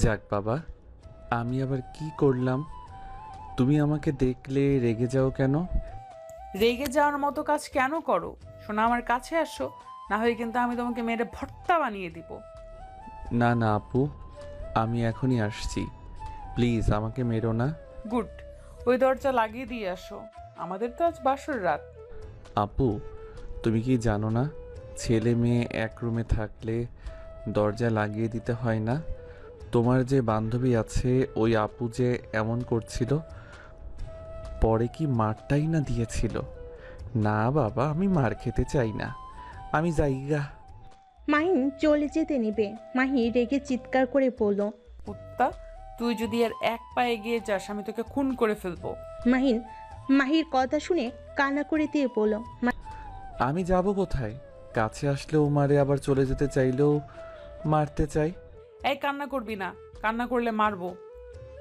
যাক বাবা, আমি আবার কি করলাম? তুমি আমাকে দেখলে রেগে যাও কেন? রেগে যাওয়ার মতো কাজ কেন করো? শোনা, আমার কাছে আসো, না হয় কিন্তু আমি তোমাকে মেরে ভর্তা বানিয়ে দিব। না না আপু, আমি এখনই আসছি। প্লিজ আমাকে মেরো না। গুড। ওই দরজা লাগিয়ে দিয়ে আসো, আমাদের তো আজ বাসর রাত। আপু, তুমি কি জানো না, ছেলে মেয়ে এক রুমে থাকলে দরজা লাগিয়ে দিতে হয় না? তোমার যে বান্ধবী আছে, ওই আপু যে এমন করছিল, পরে কি মারটাই না দিয়েছিল। না বাবা, আমি মার খেতে চাই না, আমি যাইগা। মাহিন চলে যেতে নেবে, মাহি রেগে চিৎকার করে বলল। কুত্তা, তুই যদি আর এক পা এগিয়ে যাস আমি তোকে খুন করে ফেলবো। মাহিন মাহির কথা শুনে কান্না করে দিয়ে বলল। আমি যাব কোথায়? কাছে আসলেও মারে, আবার চলে যেতে চাইলেও মারতে চাই। এই কান্না করবি না, কান্না করলে মারবো।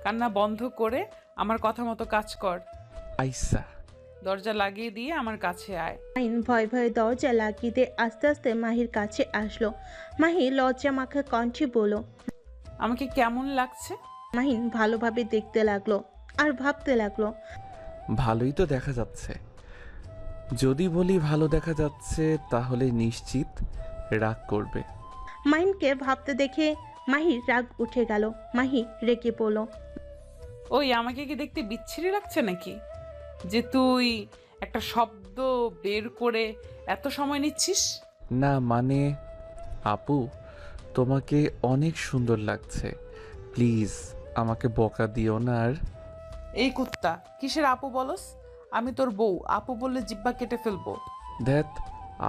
কান্না বন্ধ করে আমার কথা মতো কাজ কর। আইসা। দরজা লাগিয়ে দিয়ে আমার কাছে আয়। মাহিন ভয়ে ভয়ে দরজা লাগিয়ে দিয়ে আস্তে আস্তে মাহির কাছে আসলো। মাহি লজ্জা মাখা কণ্ঠে বলল। আমাকে কেমন লাগছে? মাহিন ভালোভাবে দেখতে লাগলো আর ভাবতে লাগলো। ভালোই তো দেখা যাচ্ছে। যদি বলি ভালো দেখা যাচ্ছে, তাহলে নিশ্চিত রাগ করবে। মাহিনকে ভাবতে দেখে মাহির রাগ উঠে গেল। মাহি রেগে বলল। ওই, আমাকে কি দেখতে বিচ্ছিরি লাগছে নাকি যে তুই একটা শব্দ বের করে এত সময় নিচ্ছিস? না মানে, আপু, তোমাকে অনেক সুন্দর লাগছে। প্লিজ আমাকে বকা দিও না আর। এই কুত্তা, কিসের আপু বলস? আমি তোর বউ, আপু বললে জিব্বা কেটে ফেলবো। ধ্যাত,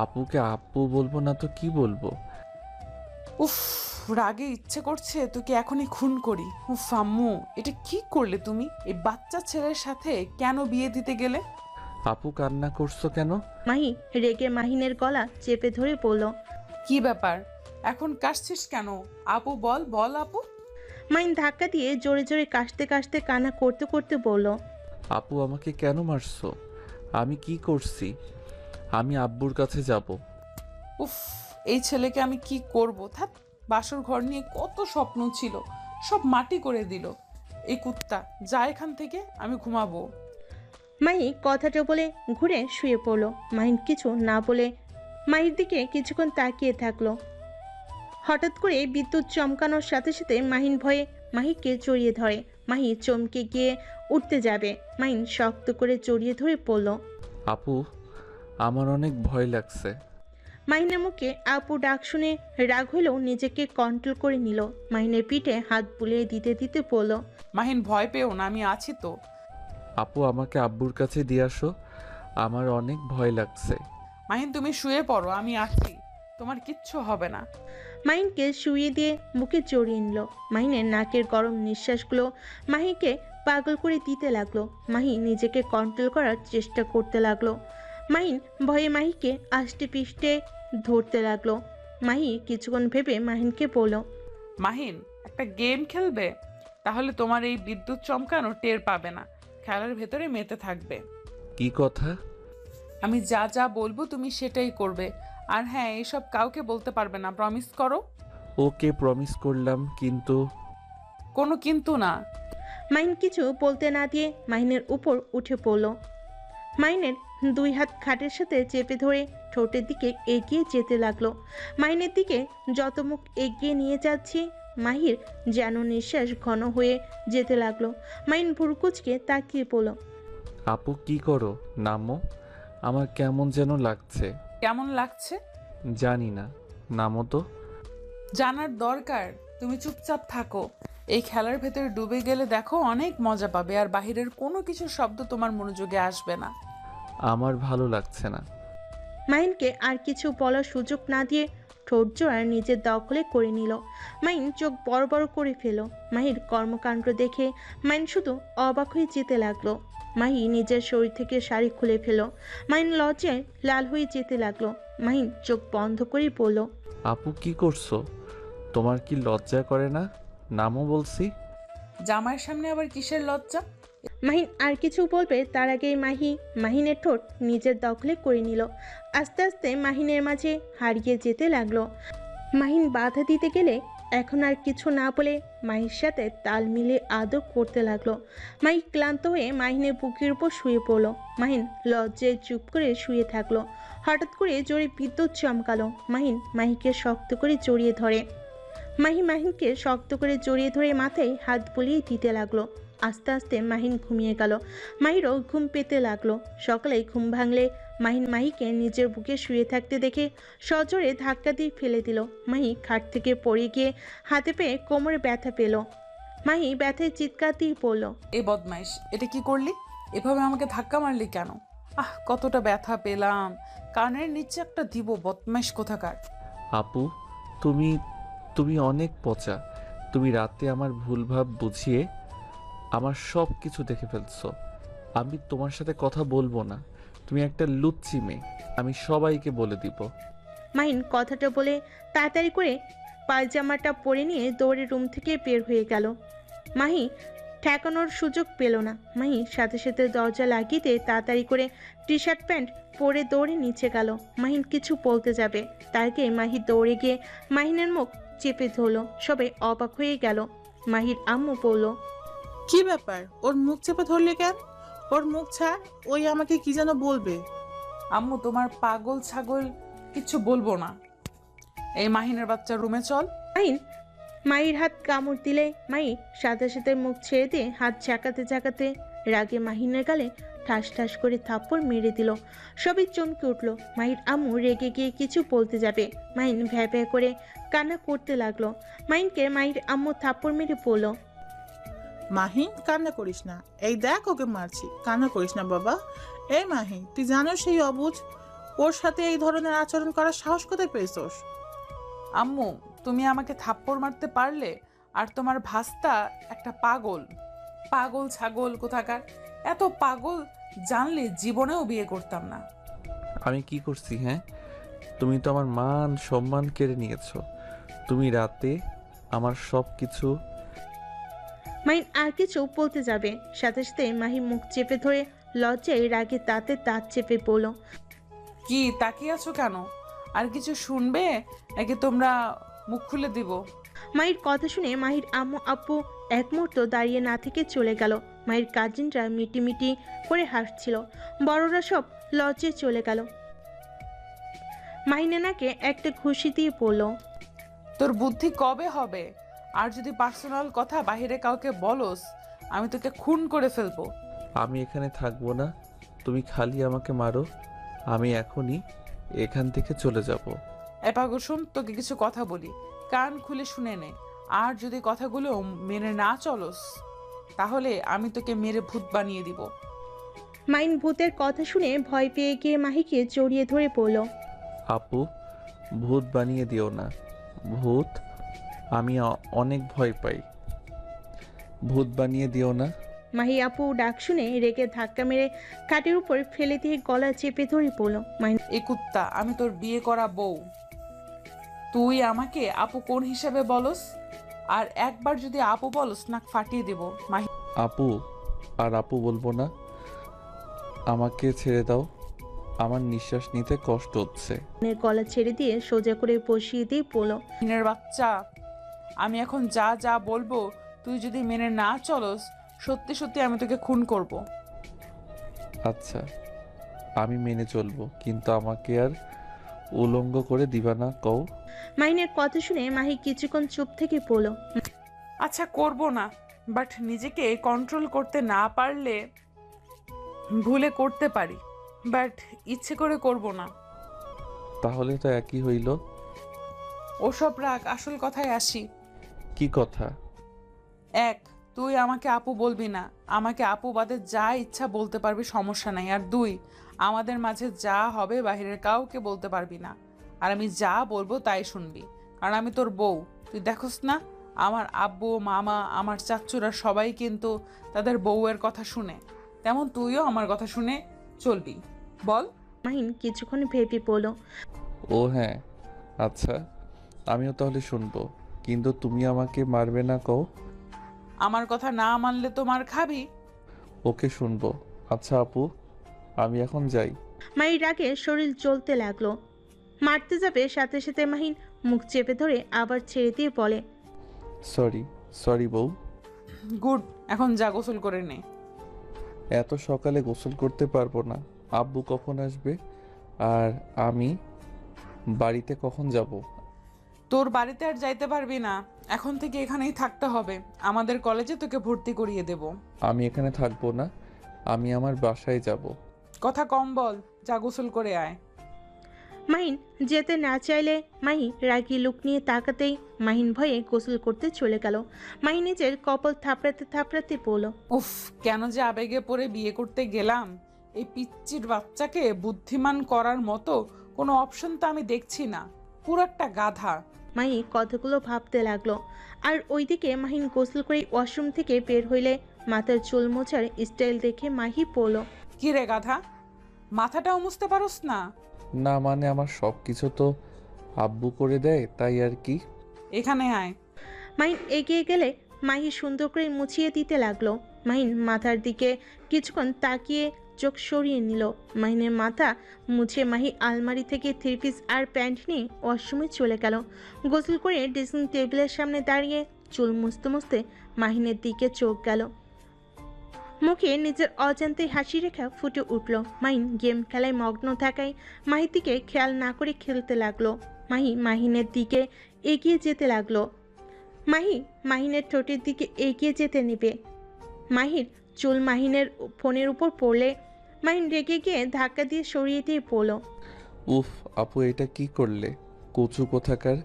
আপুকে আপু বলবো না তো কি বলবো? উফ, রাগে ইচ্ছে করছে তোকে এখনই খুন করি। উফ আম্মু, এটা কি করলে তুমি? এই বাচ্চা ছেলের সাথে কেন বিয়ে দিতে গেলে? আপু কান্না করছো কেন? মাহি রেগে মাহিনের গলা চেপে ধরে বলল। কি ব্যাপার, এখন কাশছিস কেন? আপু বল, বল আপু। মাহিন ধাক্কা দিয়ে জোরে জোরে কাশতে কাশতে কান্না করতে করতে বলল। আপু আমাকে কেন মারছো? আমি কি করছি? আমি আব্বুর কাছে যাব। উফ, এই ছেলেকে আমি কি করব? থাক, বাসর ঘর নিয়ে কত স্বপ্ন ছিল, সব মাটি করে দিল। এই কুত্তা, যা এখান থেকে, আমি ঘুমাবো। মাহি কথাটা বলে ঘুরে শুয়ে পড়ল। মাহিন কিছু না বলে মাহির দিকে কিছুক্ষণ তাকিয়ে থাকলো। হঠাৎ করে বিদ্যুৎ চমকানোর সাথে সাথে মাহিন ভয়ে মাহিকে জড়িয়ে ধরে। মাহি চমকে গিয়ে উঠতে যাবে, মাহিন শক্ত করে জড়িয়ে ধরে পড়ল। আপু, আমার অনেক ভয় লাগছে। মাহিনের মুখে আপু ডাক শুনে রাগ হলেও নিজেকে কন্ট্রোল করে নিল। মাহিনের পিঠে হাত বুলিয়ে দিতে দিতে বলল। মাহিন, ভয় পেও না, আমি আছি তো। আপু আমাকে আব্বুর কাছে দিয়ে আসো, আমার অনেক ভয় লাগছে। মাহিন, তুমি শুয়ে পড়ো, আমি আছি, তোমার কিচ্ছু হবে না। মাহিনকে শুইয়ে দিয়ে বুকে জড়িয়ে নিল। মাহিনের নাকের গরম নিঃশ্বাসগুলো মাহিকে পাগল করে দিতে লাগলো। মাহি নিজেকে কন্ট্রোল করার চেষ্টা করতে লাগলো। মাহিন ভয়ে মাহিকে আষ্টে পিষ্টে ধরতে লাগলো। মাহি কিছুক্ষণ ভেবে মাহিনকে বলল। মাহিন, একটা গেম খেলবে? তাহলে তোমার এই বিদ্যুৎ চমকানো টের পাবে না, খেলার ভেতরে মেতে থাকবে। কি কথা? আমি যা যা বলবো তুমি সেটাই করবে। আর হ্যাঁ, এসব কাউকে বলতে পারবে না, প্রমিস করো। ওকে, প্রমিস করলাম, কিন্তু কোনো কিন্তু না। মাহিন কিছু বলতে না দিয়ে মাহিনের উপর উঠে পড়ল। মাহিনের দুই হাত খাটের সাথে চেপে ধরে ঠোঁটের দিকে এগিয়ে যেতে লাগলো। মাহিনের দিকে যত মুখ এগিয়ে নিয়ে যাচ্ছে, মাহির যেন নিঃশ্বাস ঘন হয়ে যেতে লাগলো। মাহিন ভুরুকুচকে তাকিয়ে পড়ল। আপু কি করো? নামো, আমার কেমন যেন লাগছে। কেমন লাগছে? জানি না, নামো তো। জানার দরকার? তুমি চুপচাপ থাকো। এই খেলার ভেতরে ডুবে গেলে দেখো অনেক মজা পাবে, আর বাহিরের কোনো কিছু শব্দ তোমার মনোযোগে আসবে না। আমার ভালো লাগছে না। মাহিনকে আর কিছু বলার সুযোগ না দিয়ে ঠোঁট জোড়া নিজের দখলে করে নিল। মাহিন চোখ বড় বড় করে ফেল। মাহির কর্মকাণ্ড দেখে মাহিন শুধু অবাক হয়ে যেতে লাগলো। মাহি নিজের শরীর থেকে শাড়ি খুলে ফেল। মাহিন লজ্জায় লাল হয়ে যেতে লাগলো। মাহিন চোখ বন্ধ করে বলল। আপু কি করছো? তোমার কি লজ্জা করে না? নামও বলছি। জামাইয়ের সামনে আবার কিসের লজ্জা? মাহিন আর কিছু বলবে তার আগেই মাহিনের ঠোঁট নিজের দখলে করে নিল। আস্তে আস্তে মাহিনের মাঝে হারিয়ে যেতে লাগলো। মাহিন বাধা দিতে গেলে এখন আর কিছু না বলে মাহির সাথে তাল মিলিয়ে আদর করতে লাগলো। মাহি ক্লান্ত হয়ে মাহিনের বুকের উপর শুয়ে পড়লো। মাহিন লজ্জায় চুপ করে শুয়ে থাকলো। হঠাৎ করে জোরে বিদ্যুৎ চমকালো। মাহিকে শক্ত করে জড়িয়ে ধরে। মাহিনকে শক্ত করে জড়িয়ে ধরে মাথায় হাত বুলিয়ে দিতে লাগলো। আস্তে আস্তে মাহিন ঘুমিয়ে গেল। মাহিরও ঘুম পেতে লাগলো। সকালে ঘুম ভাঙলে মাহিকে নিজের বুকে শুয়ে থাকতে দেখে সজোরে ধাক্কা দিয়ে ফেলে দিল। মাহি খাট থেকে পড়ে গিয়ে হাতে পেয়ে কোমরে ব্যথা পেল। মাহি ব্যথায় চিৎকার দিয়ে পড়ল। এ বদমাইশ, এটা কি করলি? এভাবে আমাকে ধাক্কা মারলি কেন? কতটা ব্যথা পেলাম। কানের নিচে একটা দিব, বদমাইশ কোথাকার। আপু, তুমি তুমি অনেক পচা। তুমি রাতে আমার ভুল ভাব বুঝিয়ে আমার সব কিছু দেখে ফেলছো। আমি তোমার সাথে কথা বলবো না। তুমি একটা লুচ্চি মেয়ে, আমি সবাইকে বলে দিব। মাহিন কথাটা বলে তাড়াতাড়ি করে পায়জামাটা পরে নিয়ে দৌড়ে রুম থেকে বের হয়ে গেল। মাহি ঠেকানোর সুযোগ পেল না। মাহি সাথে সাথে দরজা লাগিয়ে দিয়ে তাড়াতাড়ি করে টি শার্ট প্যান্ট পরে দৌড়ে নিচে গেল। মাহিন কিছু বলতে যাবে, তার আগে মাহি দৌড়ে গিয়ে মাহিনের মুখ চেপে ধরলো। সবাই অবাক হয়ে গেল। মাহির আম্মু বলল, কি ব্যাপার? ওর মুখ চেপে ধরলে কেন? ওর মুখ ছাড়, ওই আমাকে কি যেন বলবে। আম্মু, তোমার পাগল ছাগল কিচ্ছু বলবো না। এই মাহিনের বাচ্চা রুমে চল। মাহির হাত কামড় দিলে মাহি সাথে সাথে মুখ ছেড়ে দিয়ে হাত ঝাঁকাতে রাগে মাহিনের গালে ঠাস ঠাস করে থাপ্পড় মেরে দিল। সবাই চমকে উঠল। মাহির আম্মু রেগে গিয়ে কিছু বলতে যাবে, মাহিন ভ্যা ভ্যা করে কান্না করতে লাগলো। মাহিনকে মাহির আম্মু থাপ্পড় মেরে বলল, মাহি, কান্না করিস না। এই দেখ, ওকে মারছি। কান্না করিস না বাবা। এই মাহি, তুই জানো সেই অবুঝ, ওর সাথে এই ধরনের আচরণ করার সাহস কোথায় পেয়েছোস? আম্মু, তুমি আমাকে থাপ্পড় মারতে পারলে? আর তোমার ভাস্তা একটা পাগল ছাগল কোথাকার। এত পাগল জানলে জীবনেও বিয়ে করতাম না। আমি কি করছি? হ্যাঁ, তুমি তো আমার মান সম্মান কেড়ে নিয়েছো। তুমি রাতে আমার সব কিছু। মাহিন আর কিছু বলতে যাবে, সাথে সাথে মাহি মুখ চেপে ধরে লজ্জায় রাগে তাতে দাঁত চেপে পড়ল। কি তাকিয়ে আছো কেন? আর কিছু শুনবে নাকি তোমরা মুখ খুলে দিব? মাহির কথা শুনে মাহির আম্মু আব্বু এক মুহূর্ত দাঁড়িয়ে না থেকে চলে গেল। মাহির কাজিনরা মিটি করে হাসছিল। বড়রা সব লজ্জায় চলে গেল। মাহিনাকে একটা ঘুষি দিয়ে পড়ল, তোর বুদ্ধি কবে হবে? আর যদি পার্সোনাল কথা বাইরে কাউকে বলস, আমি তোকে খুন করে ফেলবো। আমি এখানে থাকবো না। তুমি খালি আমাকে মারো, আমি এখনই এখান থেকে চলে যাব। এপাগোশন, তোকে কিছু কথা বলি, কান খুলে শুনে নে। আর যদি কথাগুলো মেনে না চলস, তাহলে আমি তোকে মেরে ভূত বানিয়ে দিব। মাহিন ভূতের কথা শুনে ভয় পেয়ে গিয়ে মাহিকে জড়িয়ে ধরে পড়ল। আপু, ভূত বানিয়ে দিও না। ভূত, আমি অনেক ভয় পাই। ভূত বানিয়ে দিও না। মাহি আপু ডাক শুনে রেগে ধাক্কা মেরে খাটের উপর ফেলে দিয়ে গলা চেপে ধরে পড়ল। মাহিন, এ কুত্তা, আমি তোর বিয়ে করা বউ। তুই আমাকে আপু কোন হিসাবে বলস? আর একবার যদি আপু বলস, নাক ফাটিয়ে দেব। মাহি, আপু, আর আপু বলবো না। আমাকে ছেড়ে দাও, আমার নিঃশ্বাস নিতে কষ্ট হচ্ছে। গলা ছেড়ে দিয়ে সোজা করে বসিয়ে দিয়ে পড়ল, হিনের বাচ্চা, আমি এখন যা যা বলবো তুই যদি মেনে না চলস, সত্যি সত্যি আমি তোকে খুন করব। আচ্ছা, আমি মেনে চলবো, কিন্তু আমাকে আর উলঙ্গ করে দিবা না কও। মাহিনের কথা শুনে মাহি কিছুক্ষণ চুপ থেকে পড়ল। আচ্ছা, করব না, বাট নিজেকে কন্ট্রোল করতে না পারলে ভুলে করতে পারি, বাট ইচ্ছে করে করব না। তাহলে তো একই হইল। ওসব রাগ, আসল কথায় আসি। কি কথা? এক, তুই আমাকে আপু বলবি না। আমাকে আপু বাদে যা ইচ্ছা বলতে পারবি, সমস্যা নাই। আর দুই, আমাদের মাঝে যা হবে বাহিরের কাউকে বলতে পারবি না। আর আমি যা বলবো তাই শুনবি, কারণ আমি তোর বউ। তুই দেখোস না, আমার আব্বু, মামা, আমার চাচ্চুরা সবাই কিন্তু তাদের বউয়ের কথা শুনে, তেমন তুইও আমার কথা শুনে চলবি। বল। মাহিন কিছুক্ষণ ভেবে পড়ল, ও হ্যাঁ, আচ্ছা, আমিও তাহলে শুনবো, কিন্তু তুমি আমাকে মারবে না কও। আমার কথা না মানলে তো মার খাবি। ওকে, শুনবো। আচ্ছা আপু, আমি এখন যাই। মাহির রাগে শরীর জ্বলতে লাগলো। মারতে যাবে, সাথে সাথে মাহিন মুখ চেপে ধরে আবার ছেড়ে দিয়ে বলে, সরি সরি বউ। গুড, এখন যা গোসল করে নে। এত সকালে গোসল করতে পারবো না। আব্বু কখন আসবে? আর আমি বাড়িতে কখন যাব? তোর বাড়িতে আর যাইতে পারবি না, এখন থেকে এখানেই থাকতে হবে। আমাদের কলেজে তোকে ভর্তি করিয়ে দেব। আমি এখানে থাকবো না, আমি আমার বাসায় যাব। কথা কম বল, যা গোসল করে আয়। মাহিন যেতে না চাইলে মাহি রাগী লুক নিয়ে তাকাতেই মাহিন ভয়ে গোসল করতে চলে গেল। মাহি নিজের কপাল থাপড়াতে থাপড়াতে বলল, উফ, কেন যে আবেগে পড়ে বিয়ে করতে গেলাম। এই পিচ্চির বাচ্চাকে বুদ্ধিমান করার মতো কোনো অপশন তো আমি দেখছি না, পুরো একটা গাধা। মাহি কথাগুলো ভাবতে লাগলো। আর ওইদিকে মাহিন গোসল করে ওয়াশরুম থেকে বের হইলে মাথার চুল মোছার স্টাইল দেখে মাহি বলল, কি রে গাধা, মাথাটাও মুছতে পারোস না? না মানে আমার সব কিছু তো আব্বু করে দেয়, তাই আর কি। এখানে আয়। মাহিন এগিয়ে গেলে মাহি সুন্দর করে মুছিয়ে দিতে লাগলো। মাহিন মাথার দিকে কিছুক্ষণ তাকিয়ে চোখ সরিয়ে নিল। মাহিনের মাথা মুছে মাহি আলমারি থেকে থ্রি পিস আর প্যান্ট নিয়ে ওয়াশরুমে চলে গেল। গোসল করে ড্রেসিং টেবিলের সামনে দাঁড়িয়ে চুল মুছতে মুছতে মাহিনের দিকে চোখ গেল। মুখে নিজের অজান্তে হাসি রেখা ফুটে উঠল। মাহিন গেম খেলায় মগ্ন থাকায় মাহির দিকে খেয়াল না করে খেলতে লাগলো। মাহি মাহিনের দিকে এগিয়ে যেতে লাগলো। মাহিনের ঠোঁটের দিকে এগিয়ে যেতে নেবে। মাহির চুল মাহিনের ফোনের উপর পড়লে মাহিন রেগে গিয়ে ধাক্কা দিয়ে সরিয়ে দিয়ে পড়ল, উফ আপু, এটা কি করলে? কচু কোথাকার,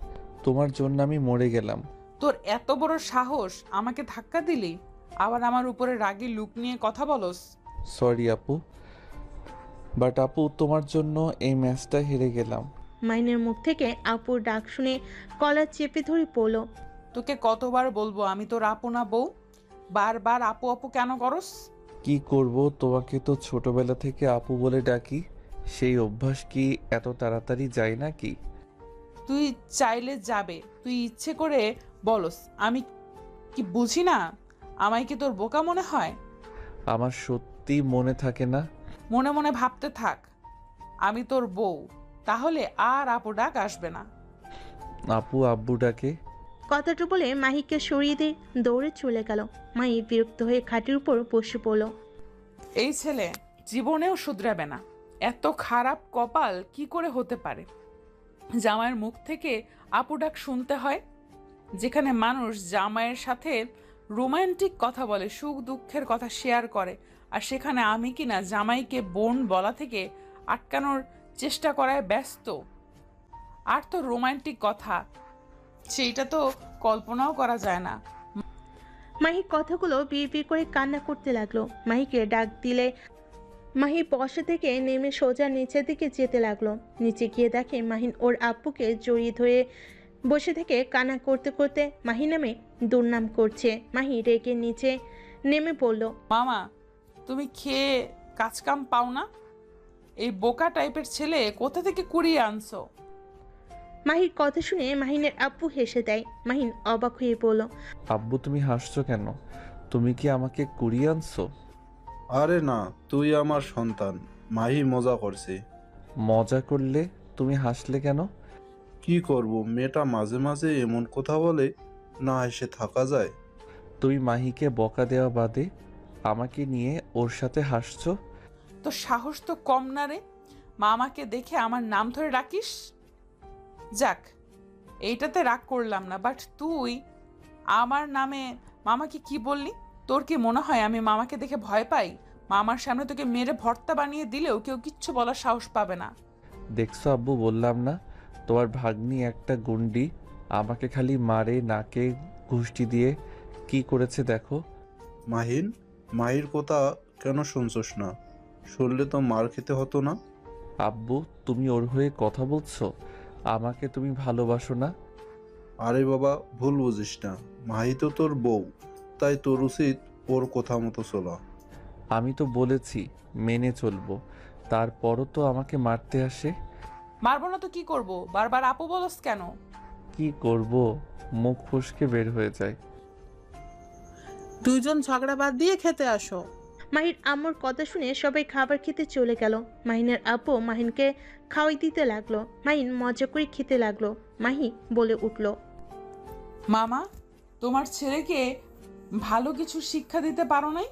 তোমার জন্য আমি মরে গেলাম। তোর এত বড় সাহস, আমাকে ধাক্কা দিলি, আবার আমার উপরে রাগী লুক নিয়ে কথা বলস। সরি আপু, বাট আপু তোমার জন্য এই ম্যাচটা হেরে গেলাম। মাহিনের মুখ থেকে আপুর ডাক শুনে কলার চেপে ধরে পড়ল, তোকে কতবার বলবো আমি তোর আপু না বউ? বারবার আপু আপু কেন করস? কি করব, তোমাকে তো ছোটবেলা থেকে আপু বলে ডাকি, সেই অভ্যাস কি এত তাড়াতাড়ি যায় নাকি? তুই চাইলে যাবে, তুই ইচ্ছে করে বলস, আমি কি বুঝি না? আমায় কি তোর বোকা মনে হয়? আমার সত্যি মনে থাকে না। মনে মনে ভাবতে থাক, আমি তোর বউ, তাহলে আর আপু ডাক আসবে না। আপু আব্বু ডাকে। কথাটা বলে মাহিকে সরিয়ে দিয়ে দৌড়ে চলে গেল। মাহি বিরক্ত হয়ে খাটের উপর বসে পড়ল। এই ছেলে জীবনেও শুধরাবে না। এত খারাপ কপাল কি করে হতে পারে জামাইয়ের মুখ থেকে আপু ডাক শুনতে হয়? যেখানে মানুষ জামাইয়ের সাথে রোমান্টিক কথা বলে, সুখ দুঃখের কথা শেয়ার করে, আর সেখানে আমি কিনা জামাইকে বোন বলা থেকে আটকানোর চেষ্টা করায় ব্যস্ত। আর তো রোমান্টিক কথা, সেইটা তো কল্পনাও করা যায় না। মাহি কথাগুলো বিড় করে কান্না করতে লাগলো। মাহিকে ডাক দিলে মাহি বসা থেকে নেমে সোজা নিচের দিকে যেতে লাগলো। নিচে গিয়ে দেখে মাহিন ওর আব্বুকে জড়িয়ে ধরে বসে থেকে কান্না করতে করতে মাহি নামে দুর্নাম করছে। মাহি রেগে নিচে নেমে পড়ল, মামা, তুমি খেয়ে কাজকাম পাও না? এই বোকা টাইপের ছেলে কোথা থেকে কুড়িয়ে আনছো? মাহির কথা শুনে মাহিনের আব্বু হেসে দেয়। মাহিন অবাক হয়ে বলল, আব্বু তুমি হাসছো কেন? তুমি কি আমাকে কুড়িয়ে আনছো? আরে না, তুই আমার সন্তান। মাহি মজা করছে। মজা করলে তুমি হাসলে কেন? কি করব, মেয়েটা মাঝে মাঝে এমন কথা বলে, না হেসে থাকা যায়। তুমি মাহিকে বকা দেওয়া বাদে আমাকে নিয়ে ওর সাথে হাসছো? তো সাহস তো কম না রে, মামাকে দেখে আমার নাম ধরে ডাকিস। যাক, এইটাতে রাগ করলাম না, বাট তুই আমার নামে মামাকে কি বললি? তোর কি মনে হয় আমি মামাকে দেখে ভয় পাই? মামার সামনে তোকে মেরে ভর্তা বানিয়ে দিলেও কেউ কিচ্ছু বলার সাহস পাবে না। দেখছো আব্বু, বললাম না তোমার ভাগ্নি একটা গুন্ডি, আমাকে খালি মারে, নাকে ঘুষটি দিয়ে কি করেছে দেখো। মাহির কথা কেন শুনছস না? শুনলে তো মার খেতে হতো না। আব্বু তুমি ওর হয়ে কথা বলছো? আমাকে তুমি ভালোবাসো না? আরে বাবা, ভুল বুঝিস না। মাহি তো তোর বউ, তাই তোর উচিত ওর কথা মতো চলা। আমি তো বলেছি মেনে চলবো, তারপরও তো আমাকে মারতে আসে। মারবো না তো কি করব? বারবার আপু বলস কেন? কি করব, মুখ ফসকে বের হয়ে যায়। দুইজন ঝগড়া বাদ দিয়ে খেতে আসো। মাহির আম্মুর কথা শুনে সবাই খাবার খেতে চলে গেল। মাহিনের আব্বু মাহিনকে খাওয়াই দিতে লাগলো। মাহিন মজা করে খেতে লাগলো। মাহি বলে উঠল, মামা, তোমার ছেলেকে ভালো কিছু শিক্ষা দিতে পারো নাই?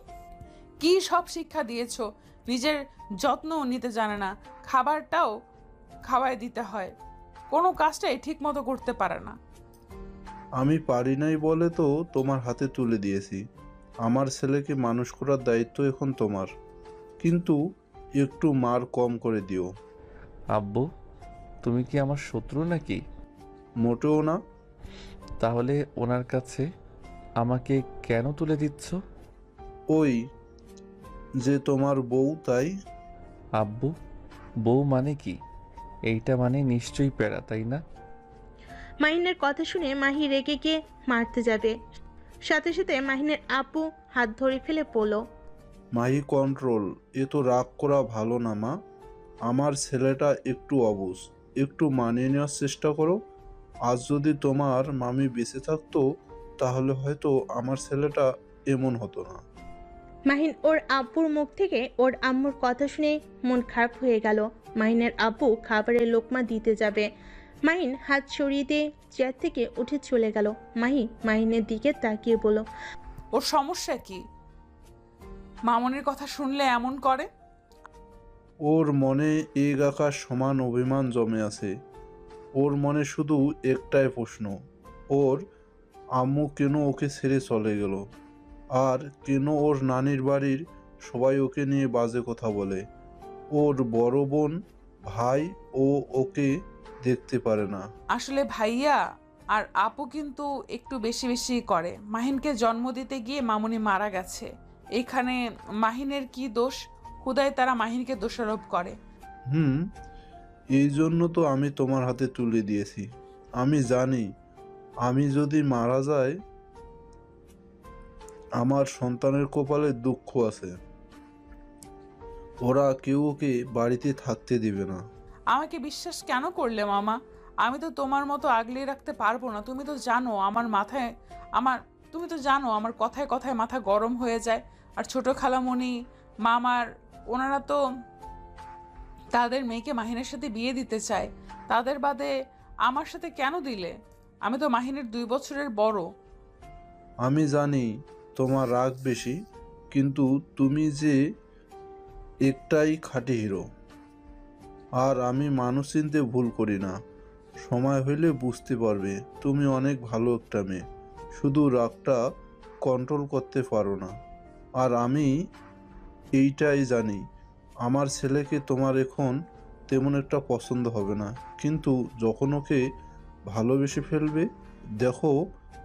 কি সব শিক্ষা দিয়েছো? নিজের যত্নও নিতে জানে না, খাবারটাও খাওয়ায় দিতে হয়, কোনো কাজটাই ঠিক মতো করতে পারে না। আমি পারি নাই বলে তো তোমার হাতে তুলে দিয়েছি। আমার ছেলেকে মানুষ করার দায়িত্ব এখন তোমার, কিন্তু একটু মার কম করে দিও। আব্বু, তুমি কি আমার শত্রু নাকি? মোটেও না। তাহলে ওনার কাছে আমাকে কেন তুলে দিচ্ছ? ওই যে তোমার বউ, তাই। আব্বু, বউ মানে কি? এইটা মানে নিশ্চয়ই প্যারা, তাই না? মাহিনের কথা শুনে মাহি রেগে গিয়ে মারতে যাবে, সাথে সাথে মাহিনের আপু হাত ধরে ফেলে বলল, মাহি কন্ট্রোল, এ তো রাগ করা ভালো না মা। আমার ছেলেটা একটু অবুঝ, একটু মানিয়ে নেওয়ার চেষ্টা করো। আজ যদি তোমার মামি বেঁচে থাকতো তাহলে হয়তো আমার ছেলেটা এমন হতো না। মাহিন ওর আব্বুর মুখ থেকে ওর আম্মুর কথা শুনে মন খারাপ হয়ে গেল। মাহিনের আব্বু খাবারের লোকমা দিতে যাবে, মাহিন হাত সরিয়ে দিয়ে চেয়ার থেকে উঠে চলে গেল। মাহিনের দিকে তাকিয়ে বলল, ওর সমস্যা কি? মামনির কথা শুনলে এমন করে? ওর মনে এক আকাশ সমান অভিমান জমে আছে। ওর মনে শুধু একটাই প্রশ্ন, ওর আম্মু কেন ওকে ছেড়ে চলে গেল, আর কেন ওর নানির বাড়ির সবাই ওকে নিয়ে বাজে কথা বলে। ওর বড় বোন, ভাই ও ওকে দেখতে পারে না। আসলে ভাইয়া আর আপু কিন্তু একটু বেশি বেশি করে। মাহিনকে জন্ম দিতে গিয়ে মামুনি মারা গেছে, এখানে মাহিনের কি দোষ? হুদায় তারা মাহিনকে দোষারোপ করে। হুম, এই জন্য তো আমি তোমার হাতে তুলে দিয়েছি। আমি জানি আমি যদি মারা যাই আমার সন্তানের কপালে দুঃখ আছে। ওরা কেউ ওকে বাড়িতে থাকতে দিবে না। আমাকে বিশ্বাস কেন করলে মামা? আমি তো তোমার মতো আগলে রাখতে পারবো না। তুমি তো জানো আমার মাথায় আমার তুমি তো জানো আমার কথায় কথায় মাথা গরম হয়ে যায়। আর ছোট খালামণি, মামার, ওনারা তো তাদের মেয়েকে মাহিনের সাথে বিয়ে দিতে চায়। তাদের বাদে আমার সাথে কেন দিলে? আমি তো মাহিনের 2 বছরের বড়। আমি জানি তোমার রাগ বেশি, কিন্তু তুমি যে একটাই খাঁটি হিরো। আর আমি মানুষ চিনতে ভুল করি না। সময় হইলে বুঝতে পারবে তুমি অনেক ভালো একটা মেয়ে, শুধু রাগটা কন্ট্রোল করতে পারো না। আর আমি এইটাই জানি আমার ছেলেকে তোমার এখন তেমন একটা পছন্দ হবে না, কিন্তু যখন ওকে ভালোবেসে ফেলবে দেখো,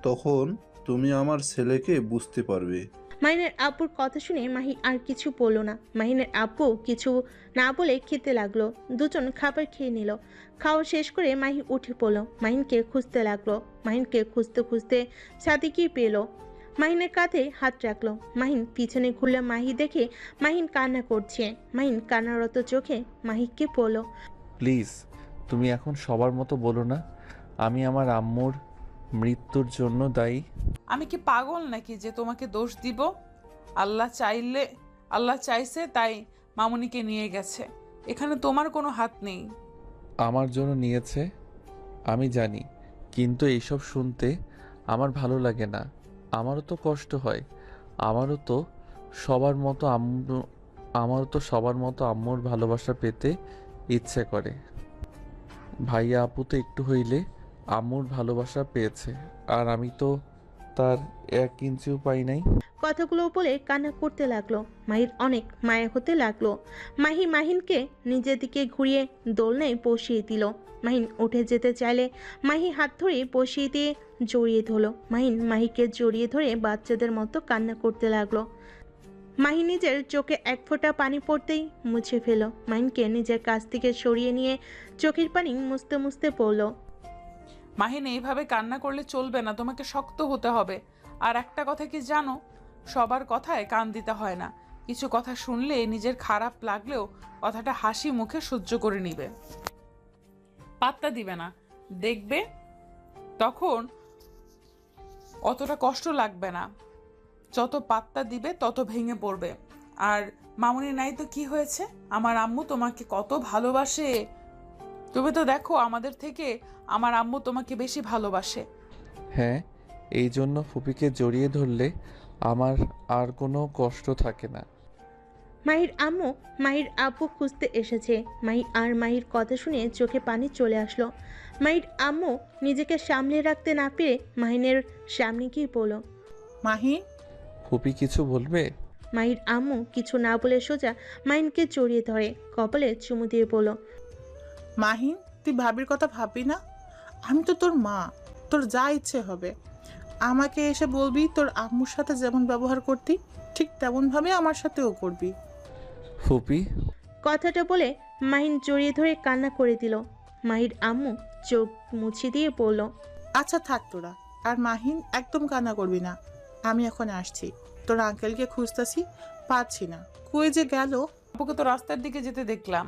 তখন তুমি আমার ছেলেকে বুঝতে পারবে। মাহিনের আব্বুর কথা শুনে মাহি আর কিছু বলল না। মাহিনের আব্বু কিছু না বলে খেতে লাগলো। দুজন খাবার খেয়ে নিল। খাওয়া শেষ করে মাহি উঠে পড়ল, মাহিনকে খুঁজতে লাগলো। মাহিনকে খুঁজতে খুঁজতে ছাদে গিয়ে পেল। মাহিনের কাঁধে হাত রাখলো। মাহিন পিছনে ঘুরলে মাহি দেখে মাহিন কান্না করছে। মাহিন কান্নারত চোখে মাহিকে বলল, প্লিজ, তুমি এখন সবার মতো বলো না আমি আমার আম্মুর মৃত্যুর জন্য দায়ী। আমি কি পাগল নাকি যে তোমাকে দোষ দিব? আল্লাহ চাইছে তাই মামুনিকে নিয়ে গেছে, এখানে তোমার কোনো হাত নেই। আমার জন্য নিয়েছে আমি জানি, কিন্তু এইসব শুনতে আমার ভালো লাগে না। আমারও তো কষ্ট হয়। আমারও তো সবার মতো আম্মু আমারও তো সবার মতো আম্মুর ভালোবাসা পেতে ইচ্ছে করে। ভাইয়া আপু তো একটু হইলে আম্মুর ভালোবাসা পেয়েছে, আর আমি তো তার 1 ইঞ্চিও পাই নাই। কথাগুলো বলে কান্না করতে লাগলো। মাহির অনেক মায়া হতে লাগলো। মাহিনকে নিজের দিকে ঘুরিয়ে দোলনায় বসিয়ে দিল। মাহিন উঠে যেতে চাইলে মাহি হাত ধরে বসিয়ে দিয়ে জড়িয়ে ধরলো। মাহিকে জড়িয়ে ধরে বাচ্চাদের মতো কান্না করতে লাগলো। মাহি নিজের চোখে 1 ফোঁটা পানি পড়তেই মুছে ফেল। মাহিনকে নিজের কাছ থেকে সরিয়ে নিয়ে চোখের পানি মুছতে মুছতে পড়ল, মাহিন এইভাবে কান্না করলে চলবে না, তোমাকে শক্ত হতে হবে। আর একটা কথা কি জানো, সবার কথায় কান দিতে হয় না। কিছু কথা শুনলে নিজের খারাপ লাগলেও কথাটা হাসি মুখে সহ্য করে নিবে, পাত্তা দিবে না। দেখবে তখন অতটা কষ্ট লাগবে না। যত পাত্তা দিবে তত ভেঙে পড়বে। আর মামুনি নাই তো কি হয়েছে, আমার আম্মু তোমাকে কত ভালোবাসে। তুমি তো দেখো আমাদের থেকে আমার আম্মু তোমাকে বেশি ভালোবাসে। হ্যাঁ, এই জন্য ফুপিকে জড়িয়ে ধরলে আমার আর কোনো কষ্ট থাকে না। মাহির আম্মু মাহির আব্বু খুঁজতে এসেছে। মাহি আর মাহির কথা শুনে চোখে পানি চলে আসলো। মাহির আম্মু নিজেকে সামলে রাখতে না পেরে মাহিনের সামনে গিয়ে বলল। মাহি, ফুপি কিছু বলবে? মাহির আম্মু কিছু না বলে সোজা মাহিনকে জড়িয়ে ধরে কপালে চুমু দিয়ে বলল। মাহিন, তুই ভাবির কথা ভাববি না? আমি তো তোর মা, তোর যা ইচ্ছে হবে। আমাকে এসে বলবি তোর আম্মুর সাথে যেমন ব্যবহার করতি ঠিক তেমনভাবে আমার সাথেও করবি। ফুপি, কথাটা বলে মাহিন জড়িয়ে ধরে কান্না করে দিল। মাহির আম্মু চোখ মুছে দিয়ে বলল। আচ্ছা থাক তোরা। আর মাহিন, একদম কান্না করবি না। আমি এখন আসছি। তোর আঙ্কেলকে খুঁজতেছি, পাচ্ছি না। কই যে গেল? আপুকে তো রাস্তার দিকে যেতে দেখলাম।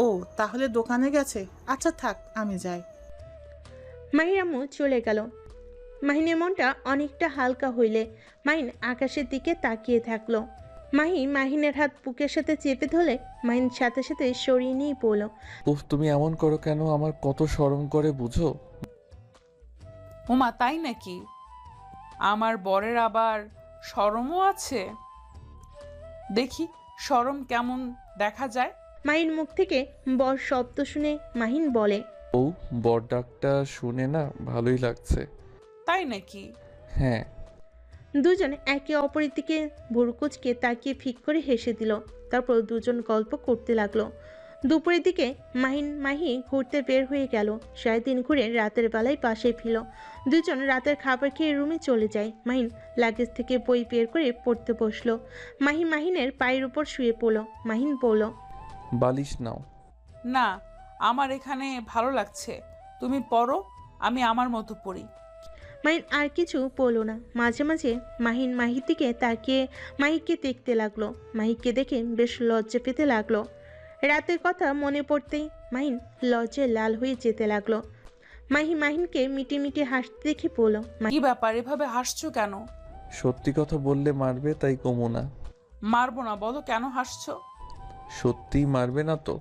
ও তাহলে দোকানে গেছে। আচ্ছা থাক, আমি যাই। মাহির আম্মু চলে গেল। মাহিনের মনটা অনেকটা হালকা হইলে মাহিন আকাশের দিকে তাকিয়ে থাকলো। মাহিনের হাত বুকের সাথে চেপে ধরলে মাহিন সাথে সাথে সরিয়ে নিয়ে বলল। উফ, তুমি এমন করো কেন? আমার কত শরম করে বুঝো? ওমা, তাই নাকি? আমার বরের আবার শরমও আছে? দেখি শরম কেমন দেখা যায়। মাহির মুখ থেকে বর শব্দ শুনে মাহিন বলে। ও, বর ডাকটা শুনে না ভালোই লাগছে। তাই নাকি? হ্যাঁ। দুজন একে অপরের দিকে ভুরুকুচকে তাকিয়ে ফিক করে হেসে দিল। তারপর দুজন গল্প করতে লাগলো। দুপুরের দিকে মাহি ঘুরতে বের হয়ে গেল। 3:30 ঘুরে রাতের বেলায় পাশে ফিরল। দুজন রাতের খাবার খেয়ে রুমে চলে যায়। মাহিন লাগেজ থেকে বই বের করে পড়তে বসলো। মাহিনের পায়ের উপর শুয়ে পড়ল। মাহিন বলল। বালিশ নাও। না, আমার এখানে ভালো লাগছে। তুমি পড়ো, আমি আমার মতো পড়ি। মাহিন আর কিছু বলল না। মাঝে মাঝে মাহির দিকে তাকিয়ে মাহিকে দেখতে লাগলো। মাহিকে দেখে বেশ লজ্জা পেতে লাগলো। রাতের কথা মনে পড়তেই মাহিন লজ্জায় লাল হয়ে যেতে লাগলো। মাহিনকে মিটি মিটি হাসতে দেখে বলল। কি ব্যাপার, এভাবে হাসছো কেন? সত্যি কথা বললে মারবে, তাই কমু না। মারবো না, বলো কেন হাসছো? সত্যিই মারবে না তো?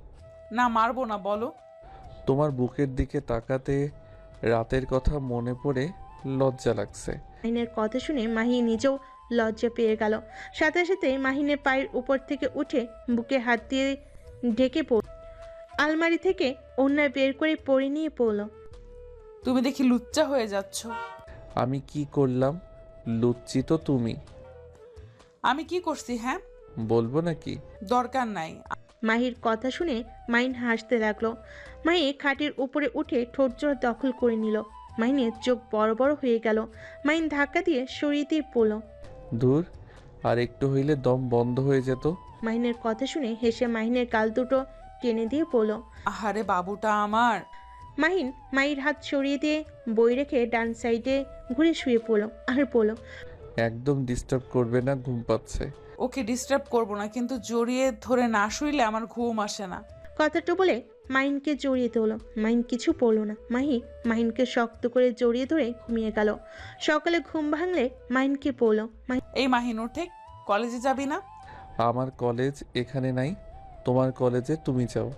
না, মারবো না, বলো। তোমার বুকের দিকে তাকাতে রাতের কথা মনে পড়ে লজ্জা লাগছে। মাহিনের কথা শুনে মাহি নিজেও লজ্জা পেয়ে গেল। সাথে সাথে মাহিনের পায়ের উপর থেকে উঠে বুকে হাত দিয়ে ঢেকে পড়ল। আলমারি থেকে ওড়না বের করে পরে নিয়ে পড়ল। তুমি দেখি লুচ্চা হয়ে যাচ্ছ। আমি কি করলাম? লুচ্ছি তো তুমি। আমি কি করছি? হ্যাঁ, বলবো নাকি? দরকার নাই। মাহির কথা শুনে মাহিন হাসতে লাগলো। মাহি খাটের উপরে উঠে ঠোঁট জোড়া দখল করে নিল। মাহিনের চোখ বড় বড় হয়ে গেল। মাহিন ধাক্কা দিয়ে সরিয়ে দিয়ে পড়ল। দূর, আর একটু হইলে দম বন্ধ হয়ে যেত। মাহিনের কথা শুনে হেসে মাহিনের গাল দুটো টেনে দিয়ে পড়ল। আহারে বাবুটা আমার। মাহির হাত সরিয়ে দিয়ে বই রেখে ডান সাইডে ঘুরে শুয়ে পড়ল আর পড়ল। একদম ডিস্টার্ব করবে না, ঘুম পাচ্ছে। ওকে ডিস্টার্ব করবো না, কিন্তু জড়িয়ে ধরে না শুইলে আমার ঘুম আসে না। কথাটা বলে মাহিনকে জড়িয়ে ধরল। মাহিন কিছু পড়ল না। মাহিনকে শক্ত করে জড়িয়ে ধরে ঘুমিয়ে গেল। সকালে ঘুম ভাঙলে মাহিনকে পড়ল। এই মাহিন, ওঠে, কলেজে যাবি না? আমার কলেজ এখানে নাই, তোমার কলেজে তুমি যাও।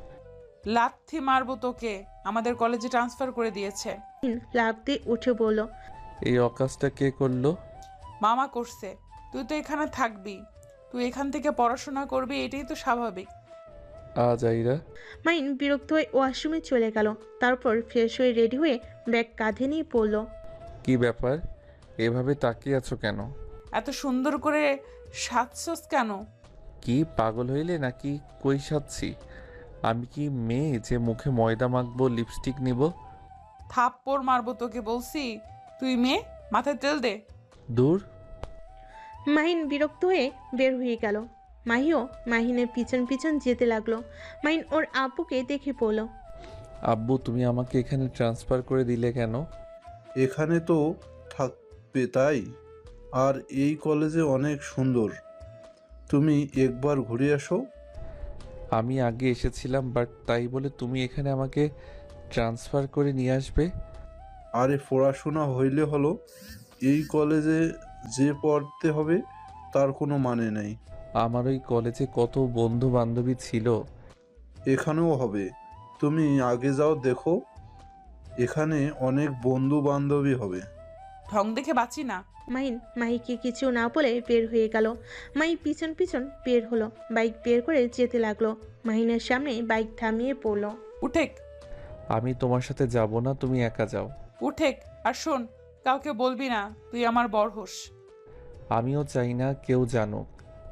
লাথি মারবো তোকে। আমাদের কলেজে ট্রান্সফার করে দিয়েছে। মাহিন লাফ দিয়ে উঠে বলল। এই অকাজটা কে করলো? মামা করছে। তুই তো এখানে থাকবি, তুই এখান থেকে পড়াশোনা করবি, এটাই তো স্বাভাবিক। আইরা। মাহিন বিরক্ত হয়ে ওয়াশরুমে চলে গেল। তারপর ফ্রেশ হয়ে রেডি হয়ে ব্যাগ কাঁধে নিয়ে পড়ল। কি ব্যাপার, এভাবে তাকিয়ে আছো কেন? এত সুন্দর করে সাজছস কেন? কি পাগল হইলে নাকি? কই সাচ্ছি? আমি কি মেয়ে যে মুখে ময়দা মাখবো, লিপস্টিক নিব? থাপ্পড় মারবো তোকে বলছি। তুই মেয়ে, মাথায় তেল দে। দূর। মাহিন বিরক্ত হয়ে বের হয়ে গেল। মাহিও মাহিনের পিছন পিছন যেতে লাগলো। মাহিন ওর আব্বুকে দেখে পড়ল। আব্বু, তুমি আমাকে এখানে ট্রান্সফার করে দিলে কেন? এখানে তো থাকবে তাই। আর এই কলেজে অনেক সুন্দর, তুমি একবার ঘুরে আসো। আমি আগে এসেছিলাম, বাট তাই বলে তুমি এখানে আমাকে ট্রান্সফার করে নিয়ে আসবে? আরে পড়াশোনা হইলে হলো, এই কলেজে যে পড়তে হবে তার কোনো মানে নেই। আমার ওই কলেজে কত বন্ধু বান্ধবী ছিল। এখানেও হবে, তুমি আগে যাও, দেখো এখানে অনেক বন্ধু বান্ধবী হবে। ঢং দেখে বাঁচি না। মাহিন মাহিকে কিছু না বলে বের হয়ে গেল। মাহি পিছন পিছন বের হলো, বাইক বের করে যেতে লাগলো। মাহিনের সামনে বাইক থামিয়ে পড়লো। উঠেক আমি তোমার সাথে যাব না, তুমি একা যাও। উঠেক, আর শোন, কাউকে বলবি না তুই আমার বর হোস। আমিও চাই না কেউ জানুক,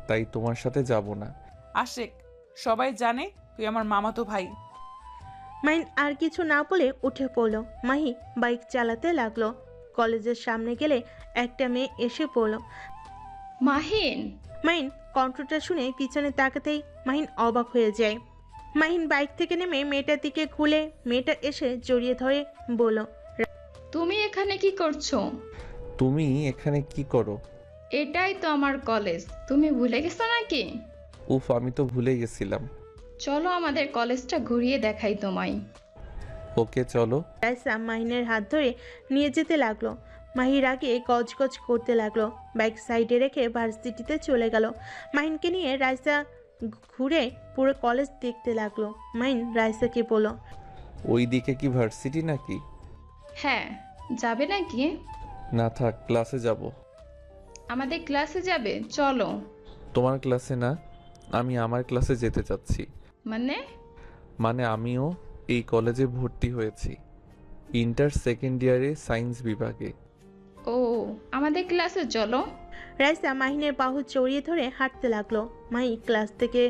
তাই তোমার সাথে যাব না। আশেক, সবাই জানে তুই আমার মামাতো ভাই। মাহিন আর কিছু না বলে উঠে পড়লো। মাহি বাইক চালাতে লাগলো। কলেজের সামনে গেলে একটা মেয়ে এসে পড়লো। মাহিন, মাহিন কণ্ঠটা শুনে পিছনে তাকাতেই মাহিন অবাক হয়ে যায়। মাহিন বাইক থেকে নেমে মেয়েটার দিকে ঘুরে মেয়েটা এসে জড়িয়ে ধরে বলল, তুমি এখানে কি করছো? তুমি এখানে কি করো? এটাই তো আমার কলেজ, তুমি ভুলে গেছো নাকি? উফ, আমি তো ভুলে গেছিলাম। চলো আমাদের কলেজটা ঘুরিয়ে দেখাই তোমায়। ওকে চলো। রাইসা মাহিনের হাত ধরে নিয়ে যেতে লাগলো। মাহির আগে গজগজ করতে লাগলো। বাইক সাইডে রেখে ভার্সিটিতে চলে গেল। মাহিনকে নিয়ে রাইসা ঘুরে পুরো কলেজ দেখতে লাগলো। মাহিন রাইসাকে বলল, ওই দিকে কি ভার্সিটি নাকি? হ্যাঁ, যাবে নাকি? না থাক, ক্লাসে যাব। আমাদের ক্লাসে যাবে, চলো। তোমার ক্লাসে না, আমি আমার ক্লাসে যেতে চাচ্ছি। মানে আমিও এই কলেজে ভর্তি হয়েছি, ইন্টার সেকেন্ড ইয়ারে সায়েন্স বিভাগে। ও, আমাদের ক্লাসে চলো। রাইসা মাহিনের বাহু জড়িয়ে ধরে হাঁটতে লাগলো। মাহি ক্লাস থেকে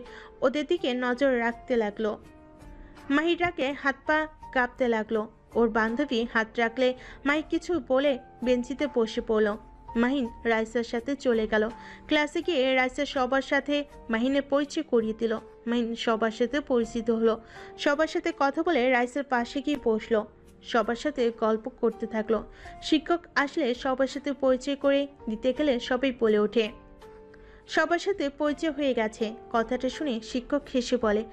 ওদের দিকে নজর রাখতে লাগলো। মাহির রাগে হাত পা কাঁপতে লাগলো। ওর বান্ধবী হাত রাখলে মাহি কিছু বলে বেঞ্চিতে বসে পড়লো। মাহিন রাইসার সাথে চলে গেল। ক্লাসে গিয়ে রাইসা সবার সাথে মাহিনের পরিচয় করিয়ে দিল। মাহিন সবার সাথে পরিচিত হলো। সবার সাথে কথা বলে রাইসার পাশে গিয়ে বসলো। সবার সাথে গল্প করতে থাকলো। শিক্ষক আসলে সবার সাথে পরিচয় করে দিতে গেলে সবাই বলে ওঠে, সবার সাথে পরিচয় হয়ে গেছে। কথাটা শুনে শিক্ষক হেসে বলে।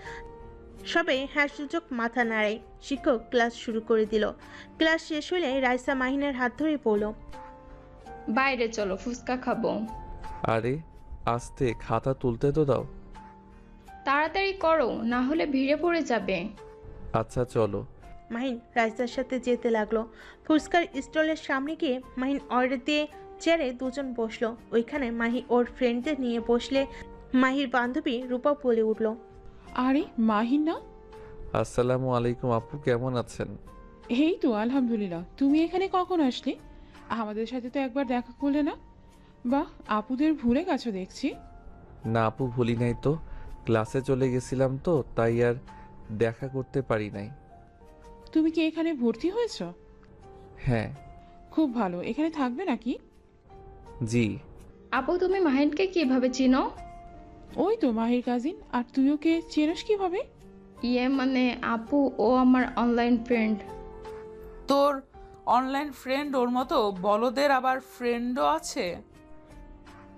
সবাই হাস্যযোগ মাথা নাড়ায়। শিক্ষক ক্লাস শুরু করে দিল। ক্লাস শেষ হলে রাইসা মাহিনের হাত ধরে পড়ল। বাইরে চলো, ফুচকা খাবো। আরে আস্তে, খাতা তুলতে তো দাও। তাড়াতাড়ি করো, না হলে ভিড়ে পড়ে যাবে। আচ্ছা চলো। মাহিন রাইসার সাথে যেতে লাগলো। ফুচকার স্টলের সামনে গিয়ে মাহিন অর্ডার দিয়ে চেয়ারে দুজন বসলো। ওইখানে মাহি ওর ফ্রেন্ডদের নিয়ে বসলে মাহির বান্ধবী রূপা বলে উঠল, আরে মাহিন না? আসসালামু আলাইকুম আপু, কেমন আছেন? এই তো আলহামদুলিল্লাহ। তুমি এখানে কখন আসলে? আমাদের সাথে তো একবার দেখা করলে না। বাহ, আপুদের ভুলে গেছো দেখছি। না আপু, ভুলি নাই তো, ক্লাসে চলে গেছিলাম তো তাই আর দেখা করতে পারি নাই। তুমি কি এখানে ভর্তি হয়েছো? হ্যাঁ। খুব ভালো। এখানে থাকবে নাকি? জি। আপু, তুমি মাহিনকে কিভাবে চিনো? ওই তো মাহির কাজিন। আর তুই ওকে চেনস কিভাবে? মানে আপু, ও আমার অনলাইন ফ্রেন্ড। তোর অনলাইন ফ্রেন্ড ওর মতো বলদের আবার ফ্রেন্ডও আছে?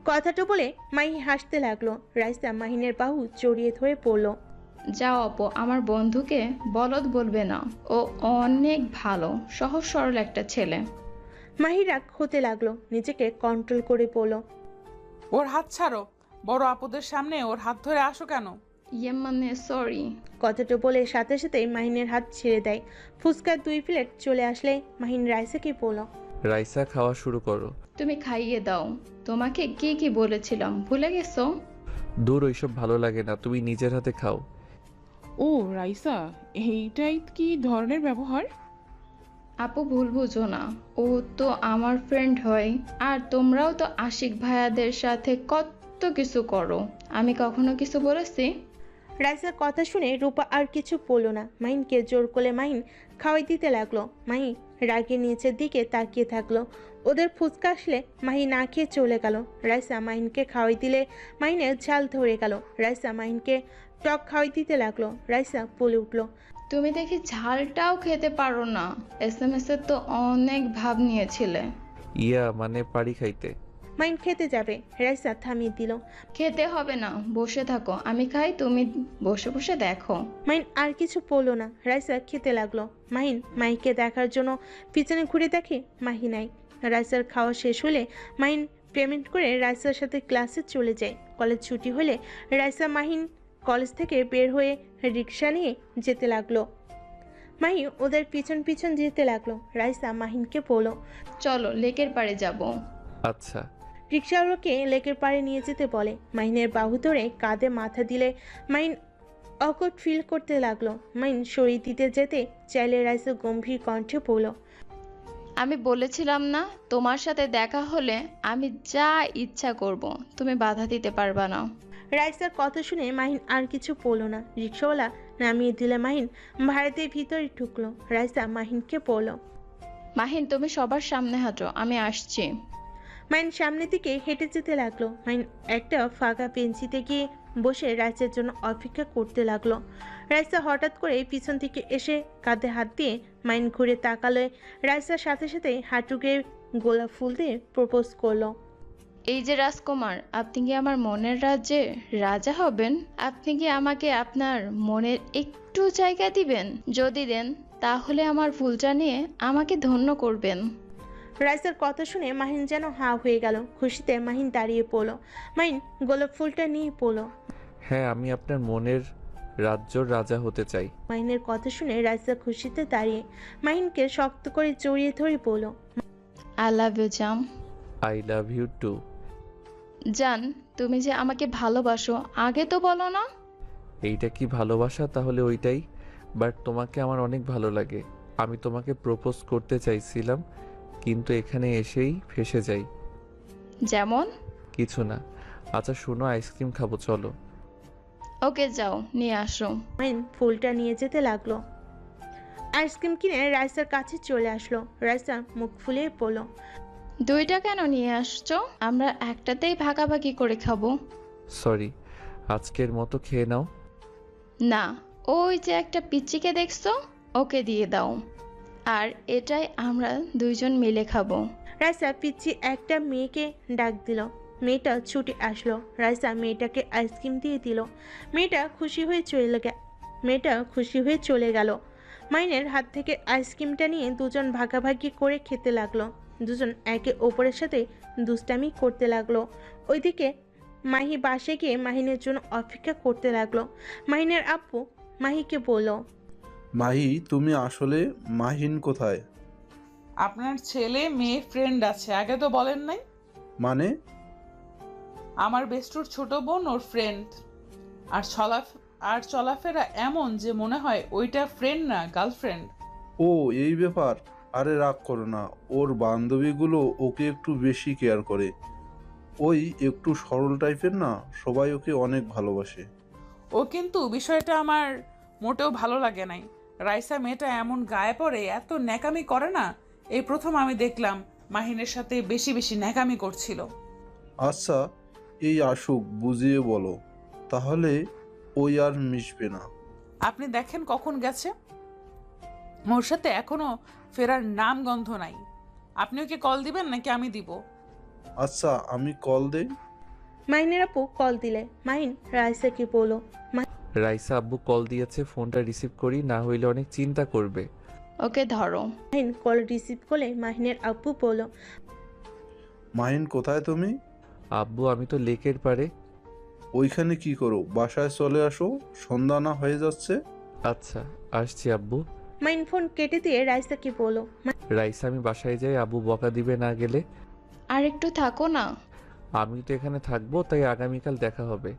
কথাটা বলে মাহি হাসতে লাগলো। রাইসা মাহিনের বাহু জড়িয়ে ধরে পড়ল। যাও আপু, আমার বন্ধুকে বলদ বলবে না, ও অনেক ভালো, সহজ সরল একটা ছেলে। মাহি রাগ হতে লাগলো। নিজেকে কন্ট্রোল করে পড়ল, ওর হাত ছাড়ো, বড় আপুদের সামনে ওর হাত ধরে আসো কেন? মানে সরি। কথাটা বলে সাথে সাথেই মাহিনের হাত ছেড়ে দেয়। ফুচকার 2 প্লেট চলে আসলে মাহিন রাইসাকে বলল, রাইসা, খাওয়া শুরু করো। তুমি খাইয়ে দাও। তোমাকে কি কি বলেছিলাম ভুলে গেছো? দূর, ওইসব ভালো লাগে না, তুমি নিজের হাতে খাও। ও রাইসা, এইটাই কি ধরনের ব্যবহার? আপু, ভুল বুঝো না, ও তো আমার ফ্রেন্ড হয়। আর তোমরাও তো আশিক ভাইয়াদের সাথে কত কিছু করো, আমি কখনো কিছু বলেছি? রাইসার কথা শুনে রূপা আর কিছু বলল না। মাহিনকে জোর করে মাহিন খাওয়াই দিতে লাগলো। মাহি রাগে নিচের দিকে তাকিয়ে থাকলো। ওদের ফুচকা আসলে মাহি না খেয়ে চলে গেল। রাইসা মাহিনকে খাওয়াই দিলে মাহিনের ঝাল ধরে গেল। রাইসা মাহিনকে টক খাওয়াই দিতে লাগলো। রাইসা বলে উঠল, তুমি দেখি ঝালটাও খেতে পারো না। SMS এ তো অনেক ভাব নিয়েছিলে। মানে পারি খাইতে। মাহিন খেতে যাবে, রাইসা থামিয়ে দিল। খেতে হবে না, বসে থাকো, আমি খাই, তুমি বসে বসে দেখো। মাহিন আর কিছু বললো না। রাইসা খেতে লাগলো। মাহিন মাহিকে দেখার জন্য পিছনে ঘুরে দেখে মাহি নাই। রাইসার খাওয়া শেষ হলে মাহিন পেমেন্ট করে রাইসার সাথে ক্লাসে চলে যায়। কলেজ ছুটি হলে রাইসা মাহিন কলেজ থেকে বের হয়ে রিক্সা নিয়ে যেতে লাগলো। মাহি ওদের পিছন পিছন যেতে লাগলো। রাইসা মাহিনকে বলল, চলো লেকের পাড়ে যাব। আচ্ছা। রিক্সাওয়ালাকে লেকের পাড়ে নিয়ে যেতে বলে। মাহিনের বাহু ধরে কাঁধে মাথা দিলে মাহিন অকট ফিল করতে লাগলো। মাহিন শরীর দিতে যেতে চাইলে রাইসা গম্ভীর কণ্ঠে বলল, আমি বলেছিলাম না, তোমার সাথে দেখা হলে আমি যা ইচ্ছা করব, তুমি বাধা দিতে পারবা না। রাইসার কথা শুনে মাহিন আর কিছু বলল না। রিক্সাওয়ালা নামিয়ে দিলে মাহিন ভাড়াতে ভিতরে ঢুকলো। রাইসা মাহিনকে বলল, মাহিন তুমি সবার সামনে হাঁটো, আমি আসছি। মাহিন সামনের দিকে হেঁটে যেতে লাগলো। মাহিন একটা ফাঁকা বেঞ্চিতে গিয়ে বসে রাইসার জন্য অপেক্ষা করতে লাগলো। রাইসা হঠাৎ করে পিছন থেকে এসে কাঁধে হাত দিয়ে মাহিন ঘুরে তাকালে রাইসার সাথে সাথে হাঁটু গেয়ে গোলাপ ফুল দিয়ে প্রপোজ করলো। এই যে রাজকুমার, আপনি কি আমার মনের রাজ্যে রাজা হবেন? আপনি কি আমাকে আপনার মনের একটু জায়গা দিবেন? যদি দেন তাহলে আমার ভুলটা নিয়ে আমাকে ধন্য করবেন। রাইসার কথা শুনে মাহিন যেন হাঁ হয়ে গেল। খুশিতে মাহিন দাঁড়িয়ে পড়লো। মাহিন গোলাপ ফুলটা নিয়ে পড়লো। হ্যাঁ, আমি আপনার মনের রাজ্যর রাজা হতে চাই। মাহিনের কথা শুনে রাইসা খুশিতে দাঁড়িয়ে মাহিনকে শক্ত করে জড়িয়ে ধরে বলল, আই লাভ ইউ জান। I love you too. জান, তুমি যে আমাকে ভালোবাসো আগে তো বলো না। এইটা কি ভালোবাসা? তাহলে ওইটাই। বাট তোমাকে আমার অনেক ভালো লাগে। আমি তোমাকে প্রপোজ করতে চাইছিলাম, কিন্তু এখানে এসেই ফেঁসে যাই। যেমন? কিছু না। আচ্ছা শোনো, আইসক্রিম খাবো, চলো। ওকে যাও, নিয়ে আসো। মাহিন ফুলটা নিয়ে যেতে লাগলো। আইসক্রিম কিনে রাইসার কাছে চলে আসলো। রাইসা মুখ ফুলিয়ে পড়ল, দুইটা কেন নিয়ে আসছো? আমরা একটাতেই ভাগাভাগি করে খাবো। সরি, আজকের মতো খেয়ে নাও। না, ওই যে একটা পিচ্চিকে দেখছো, ওকে দিয়ে দাও। আর এটাই আমরা দুইজন মিলে খাবো। রাইসা পিচ্ছি একটা মেয়েকে ডাক দিল। মেয়েটা ছুটে আসলো। রাইসা মেয়েটাকে আইসক্রিম দিয়ে দিল। মেয়েটা খুশি হয়ে চলে গেল। মাইনের হাত থেকে আইসক্রিমটা নিয়ে দুজন ভাগাভাগি করে খেতে লাগলো। দুজন একে অপরের সাথে দুষ্টামি করতে লাগলো। ওইদিকে মাহি বাসে গিয়ে মাহিনের জন্য অপেক্ষা করতে লাগলো। মাহিনের আব্বু মাহিকে বলল, মাহি, তুমি আসলে মাহিন কোথায়? আপনার ছেলে মেয়ে ফ্রেন্ড আছে, আগে তো বলেন নাই। মানে? আমার বেস্টুর ছোট বোন ওর ফ্রেন্ড। আর চলাফেরা এমন যে মনে হয় ওইটা ফ্রেন্ড না, গার্লফ্রেন্ড। ও, এই ব্যাপার। আরে রাগ করো না, ওর বান্ধবীগুলো ওকে একটু বেশি কেয়ার করে। ওই একটু সরল টাইপের না, সবাই ওকে অনেক ভালোবাসে। ও কিন্তু বিষয়টা আমার মোটেও ভালো লাগে নাই। রাইসা মেয়েটা এমন গায়ে পড়ে এত ন্যাকামি করে না, এই প্রথম আমি দেখলাম মাহিনের সাথে বেশি বেশি ন্যাকামি করছিল। আচ্ছা, এই আসুক, বুঝিয়ে বলো, তাহলে ওই আর মিশবে না। আপনি দেখেন কখন গেছে, ওর সাথে এখনো ফেরার নাম গন্ধ নাই। আপনি ওকে কল দিবেন নাকি আমি দিব? আচ্ছা, আমি কল দেই। মাহিনের আপু কল দিলে মাহিন রাইসাকে বলল, রাইসা আব্বু কল দিয়েছে, ফোনটা রিসিভ করি, না হইলে অনেক চিন্তা করবে। ওকে ধরো। মাহিন কল রিসিভ করলে মাহিনের আব্বু বলল, মাহিন, কোথায় তুমি? আব্বু আমি তো লেকের পাড়ে। ওইখানে কি করো? বাসায় চলে আসো, সন্ধ্যা না হয়ে যাচ্ছে। আচ্ছা, আসছি আব্বু। মাহিন ফোন কেটে দিয়ে রাইসাকে বলল, রাইসা আমি বাসায় যাই, আব্বু বকা দিবে না গেলে। আর একটু থাকো না। আমি তো এখানে থাকবো, তাই আগামীকাল দেখা হবে।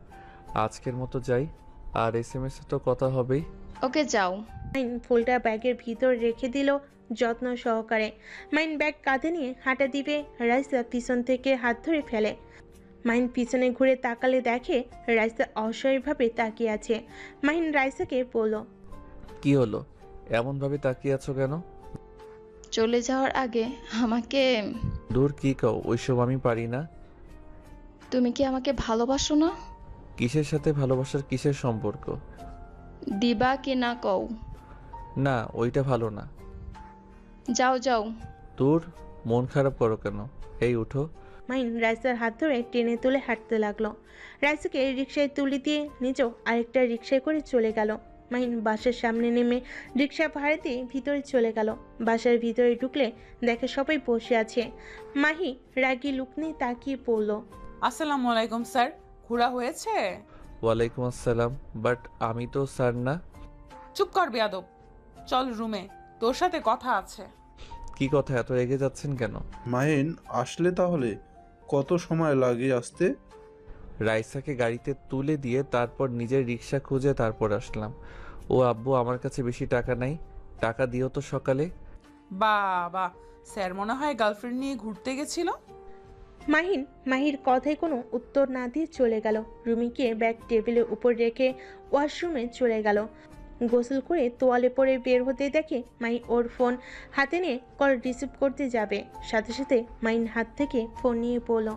আজকের মতো যাই, আর SMS এ তো কথা হবেই। ওকে যাও। মাহিন ফুলটা ব্যাগের ভিতর রেখে দিল যত্ন সহকারে। মাহিন ব্যাগ কাঁধে নিয়ে হাঁটা দিবে, রাইসা পিছন থেকে হাত ধরে ফেলে। মাহিন পিছনে ঘুরে তাকালে দেখে রাইসা অসহায়ভাবে তাকিয়ে আছে। মাহিন রাইসাকে বলল, কি হলো, এমনভাবে তাকিয়ে আছো কেন? চলে যাওয়ার আগে আমাকে। দূর, কি কও, ওইসব আমি পারি না। তুমি কি আমাকে ভালোবাসো না? কিসের সাথে ভালোবাসার কিসের সম্পর্ক? দিবা কি না কও? না, ওইটা ভালো না। যাও যাও। তোর মন খারাপ করো কেন? এই উঠো। মাহিন রাইসার হাত ধরে টেনে তুলে হাঁটতে লাগলো। রাইসাকে রিকশায় তুলে দিয়ে নিজেও আরেকটা রিকশায় করে চলে গেল। মাহিন বাসার সামনে নেমে রিকশা ভাড়া দিয়ে ভিতরে চলে গেল। বাসার ভিতরে ঢুকলে দেখে সবাই বসে আছে। মাহি রাগী লুক নিয়ে তাকিয়ে পড়ল। আসসালামু আলাইকুম স্যার, ঘোরা হয়েছে? ওয়ালাইকুম আসসালাম, বাট আমি তো স্যার না। চুপ কর বেয়াদব। চল রুমে, তোর সাথে কথা আছে। কি কথা, এত রেগে যাচ্ছেন কেন? মাহিন আসলে তাহলে কত সময় লাগে আসতে? রাইসাকে গাড়িতে তুলে দিয়ে তারপর নিজের রিক্সা খুঁজে তারপর আসলাম। ও আব্বু, আমার কাছে বেশি টাকা নাই, টাকা দিও তো সকালে। বাবা, স্যার মনে হয় গার্লফ্রেন্ড নিয়ে ঘুরতে গেছিল। মাহির কথায় কোনো উত্তর না দিয়ে চলে গেল। রুমে গিয়ে ব্যাগ টেবিলের উপর রেখে ওয়াশরুমে চলে গেল। গোসল করে তোয়ালে পরে বের হতে দেখে মাহি ওর ফোন হাতে নিয়ে কল রিসিভ করতে যাবে, সাথে সাথে মাহির হাত থেকে ফোন নিয়ে পড়ল।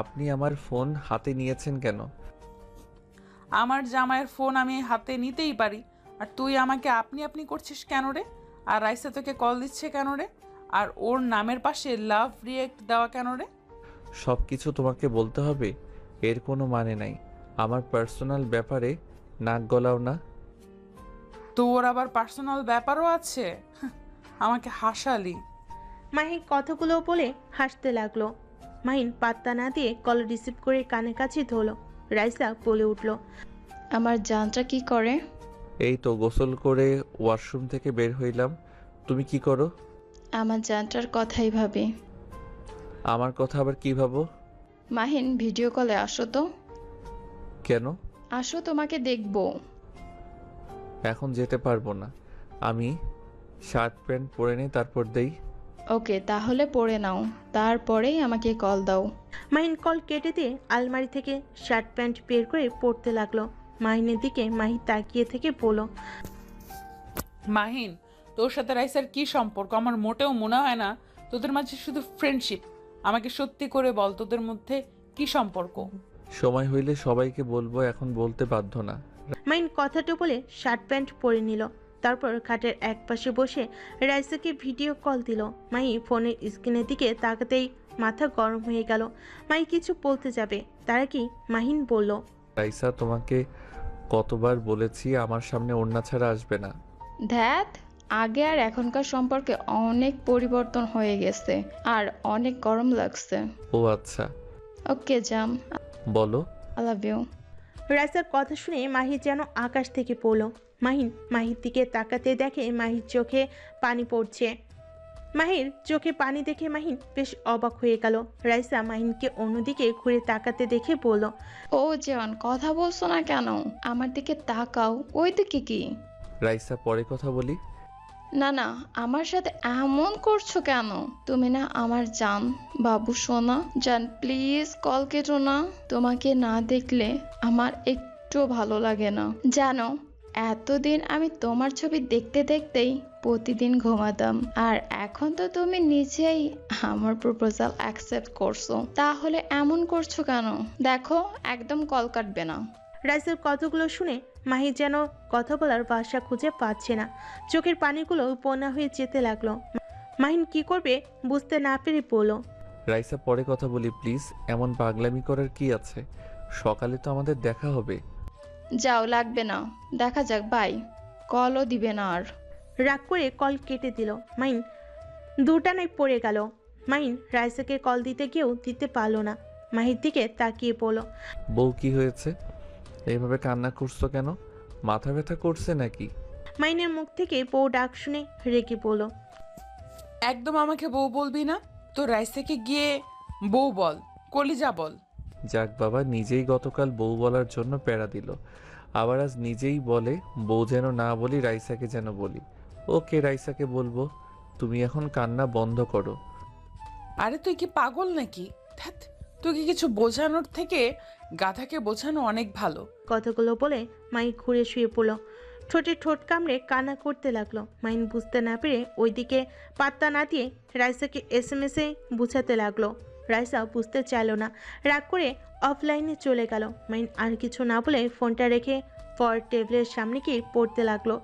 আপনি আমার ফোন হাতে নিয়েছেন কেন? আমার জামাইয়ের ফোন আমি হাতে নিতেই পারি, আর তুই আমাকে আপনি আপনি করছিস কেন রে? আর রাইসা তোকে কল দিচ্ছে কেন রে? আর ওর নামের পাশে লাভ রিয়েক্ট দেওয়া কেন রে? সব কিছু তোমাকে বলতে হবে? এর কোনো মানে নাই। আমার পার্সোনাল ব্যাপারে নাক গলাও না। তোর আবার পার্সোনাল ব্যাপারও আছে? আমাকে হাসালি। মাহির কথাগুলো বলে হাসতে লাগলো। মাহিন পাত্তা না দিয়ে কল রিসিভ করে কানে কাছে ধরল। রাইসা বলে উঠল, আমার জানটা কি করে? এই তো গোসল করে ওয়াশরুম থেকে বের হইলাম। তুমি কি করো? আমার জানটার কথাই ভাবি। আমার কথা আবার কি ভাবো? মাহিন, ভিডিও কলে আসো তো। কেন? আসো, তোমাকে দেখবো। এখন যেতে পারবো না, আমি শার্ট প্যান্ট পরে নিই তারপর দেই। ওকে, তাহলে পড়ে নাও, তারপরেই আমাকে কল দাও। মাহিন কল কেটে দিয়ে আলমারি থেকে শার্ট প্যান্ট বের করে পরতে লাগলো। মাহিনের দিকে মাহি তাকিয়ে থেকে বলল, মাহিন, তোর সাথে রাইসার কি সম্পর্ক? আমার মোটেও মনে হয় না তোদের মাঝে শুধু ফ্রেন্ডশিপ। আমাকে সত্যি করে বল, তোদের মধ্যে কি সম্পর্ক? সময় হইলে সবাইকে বলবো, এখন বলতে বাধ্য না। মাহিন কথাটা বলে শার্ট প্যান্ট পরে নিল। তারপর খাটের এক পাশে বসে রাইসাকে ভিডিও কল দিল। মাহি ফোনের স্ক্রিনের দিকে তাকাতেই মাথা গরম হয়ে গেল। মাহি কিছু বলতে যাবে, তারা কি মাহিন বলল, রাইসা, তোমাকে কতবার বলেছি আমার সামনে ওড়না ছাড়া আসবে না। ধ্যাত, আগে আর এখনকার সম্পর্কে অনেক পরিবর্তন হয়ে গেছে, আর অনেক গরম লাগছে। ও আচ্ছা, ওকে জাম, বলো। I love you. রাইসার কথা শুনে মাহি যেন আকাশ থেকে পড়ল। মাহির দিকে তাকাতে দেখে মাহির চোখে পানি পড়ছে। মাহির চোখে পানি দেখে মাহিন বেশ অবাক হয়ে গেল। রাইসা মাহিনকে অন্যদিকে ঘুরে তাকাতে দেখে বলল, ও জান, কথা বলছো না কেন? আমার দিকে তাকাও, ওই দিকে কি? রাইসা, পরে কথা বলি। না না, আমার সাথে এমন করছো কেন? তুমি না আমার জান, বাবু সোনা। জান, প্লিজ কল কেটো না। তোমাকে না দেখলে আমার একটু ভালো লাগে না জানো। এতদিন আমি তোমার ছবি দেখতে দেখতেই প্রতিদিন ঘুমাতাম, আর এখন তো তুমি নিজেই আমার প্রপোজাল অ্যাকসেপ্ট করছো, তাহলে এমন করছো কেন? দেখো, একদম কল কাটবে না। রাইসার কথাগুলো শুনে মাহি যেন কথা বলার ভাষা খুঁজে পাচ্ছে না। চোখের পানিগুলো বন্যা হয়ে যেতে লাগলো। মাহিন কি করবে বুঝতে না পেরে বলল, রাইসা, পরে কথা বলি প্লিজ। এমন পাগলামি করার কি আছে? সকালে তো আমাদের দেখা হবে। যাও, লাগবে না, দেখা যাক, বাই। কলও দিবে না আর। রাগ করে কল কেটে দিল। মাহিন দুটানায় পড়ে গেল। মাহিন রাইসাকে কল দিতে গিয়েও দিতে পারলো না। মাহির দিকে তাকিয়ে পড়ল। বউ, কি হয়েছে? এইভাবে কান্না করছো কেন? মাথা ব্যথা করছে নাকি? মাহিনের মুখ থেকে বউ ডাক শুনে রেগে বলল, একদম আমাকে বউ বলবি না। তো রাইসাকে গিয়ে বউ বল, কলিজা বল। যাক বাবা, নিজেই গতকাল বউ বলার জন্য প্যারা দিল, আবার আজ নিজেই বলে বউ যেন না বলি, রাইসাকে যেন বলি। ওকে, রাইসাকে বলবো। তুমি এখন কান্না বন্ধ করো। আরে তুই কি পাগল নাকি? ধ্যাৎ, তোকে কিছু বোঝানোর থেকে গাধাকে বোঝানো অনেক ভালো। কথাগুলো বলে মাহি ঘুরে শুয়ে পড়ল। ঠোঁটে ঠোঁট কামড়ে কান্না করতে লাগলো। মাহিন বুঝতে না পেরে ওইদিকে পাত্তা না দিয়ে রাইসাকে SMS-এ বুঝাতে লাগলো। রাইসা বুঝতে চাইল না, রাগ করে অফলাইনে চলে গেল। মাহিন আর কিছু না বলে ফোনটা রেখে পর টেবিলের সামনে গিয়ে পড়তে লাগলো।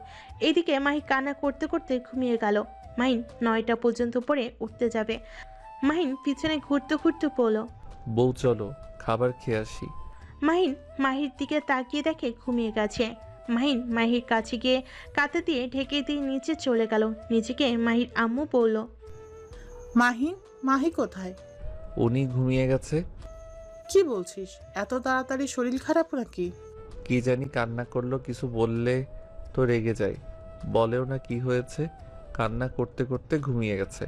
এদিকে মাহি কান্না করতে করতে ঘুমিয়ে গেল। মাহিন 9টা পর্যন্ত পড়ে উঠতে যাবে। মাহিন পিছনে ঘুরতে ঘুরতে পড়ল। বউ, চলো খাবার খেয়ে আসি। মাহিন মাহির দিকে তাকিয়ে দেখে ঘুমিয়ে গেছে। মাহিন মাহির কাছে গিয়ে কাঁথা দিয়ে ঢেকে দিয়ে নিচে চলে গেল। নিজেকে মাহির আম্মু বলল, মাহি কোথায়? উনি ঘুমিয়ে গেছে। কি বলছিস? এত তাড়াতাড়ি শরীর খারাপ নাকি? কি জানি, কান্না করলো, কিছু বললে তো রেগে যায়। বলেও না কি হয়েছে, কান্না করতে করতে ঘুমিয়ে গেছে।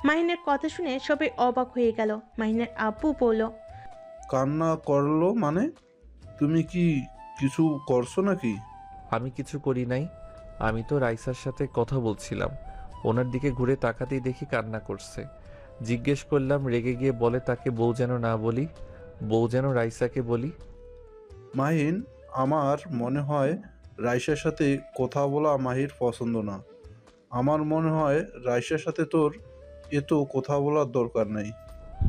মাহিনের কথা শুনে সবাই অবাক হয়ে গেল। মাহিনের আব্বু বলল, কান্না করলো মানে? তুমি কি কিছু করছো নাকি? আমি কিছু করি নাই, আমি তো রাইসার সাথে কথা বলছিলাম, ওনার দিকে ঘুরে তাকাতেই দেখি কান্না করছে। জিজ্ঞেস করলাম, রেগে গিয়ে বলে তাকে বউ যেন না বলি, বউ যেন রাইসাকে বলি। মাহিন, আমার মনে হয় রাইসার সাথে কথা বলা মাহির পছন্দ না। আমার মনে হয় রাইসার সাথে তোর এত কথা বলার দরকার নেই।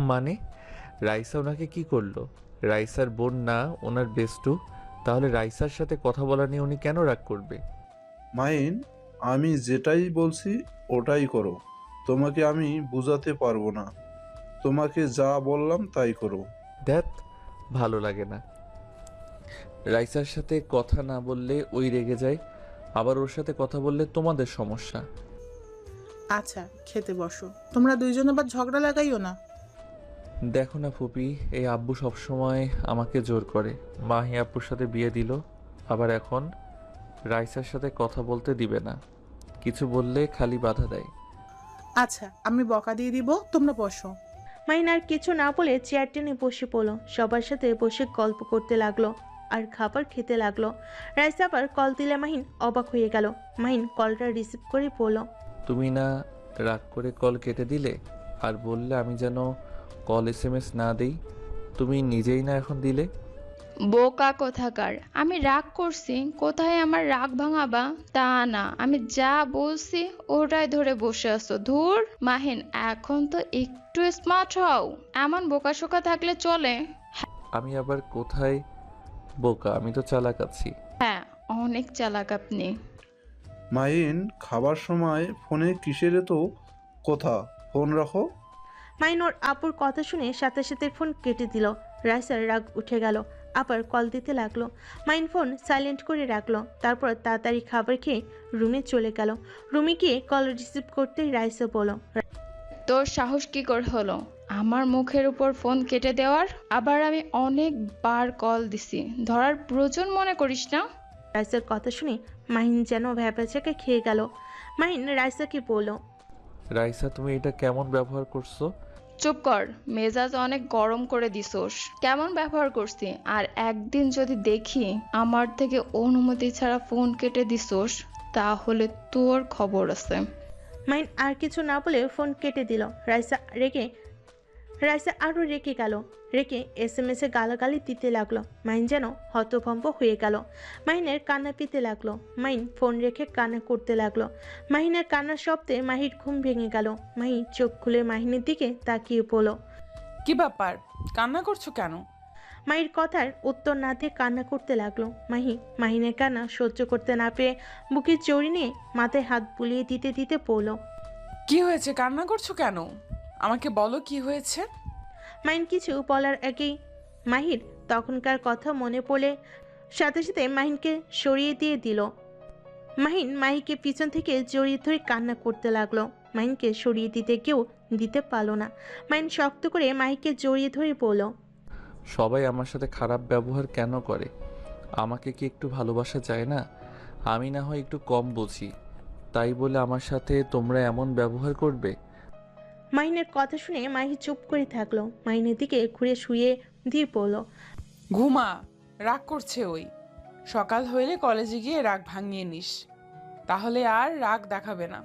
মানে রাইসা ওনাকে কি করলো? রাইসার বোন না ওনার বেস্টু, তাহলে রাইসার সাথে কথা বলা নিয়ে উনি কেন রাগ করবে? মাহিন, আমি যেটাই বলছি ওটাই করো। তোমাকে আমি বোঝাতে পারবো না। তোমাকে যা বললাম তাই করো। দ্যাট ভালো লাগে না। রাইসার সাথে কথা না বললে ওই রেগে যায়, আবার ওর সাথে কথা বললে তোমাদের সমস্যা। আচ্ছা, খেতে বসো। তোমরা দুইজন আবার ঝগড়া লাগাইও না। দেখো না ফুপি, এই আব্বু সবসময় আমাকে জোর করে। মাহি আব্বুর সাথে বিয়ে দিল, আবার এখন রাইসার সাথে কথা বলতে দিবে না, কিছু বললে খালি বাধা দেয়। আচ্ছা, আমি বকা দিয়ে দিব, তোমরা বসো। মাহিন আর কিছু না বলে চেয়ার টেনে বসে পড়লো। সবার সাথে বসে গল্প করতে লাগলো আর খাবার খেতে লাগলো। রাইসা আবার কল দিলে মাহিন অবাক হয়ে গেল। মাহিন কলটা রিসিভ করে বলল, তুমি না রাগ করে কল কেটে দিলে আর বললে আমি যেন কল SMS না দেই, তুমি নিজেই না এখন দিলে। বোকা কোথাকার, আমি রাগ করছি? কোথায় আমার রাগ ভাঙাবা? তা না, আমি যা বলছি ওটাই ধরে বসে আছো। ধুর মাহিন, এখন তো একটু স্মার্ট হও, এমন বোকাশোকা থাকলে চলে? আমি আবার কোথায় বোকা, আমি তো চালাক আছি। হ্যাঁ, অনেক চালাক আপনি। মাহিন, খাবার সময় ফোনে কিসের তো কথা? ফোন রাখো। মাহিন ওর আপুর কথা শুনে সাথে সাথে ফোন কেটে দিল। রাইসার রাগ উঠে গেল, আবার কল দিতে লাগলো। মাহিন ফোন সাইলেন্ট করে রাখলো, তারপর তাড়াতাড়ি খাবার খেয়ে রুমে চলে গেল। রুমে গিয়ে কল রিসিভ করতেই রাইসা বলল, তোর সাহস কি করে হলো আমার মুখের উপর ফোন কেটে দেওয়ার? আবার আমি অনেকবার কল দিছি, ধরার প্রয়োজন মনে করিস না? রাইসার কথা শুনে মাহিন যেন ভ্যাপাচাকে খেয়ে গেল। মাহিন রাইসাকে বলল, রাইসা, তুমি এটা কেমন ব্যবহার করছো? চুপ কর, মেজাজ অনেক গরম করে দিছোস। কেমন ব্যবহার করছি? আর একদিন যদি দেখি আমার থেকে অনুমতি ছাড়া ফোন কেটে দিছোস, তাহলে তোর খবর আছে। মাহিন আর কিছু না বলে ফোন কেটে দিল। রাইসা আরও রেগে গেল। রেগে SMS এ গালাগালি দিতে লাগলো। মাহিন যেন হতভম্ব হয়ে গেল। মাহিনের কান্না পেতে লাগলো। মাহিন ফোন রেখে কান্না করতে লাগলো। মাহিনের কান্নার শব্দে মাহির ঘুম ভেঙে গেল। মাহি চোখ খুলে মাহিনের দিকে তাকিয়ে পড়ল। কি ব্যাপার, কান্না করছো কেন? মাহির কথার উত্তর না দিয়ে কান্না করতে লাগলো। মাহিনের কান্না সহ্য করতে না পেরে বুকে চড়ি নিয়ে মাথায় হাত বুলিয়ে দিতে দিতে পড়ল। কি হয়েছে, কান্না করছো কেন? আমাকে বলো কি হয়েছে। মাহিন কিছু বলার আগেই মাহির তখনকার কথা মনে পড়ে সাথে সাথে মাহিনকে সরিয়ে দিয়ে দিল। মাহিকে পিছন থেকে জড়িয়ে ধরে কান্না করতে লাগলো। মাহিনকে সরিয়ে দিতে কেউ দিতে পারলো না। মাহিন শক্ত করে মাহিকে জড়িয়ে ধরে বলল, সবাই আমার সাথে খারাপ ব্যবহার কেন করে? আমাকে কি একটু ভালোবাসা যায় না? আমি না হয় একটু কম বুঝি, তাই বলে আমার সাথে তোমরা এমন ব্যবহার করবে? মাহিনের কথা শুনে মাহি চুপ করে থাকলো। মাহিনের দিকে ঘুরে শুয়ে দিয়ে বলল, ঘুমা, রাগ করছে ওই। সকাল হইলে কলেজে গিয়ে রাগ ভাঙিয়ে নিস, তাহলে আর রাগ দেখাবে না।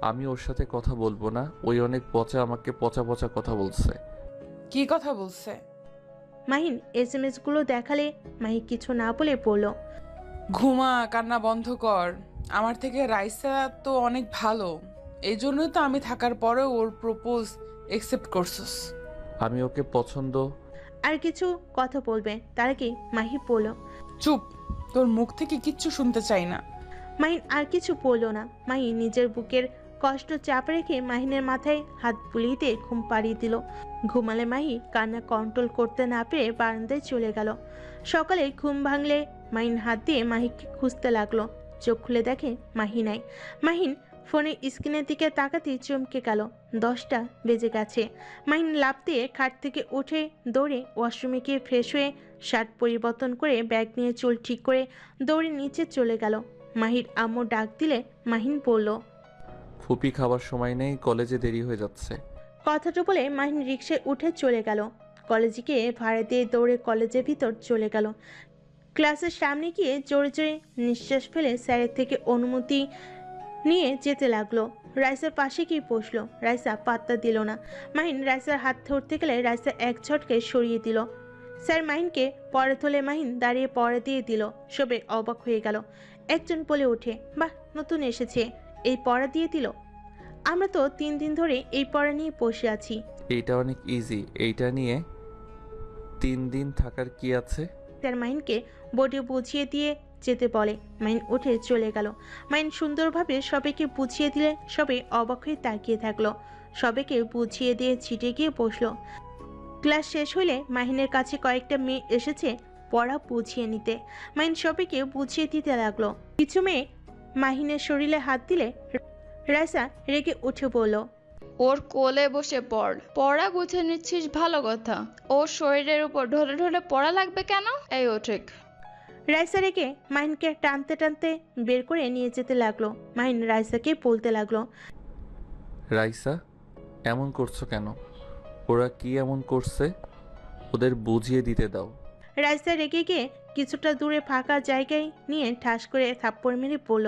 আমি ওর সাথে কথা বলবো না, ওই অনেক পচা, আমাকে পচা পচা কথা বলছে। কি কথা বলছে? মাহিন SMS গুলো দেখালে মাহি কিছু না বলে বলল, ঘুমা, কান্না বন্ধ কর। আমার থেকে রাইসা তো অনেক ভালো, এই জন্যই তো আমি থাকার পরেও ওর প্রপোজ একসেপ্ট করছস। আমি ওকে পছন্দ। আর কিছু কথা বলবে তার আগে মাহি বলল, চুপ, তোর মুখ থেকে কিচ্ছু শুনতে চাই না। মাহিন আর কিছু বলল না। মাহি নিজের বুকের কষ্ট চাপ রেখে মাহিনের মাথায় হাত বুলিয়ে দিয়ে ঘুম পাড়িয়ে দিল। ঘুমালে মাহি কান্না কন্ট্রোল করতে না পেরে বারান্দায় চলে গেল। সকালে ঘুম ভাঙলে মাহিন হাত দিয়ে মাহিকে খুঁজতে লাগলো। চোখ খুলে দেখে মাহি নাই। মাহিন ফোনের স্ক্রিনের দিকে তাকাতেই চমকে গেল। 10টা বেজে গেছে। মাহিন লাফ দিয়ে খাট থেকে উঠে দৌড়ে ওয়াশরুমে গিয়ে ফ্রেশ হয়ে শার্ট পরিবর্তন করে ব্যাগ নিয়ে চুল ঠিক করে দৌড়ে নিচে চলে গেল। মাহির আম্মু ডাক দিলে মাহিন বলল, ফুপি খাবার সময় নেই, কলেজে দেরি হয়ে যাচ্ছে। কথাটা বলে মাহিন রিকশায় উঠে চলে গেল। কলেজে গিয়ে ভাড়া দিয়ে দৌড়ে কলেজের ভিতর চলে গেল। ক্লাসের সামনে গিয়ে জোরে জোরে নিঃশ্বাস ফেলে স্যারের থেকে অনুমতি নিয়ে যেতে লাগলো। রাইসার পাশে গিয়ে বসলো। রাইসা পাত্তা দিল না। মাহিন রাইসার হাত ধরতে গেলে রাইসা এক ঝটকে সরিয়ে দিল। স্যার মাহিনকে পড়া তোলে, মাহিন দাঁড়িয়ে পড়া দিয়ে দিল। সবে অবাক হয়ে গেল। একজন বলে ওঠে, বাহ, নতুন এসেছে, এই পড়া দিয়ে দিল। আমরা তো 3 দিন ধরে এই পড়া নিয়ে বসে আছি। এইটা অনেক ইজি, এইটা নিয়ে 3 দিন থাকার কি আছে? স্যার মাহিনকে বোর্ডে বুঝিয়ে দিয়ে যেতে বলে। মাহিন উঠে চলে গেল। মাহিন সুন্দরভাবে সবাইকে বুঝিয়ে দিলে সবাই অবাক হয়ে তাকিয়ে থাকলো। সবাইকে বুঝিয়ে দিয়ে ছিটে গিয়ে বসলো। ক্লাস শেষ হলে মাহিনের কাছে কয়েকটা মেয়ে এসেছে পড়া বুঝিয়ে নিতে। মাহিন সবাইকে বুঝিয়ে দিতে লাগলো। কিছু মেয়ে মাহিনের শরীরে হাত দিলে রাইসা রেগে উঠে বলল, ওর কোলে বসে পড়। পড়া বুঝে নিচ্ছিস ভালো কথা, ওর শরীরের উপর ঢলে ঢলে পড়া লাগবে কেন? এই ও ঠিক। রাইসা রেগে মাহিনকে টানতে টানতে বের করে নিয়ে যেতে লাগলো। মাহিন রাইসাকে বলতে লাগলো, রাইসা, এমন করছো কেন? ওরা কি এমন করছে? ওদের বুঝিয়ে দিতে দাও। রাইসা রেগে গিয়ে কিছুটা দূরে ফাঁকা জায়গায় নিয়ে ঠাস করে থাপ্পড় মেরে বলল,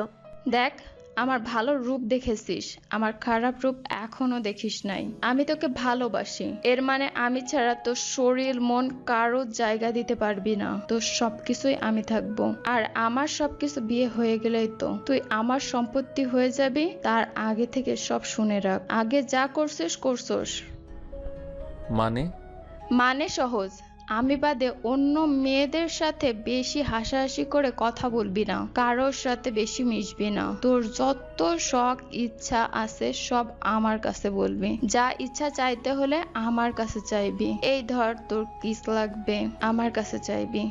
দেখ, আমার ভালো রূপ দেখেছিস, আমার খারাপ রূপ এখনো দেখিস নাই। আমি তোকে ভালোবাসি, এর মানে আমি ছাড়া তোর শরীর মন কারো জায়গা দিতে পারবি না। তোর সবকিছুই আমি থাকবো, আর আমার সবকিছু বিয়ে হয়ে গেলেই তো তুই আমার সম্পত্তি হয়ে যাবি। তার আগে থেকে সব শুনে রাখ, আগে যা করছিস করছস। মানে সহজ, আমি বাদে অন্য মেয়েদের সাথে বেশি হাসাহাসি করে কথা বলবি না, কারোর সাথে বেশি মিশবি না। তোর যত শখ ইচ্ছা আছে সব আমার কাছে বলবি, যা ইচ্ছা চাইতে হলে আমার কাছে চাইবি। এই ধর, তোর কিস লাগবে, আমার কাছে চাইবি,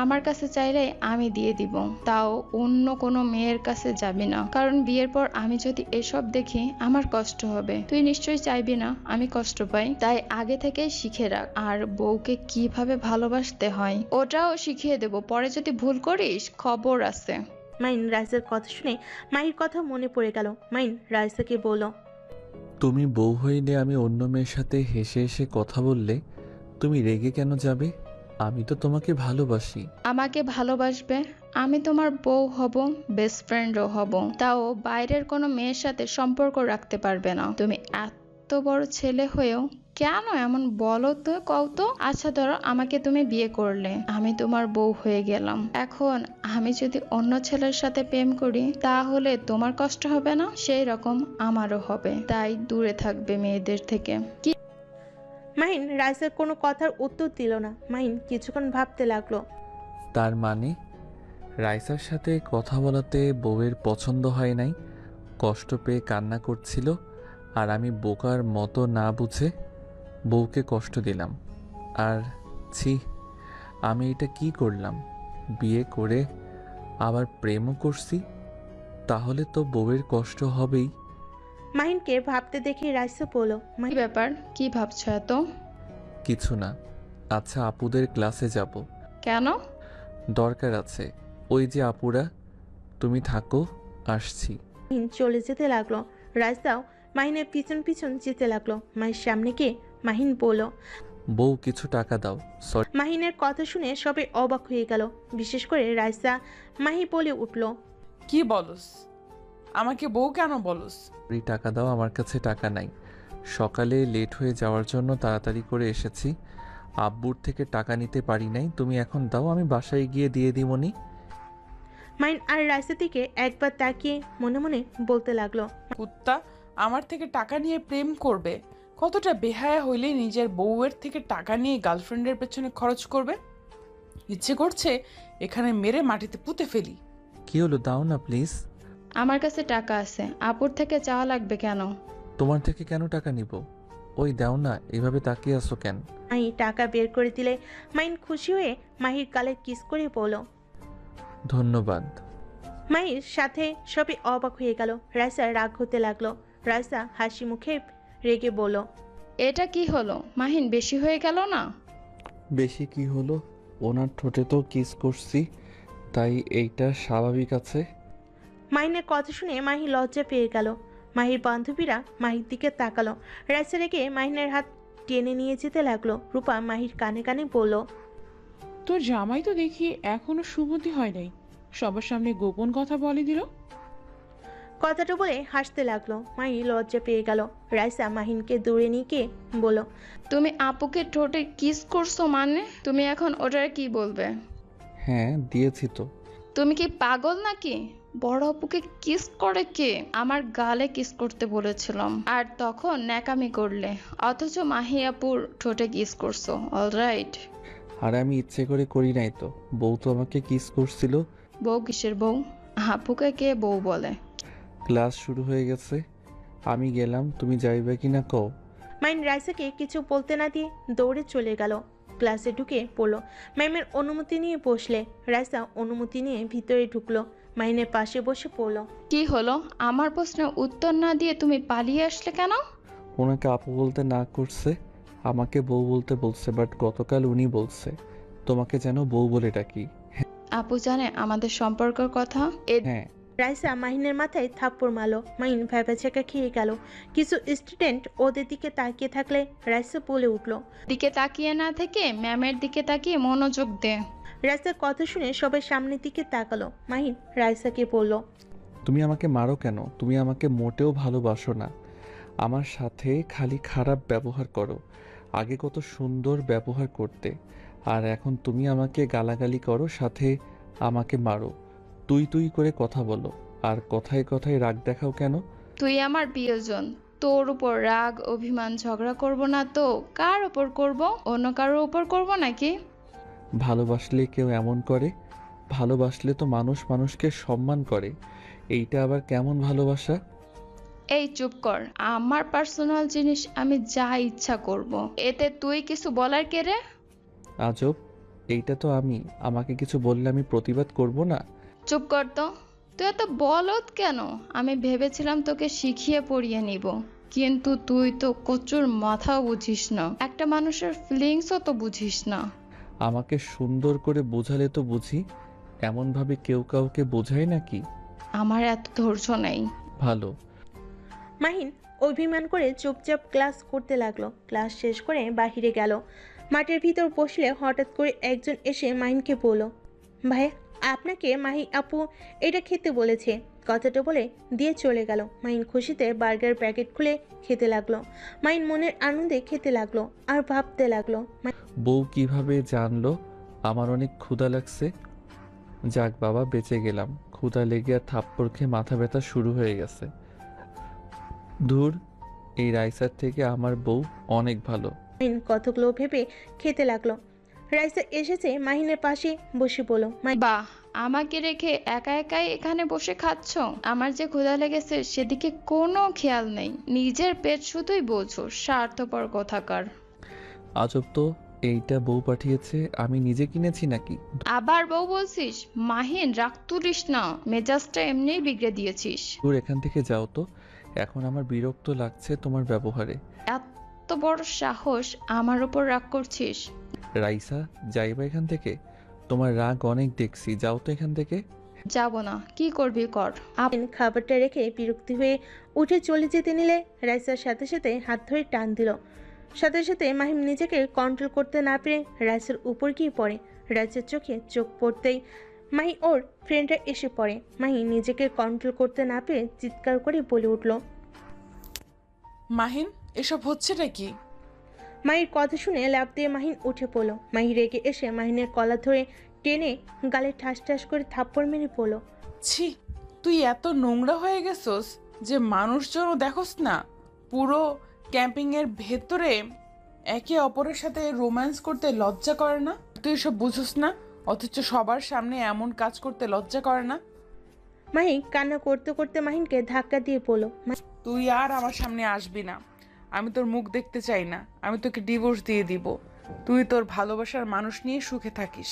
আমার কাছে চাইলে আমি দিয়ে দিব। তাও অন্য কোনো মেয়ের কাছে যাবি না, কারণ বিয়ের পর আমি যদি এসব দেখি আমার কষ্ট হবে। তুই নিশ্চয়ই চাইবি না আমি কষ্ট পাই, তাই আগে থেকে শিখে রাখ। আর বউকে কিভাবে ভালোবাসতে হয় ওটাও শিখিয়ে দেব, পরে যদি ভুল করিস খবর আছে। মাহিন রাইসার কথা শুনে মাহির কথা মনে পড়ে গেল। মাহিন রাইসাকে বলল, তুমি বউ হইলে আমি অন্য মেয়ের সাথে হেসে হেসে কথা বললে তুমি রেগে কেন যাবে? আমি তো তোমাকে ভালোবাসি। আমাকে ভালোবাসবে, আমি তোমার বউ হব, বেস্ট ফ্রেন্ডও হব, তাও বাইরের কোনো মেয়ের সাথে সম্পর্ক রাখতে পারবে না। তুমি এত বড় ছেলে হয়েও কেন এমন বলো তো, কও তো। আচ্ছা ধরো আমাকে তুমি বিয়ে করলে, আমি তোমার বউ হয়ে গেলাম। এখন আমি যদি অন্য ছেলের সাথে প্রেম করি তাহলে তোমার কষ্ট হবে না? সেই রকম আমারও হবে, তাই দূরে থাকবে মেয়েদের থেকে। কি? মাহিন রাইসার কোনো কথার উত্তর দিল না। মাহিন কিছুক্ষণ ভাবতে লাগলো। তার মানে রাইসার সাথে কথা বলাতে বউয়ের পছন্দ হয় নাই, কষ্ট পেয়ে কান্না করছিল, আর আমি বোকার মতো না বুঝে বউকে কষ্ট দিলাম। আর ছি, আমি এটা কি করলাম? বিয়ে করে আবার প্রেমও করছি, তাহলে তো বউয়ের কষ্ট হবেই। মাহিনকে ভাবতে দেখে রাইসা বলল, কি ব্যাপার, কি ভাবছো এত? কিছু না। আচ্ছা, আপুদের ক্লাসে যাব। কেন? দরকার আছে। ওই যে আপুরা, তুমি থাকো, আসছি। মাহিন চলে যেতে লাগলো। রাইসাও মাহিনের পিছন পিছন যেতে লাগলো। মাহির সামনে গিয়ে মাহিন বলল, বউ কিছু টাকা দাও। সরি। মাহিনের কথা শুনে সবাই অবাক হয়ে গেল, বিশেষ করে রাইসা। মাহি বলে উঠল, কি বলস? আমাকে বউ কেন বলস? টাকা দাও, আমার কাছে টাকা নাই। সকালে লেট হয়ে যাওয়ার জন্য তাড়াতাড়ি করে এসেছি, আব্বুর থেকে টাকা নিতে পারি নাই। তুমি এখন দাও, আমি বাসায় গিয়ে দিয়ে দিমনি। মাহিন আর রাইসা থেকে একবার তাকিয়ে মনে মনে বলতে লাগলো, কুত্তা আমার থেকে টাকা নিয়ে প্রেম করবে? কতটা বেহায়া হইলে নিজের বউয়ের থেকে টাকা নিয়ে গার্লফ্রেন্ডের পেছনে খরচ করবে? ইচ্ছে করছে এখানে মেরে মাটিতে পুঁতে ফেলি। কি হলো, দাও না প্লিজ। আমার কাছে টাকা আছে, আপুর থেকে চাওয়া লাগবে কেন? তোমার থেকে কেন টাকা নিব? ওই দাও না, এভাবে তাকিয়ে আসো কেন? মাহি টাকা বের করে দিলে মাহিন খুশি হয়ে মাহির গালে কিস করে বলল, ধন্যবাদ। মাহির সাথে সবই অবাক হয়ে গেল। রাইসা রাগ হতে লাগলো। রাইসা হাসি মুখে রেগে বলল, এটা কি হলো মাহিন, বেশি হয়ে গেল না? বেশি কি হলো? ওনার ঠোঁটে তো কিস করছি, তাই এইটা স্বাভাবিক আছে। মাহিনের কথা শুনে মাহি লজ্জা পেয়ে গেল। মাহির বান্ধবীরা মাহির দিকে তাকালো। রাইসা রেগে মাহিনের হাত টেনে নিয়ে যেতে লাগলো। রূপা মাহির কানে কানে বলল, তোর জামাই তো দেখি এখনো সুবুদ্ধি হয় নাই, সবার সামনে গোপন কথা বলে দিল। কথাটা বলে হাসতে লাগলো। মাহি লজ্জা পেয়ে গেল। রাইসা মাহিনকে দূরে নিয়ে গিয়ে বলল, তুমি আপুকে ঠোঁটে কিস করছো মানে তুমি এখন ওটার কি বলবে? হ্যাঁ দিয়েছি তো। তুমি কি পাগল নাকি? বড় আপুকে কিস করে কে? আমার গালে কিস করতে বলেছিলাম আর তখন ন্যাকামি করলে, অথচ মাহি আপুর ঠোঁটে কিস করছো। অলরাইট। আর আমি ইচ্ছে করে করি নাই তো, বউ তো আমাকে কিস করছিল। বউ কিসের বউ? আপুকে কে বউ বলে? ক্লাস শুরু হয়ে গেছে, আমি গেলাম, তুমি যাইবে কিনা কও। মাহিন রাইসাকে কিছু বলতে না দিয়ে দৌড়ে চলে গেল। ক্লাসে ঢুকে পড়লো। ম্যামের অনুমতি নিয়ে বসলে। রাইসা অনুমতি নিয়ে ভিতরে ঢুকলো। মাহিনের পাশে বসে পড়লো। কি হলো? আমার প্রশ্নের উত্তর না দিয়ে তুমি পালিয়ে আসলে কেন? ওনাকে আপু বলতে না করছে, আমাকে বউ বলতে বলছে, বাট গতকাল উনি বলছে তোমাকে যেন বউ বলে ডাকি। আপু জানে আমাদের সম্পর্কের কথা? হ্যাঁ। রাইসা মাহিনের মাথায় থাপ্পড় মারলো। মাহিন ভ্যাবাচ্যাকা খেয়ে গেল। কিছু স্টুডেন্ট ওদের দিকে তাকিয়ে থাকলে রাইসা বলে উঠলো, দিকে তাকিয়ে না থেকে ম্যামের দিকে তাকিয়ে মনোযোগ দে। রাইসার কথা শুনে সবাই সামনের দিকে তাকালো। মাহিন রাইসাকে বলল, তুমি আমাকে মারো কেন? তুমি আমাকে মোটেও ভালোবাসো না, আমার সাথে খালি খারাপ ব্যবহার করো। আগে কত সুন্দর ব্যবহার করতে, আর এখন তুমি আমাকে গালাগালি করো, সাথে আমাকে মারো, তুই তুই করে কথা বলো, আর কথায় কথায় রাগ দেখাও কেন? তুই আমার প্রিয়জন, তোর উপর রাগ অভিমান ঝগড়া করব না তো কার উপর করব? অন্য কারোর উপর করব নাকি? ভালোবাসলে কেউ এমন করে? ভালোবাসলে তো মানুষ মানুষকে সম্মান করে, এইটা আবার কেমন ভালোবাসা? এই চুপ কর, আমার পার্সোনাল জিনিস আমি যা ইচ্ছা করব, এতে তুই কিছু বলার কে রে? আজব, এইটা তো আমি, আমাকে কিছু বললে আমি প্রতিবাদ করব না? চুপ কর তো, তুই এত বলদ কেন? আমি ভেবেছিলাম তোকে শিখিয়ে পড়িয়ে নিব, কিন্তু তুই তো কচুর মাথাও বুঝিস না, একটা মানুষের ফিলিংসও তো বুঝিস না। আমাকে সুন্দর করে বোঝালে তো বুঝি, এমনভাবে কেউ কাউকে বোঝায় নাকি? আমার এত ধৈর্য নেই। ভালো। মাহিন অভিমান করে চুপচাপ ক্লাস করতে লাগলো। ক্লাস শেষ করে বাহিরে গেল। মাঠের ভিতর বসলে হঠাৎ করে একজন এসে মাহিনকে বলল, ভাইয়া আপনাকে মাহি আপু এটা খেতে বলেছে। কথাটা বলে দিয়ে চলে গেল। মাহিন খুশিতে বার্গার প্যাকেট খুলে খেতে লাগলো। মাহিন মনের আনন্দে খেতে লাগলো আর ভাবতে লাগলো, বউ কিভাবে জানলো আমার অনেক ক্ষুধা লাগছে? যাক বাবা, বেঁচে গেলাম। ক্ষুধা লেগে আর থাপ্পড় খেয়ে মাথা ব্যথা শুরু হয়ে গেছে। ধুর, এই রাইসার থেকে আমার বউ অনেক ভালো। মাহিন কতগুলো ভেবে খেতে লাগলো। রাইসা এসেছে মাহিনের পাশে বসে বলল, বাহ, আমাকে রেখে একা একাই এখানে বসে খাচ্ছ? আমার যে ক্ষুধা লেগেছে সেদিকে কোনো খেয়াল নেই, নিজের পেট শুধুই বোঝো, স্বার্থপর কোথাকার। আজব তো, এইটা বউ পাঠিয়েছে, আমি নিজে কিনেছি নাকি? আবার বউ বলছিস? মাহিন, রাগ তুলিস না, মেজাজটা এমনিই বিগড়ে দিয়েছিস। দূর, এখান থেকে যাও তো, এখন আমার বিরক্ত লাগছে তোমার ব্যবহারে। এত বড় সাহস, আমার উপর রাগ করছিস? রাইসা, যাইবা এখান থেকে? তোমার রাগ অনেক দেখছি, যাও তো এখান থেকে। যাব না, কি করবি কর। মাহিন খাবারটা রেখে বিরক্তি হয়ে উঠে চলে যেতে নিলে রাইসার সাথে সাথে হাত ধরে টান দিল। সাথে সাথে মাহিম নিজেকে কন্ট্রোল করতে না পেরে রাইসার উপর গিয়ে পড়ে। রাইসার চোখে চোখ পড়তেই মাহি ওর ফ্রেন্ডরা এসে পড়ে। মাহি নিজেকে কন্ট্রোল করতে না পেরে চিৎকার করে বলে উঠল, মাহিন, এসব হচ্ছেটা কি? মাহির কথা শুনে লাফ দিয়ে মাহিন উঠে পড়ল। মাহি রেগে এসে মাহিনের কলা ধরে টেনে গালে ঠাস ঠাস করে থাপ্পড় মেরে পড়ল। ছি, তুই এত নোংরা হয়ে গেছস যে মানুষজনও দেখোস না? পুরো ক্যাম্পিংয়ের ভেতরে একে অপরের সাথে রোম্যান্স করতে লজ্জা করে না? তুই এসব বুঝোস না, অথচ সবার সামনে এমন কাজ করতে লজ্জা করে না? মাহি কান্না করতে করতে মাহিনকে ধাক্কা দিয়ে পড়ল। তুই আর আমার সামনে আসবি না, আমি তোর মুখ দেখতে চাই না, আমি তোকে ডিভোর্স দিয়ে দিব। তুই তোর ভালোবাসার মানুষ নিয়ে সুখে থাকিস,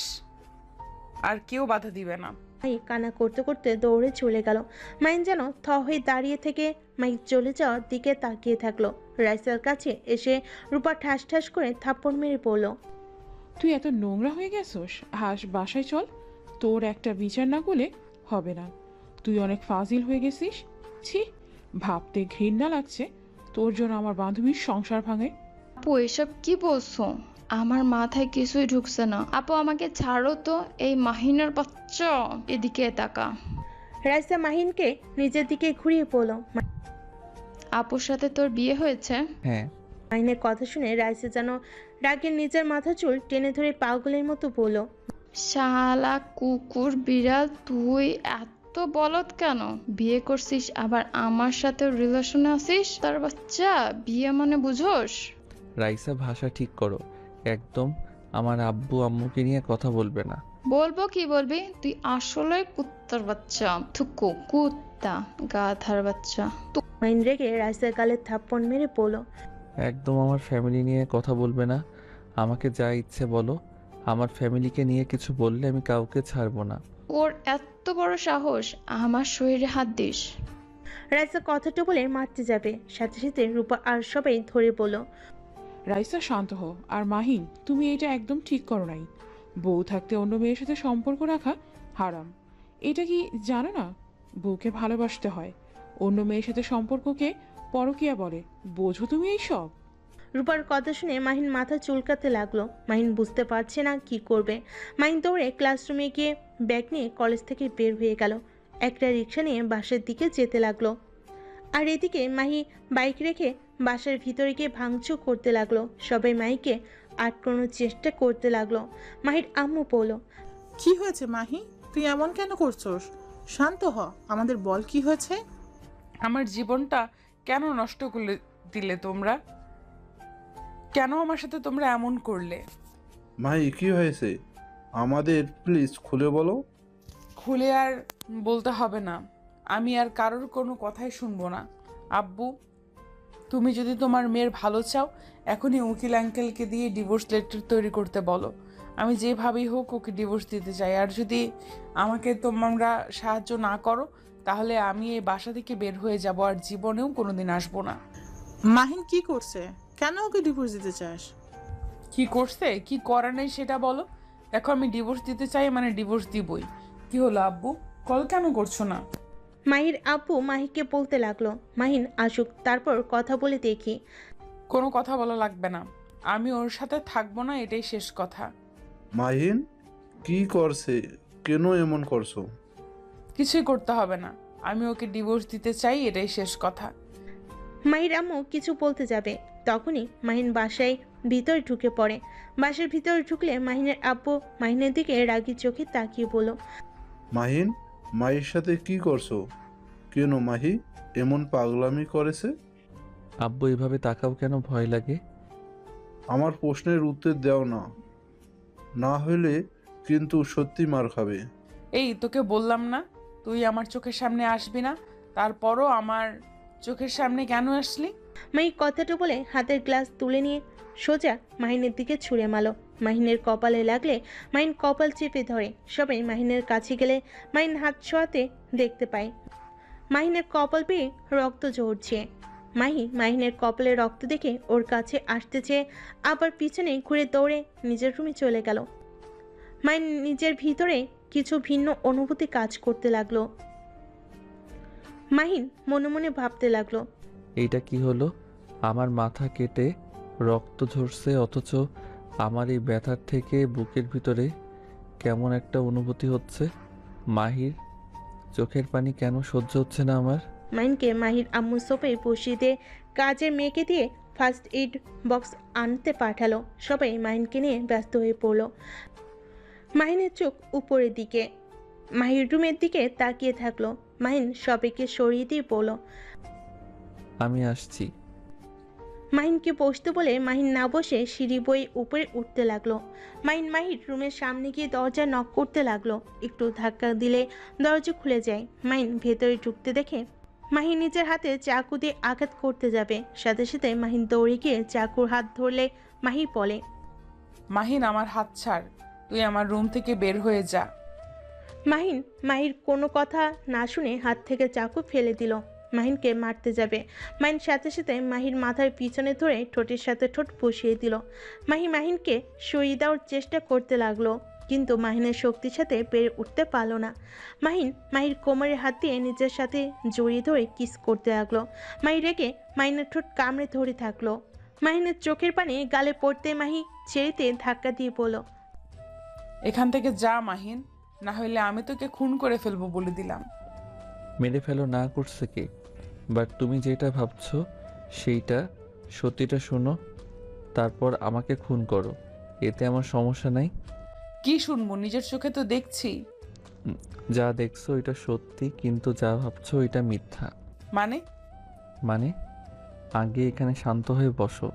আর কেউ বাধা দিবে না। মাই কান্না করতে করতে দৌড়ে চলে গেল। মাইন যেন থ হয়ে দাঁড়িয়ে থেকে মাই চলে যাওয়ার দিকে তাকিয়ে থাকলো। রাইসার কাছে এসে রূপা ঠাস ঠাস করে থাপ্পড় মেরে পড়ল। তুই এত নোংরা হয়ে গেছোস, বাসায় চল, তোর একটা বিচার না করলে হবে না। তুই অনেক ফাজিল হয়ে গেছিস। ছি, ভাবতে ঘৃণা লাগছে তোর জন্য আমার বান্ধবীর সংসার ভাঙে। আপু এসব কি বলছো? আমার মাথায় কিছুই ঢুকছে না। আপু আমাকে ছাড়ো তো, এই মাহিনের বাচ্চা। এদিকে তাকা। রাইসা মাহিনকে নিজের দিকে ঘুরিয়ে পড়ল। আপুর সাথে তোর বিয়ে হয়েছে? হ্যাঁ। মাহিনের কথা শুনে রাইসা যেন রাগে নিজের মাথা চুল টেনে ধরে পাগলের মতো বলল, শালা কুকুর বিড়াল, তুই এত বলদ কেন? বিয়ে করছিস আবার আমার সাথে রিলেশনে আছিস? তার বাচ্চা, বিয়ে মানে বুঝোস? রাইসা, ভাষা ঠিক করো। একদম আমার আব্বু আম্মুকে নিয়ে কথা বলবে না। বলবো কি বলবি? তুই আসলে কুত্তার বাচ্চা। থুকু কুত্তা, গাধার বাচ্চা। মাহিন রেগে রাইসার গালে থাপ্পড় মেরে পড়ল। একদম আমার ফ্যামিলি নিয়ে কথা বলবে না। আমাকে যা ইচ্ছে বলো। আমার ফ্যামিলিকে নিয়ে কিছু বললে আমি কাউকে ছাড়বো না। ওর এত বড় সাহস, আমার শরীরে হাত দিস? রাইসা কথাটা বলে মারতে যাবে, সাথে সাথে রূপা আর সবাই ধরে বলল, রাইসা শান্ত হো। আর মাহিন, তুমি এটা একদম ঠিক করো নাই। বউ থাকতে অন্য মেয়ের সাথে সম্পর্ক রাখা হারাম। এটা কি জানো না? বউকে ভালোবাসতে হয়। অন্য মেয়ের সাথে সম্পর্ককে পরকীয়া বলে। বোঝো তুমি এইসব? রূপার কথা শুনে মাহিন মাথা চুলকাতে লাগলো। মাহিন বুঝতে পারছে না কি করবে। মাহিন দৌড়ে ক্লাসরুমে গিয়ে ব্যাগ নিয়ে কলেজ থেকে বের হয়ে গেল। একটা রিক্সা নিয়ে বাসার দিকে যেতে লাগলো। আর এদিকে মাহি বাইক রেখে বাসার ভিতরে গিয়ে ভাঙচুর করতে লাগলো। সবাই মাহিকে আটকানোর চেষ্টা করতে লাগলো। মাহির আম্মু বলল, কি হয়েছে মাহি? তুই এমন কেন করছস? শান্ত হ, আমাদের বল কি হয়েছে। আমার জীবনটা কেন নষ্ট করে দিলে তোমরা? কেন আমার সাথে তোমরা এমন করলে? মাহি কি হয়েছে? আমাদের প্লিজ খুলে বলো। খুলে আর বলতে হবে না। আমি আর কারোর কোনো কথাই শুনবো না। আব্বু, তুমি যদি তোমার মেয়ের ভালো চাও, এখনই উকিল আঙ্কেলকে দিয়ে ডিভোর্স লেটার তৈরি করতে বলো। আমি যেভাবেই হোক ওকে ডিভোর্স দিতে চাই। আর যদি আমাকে তোমরা সাহায্য না করো, তাহলে আমি এই বাসা থেকে বের হয়ে যাব আর জীবনেও কোনোদিন আসবো না। মাহিন কি করছে? কেন ওকে ডিভোর্স দিতে চাস? কি করছে, কি করার নেই সেটা বলো। দেখো, আমি ডিভোর্স দিতে চাই মানে ডিভোর্স দিবই। কি হলো আব্বু, কল কেন করছো না? মাহির আব্বু মাহিকে বলতে লাগলো, মাহিন আসুক, তারপর কথা বলে দেখি। কোনো কথা বলা লাগবে না। আমি ওর সাথে থাকবো না, এটাই শেষ কথা। মাহিন কি করছে? কেন এমন করছো? কিছুই করতে হবে না। আমি ওকে ডিভোর্স দিতে চাই, এটাই শেষ কথা। মাহির আম্মু কিছু বলতে যাবে, তখনই মাহিন বাসায় ভিতরে ঢুকে পড়ে। বাসার ভিতরে ঢুকলে মাহিনের আব্বু মাহিনের দিকে রাগি চোখে তাকিয়ে বলল, মাহিন, মায়ের সাথে কি করছো? কেন মাহি এমন পাগলামি করেছে? আব্বু এভাবে তাকাও কেন? ভয় লাগে? আমার প্রশ্নের উত্তর দাও না, না হলে কিন্তু সত্যি মার খাবে। এই তোকে বললাম না তুই আমার চোখের সামনে আসবি না, তারপরও আমার চোখের সামনে কেন আসলি? মাহি কথাটা বলে হাতের গ্লাস তুলে নিয়ে সোজা মাহিনের দিকে ছুঁড়ে মারল। মাহিনের কপালে লাগলে মাহিন কপাল চেপে ধরে। সবাই মাহিনের কাছে গেলে মাহিন হাত ছোঁয়াতে দেখতে পায় মাহিনের কপাল পেয়ে রক্ত ঝরছে। মাহিনের কপালে রক্ত দেখে ওর কাছে আসতে চেয়ে আবার পিছনে ঘুরে দৌড়ে নিজের রুমে চলে গেল। মাহিন নিজের ভিতরে কিছু ভিন্ন অনুভূতি কাজ করতে লাগলো। মাহিন মনে মনে ভাবতে লাগলো, এইটা কি হলো? আমার মাথা কেটে রক্ত ঝরছে, অথচ আমার এই ব্যথার থেকে বুকের ভিতরে কেমন একটা অনুভূতি হচ্ছে। মাহির চোখের পানি কেন সহ্য হচ্ছে না আমার? মাহিনকে মাহির আম্মু সোফায় বসিয়ে দিয়ে কাজের মেয়েকে দিয়ে ফার্স্ট এইড বক্স আনতে পাঠালো। সবাই মাহিনকে নিয়ে ব্যস্ত হয়ে পড়ল। মাহিনের চোখ উপরের দিকে, মাহির রুমের দিকে তাকিয়ে থাকলো। মাহিন সবাইকে সরিয়ে দিয়ে বলল, আমি আসছি। মাহিনকে বসতে বলে মাহিন না বসে সিঁড়ি বয়ে উপরে উঠতে লাগলো। মাহির রুমের সামনে গিয়ে দরজা নক করতে লাগলো। একটু ধাক্কা দিলে দরজা খুলে যায়। মাহিন ভেতরে ঢুকতে দেখে মাহিন নিজের হাতে চাকু দিয়ে আঘাত করতে যাবে, সাথে সাথে মাহিন দৌড়ে গিয়ে চাকুর হাত ধরলে মাহি বলে, মাহিন, আমার হাত ছাড়। তুই আমার রুম থেকে বের হয়ে যা। মাহির কোনো কথা না শুনে হাত থেকে চাকু ফেলে দিল। মাহিনকে মারতে যাবে। মাহিন সাথে সাথে মাহির মাথার পিছনে ধরে ঠোঁটের সাথে ঠোঁট বসিয়ে দিল। মাহিনকে সরিয়ে দেওয়ার চেষ্টা করতে লাগলো। কিন্তু মাহিনের শক্তির সাথে পেরে উঠতে পারল না। মাহির কোমরের হাত দিয়ে নিজের সাথে জড়িয়ে ধরে কিস করতে লাগলো। মাহি রেগে মাহিনের ঠোঁট কামড়ে ধরে থাকলো। মাহিনের চোখের পানি গালে পড়তে মাহি ছেড়েতে ধাক্কা দিয়ে বলল, এখান থেকে যা মাহিন, না হলে আমি তোকে খুন করে ফেলবো বলে দিলাম। মেরে ফেলো না করছে কে? বাট তুমি যেটা ভাবছো সেইটা সত্যিটা শোনো, তারপর আমাকে খুন করো, এতে আমার সমস্যা নাই। কি শুনবো? নিজের চোখে তো দেখছি। যা দেখছো এটা সত্যি, কিন্তু যা ভাবছো এটা মিথ্যা। মানে? আগে এখানে শান্ত হয়ে বসো।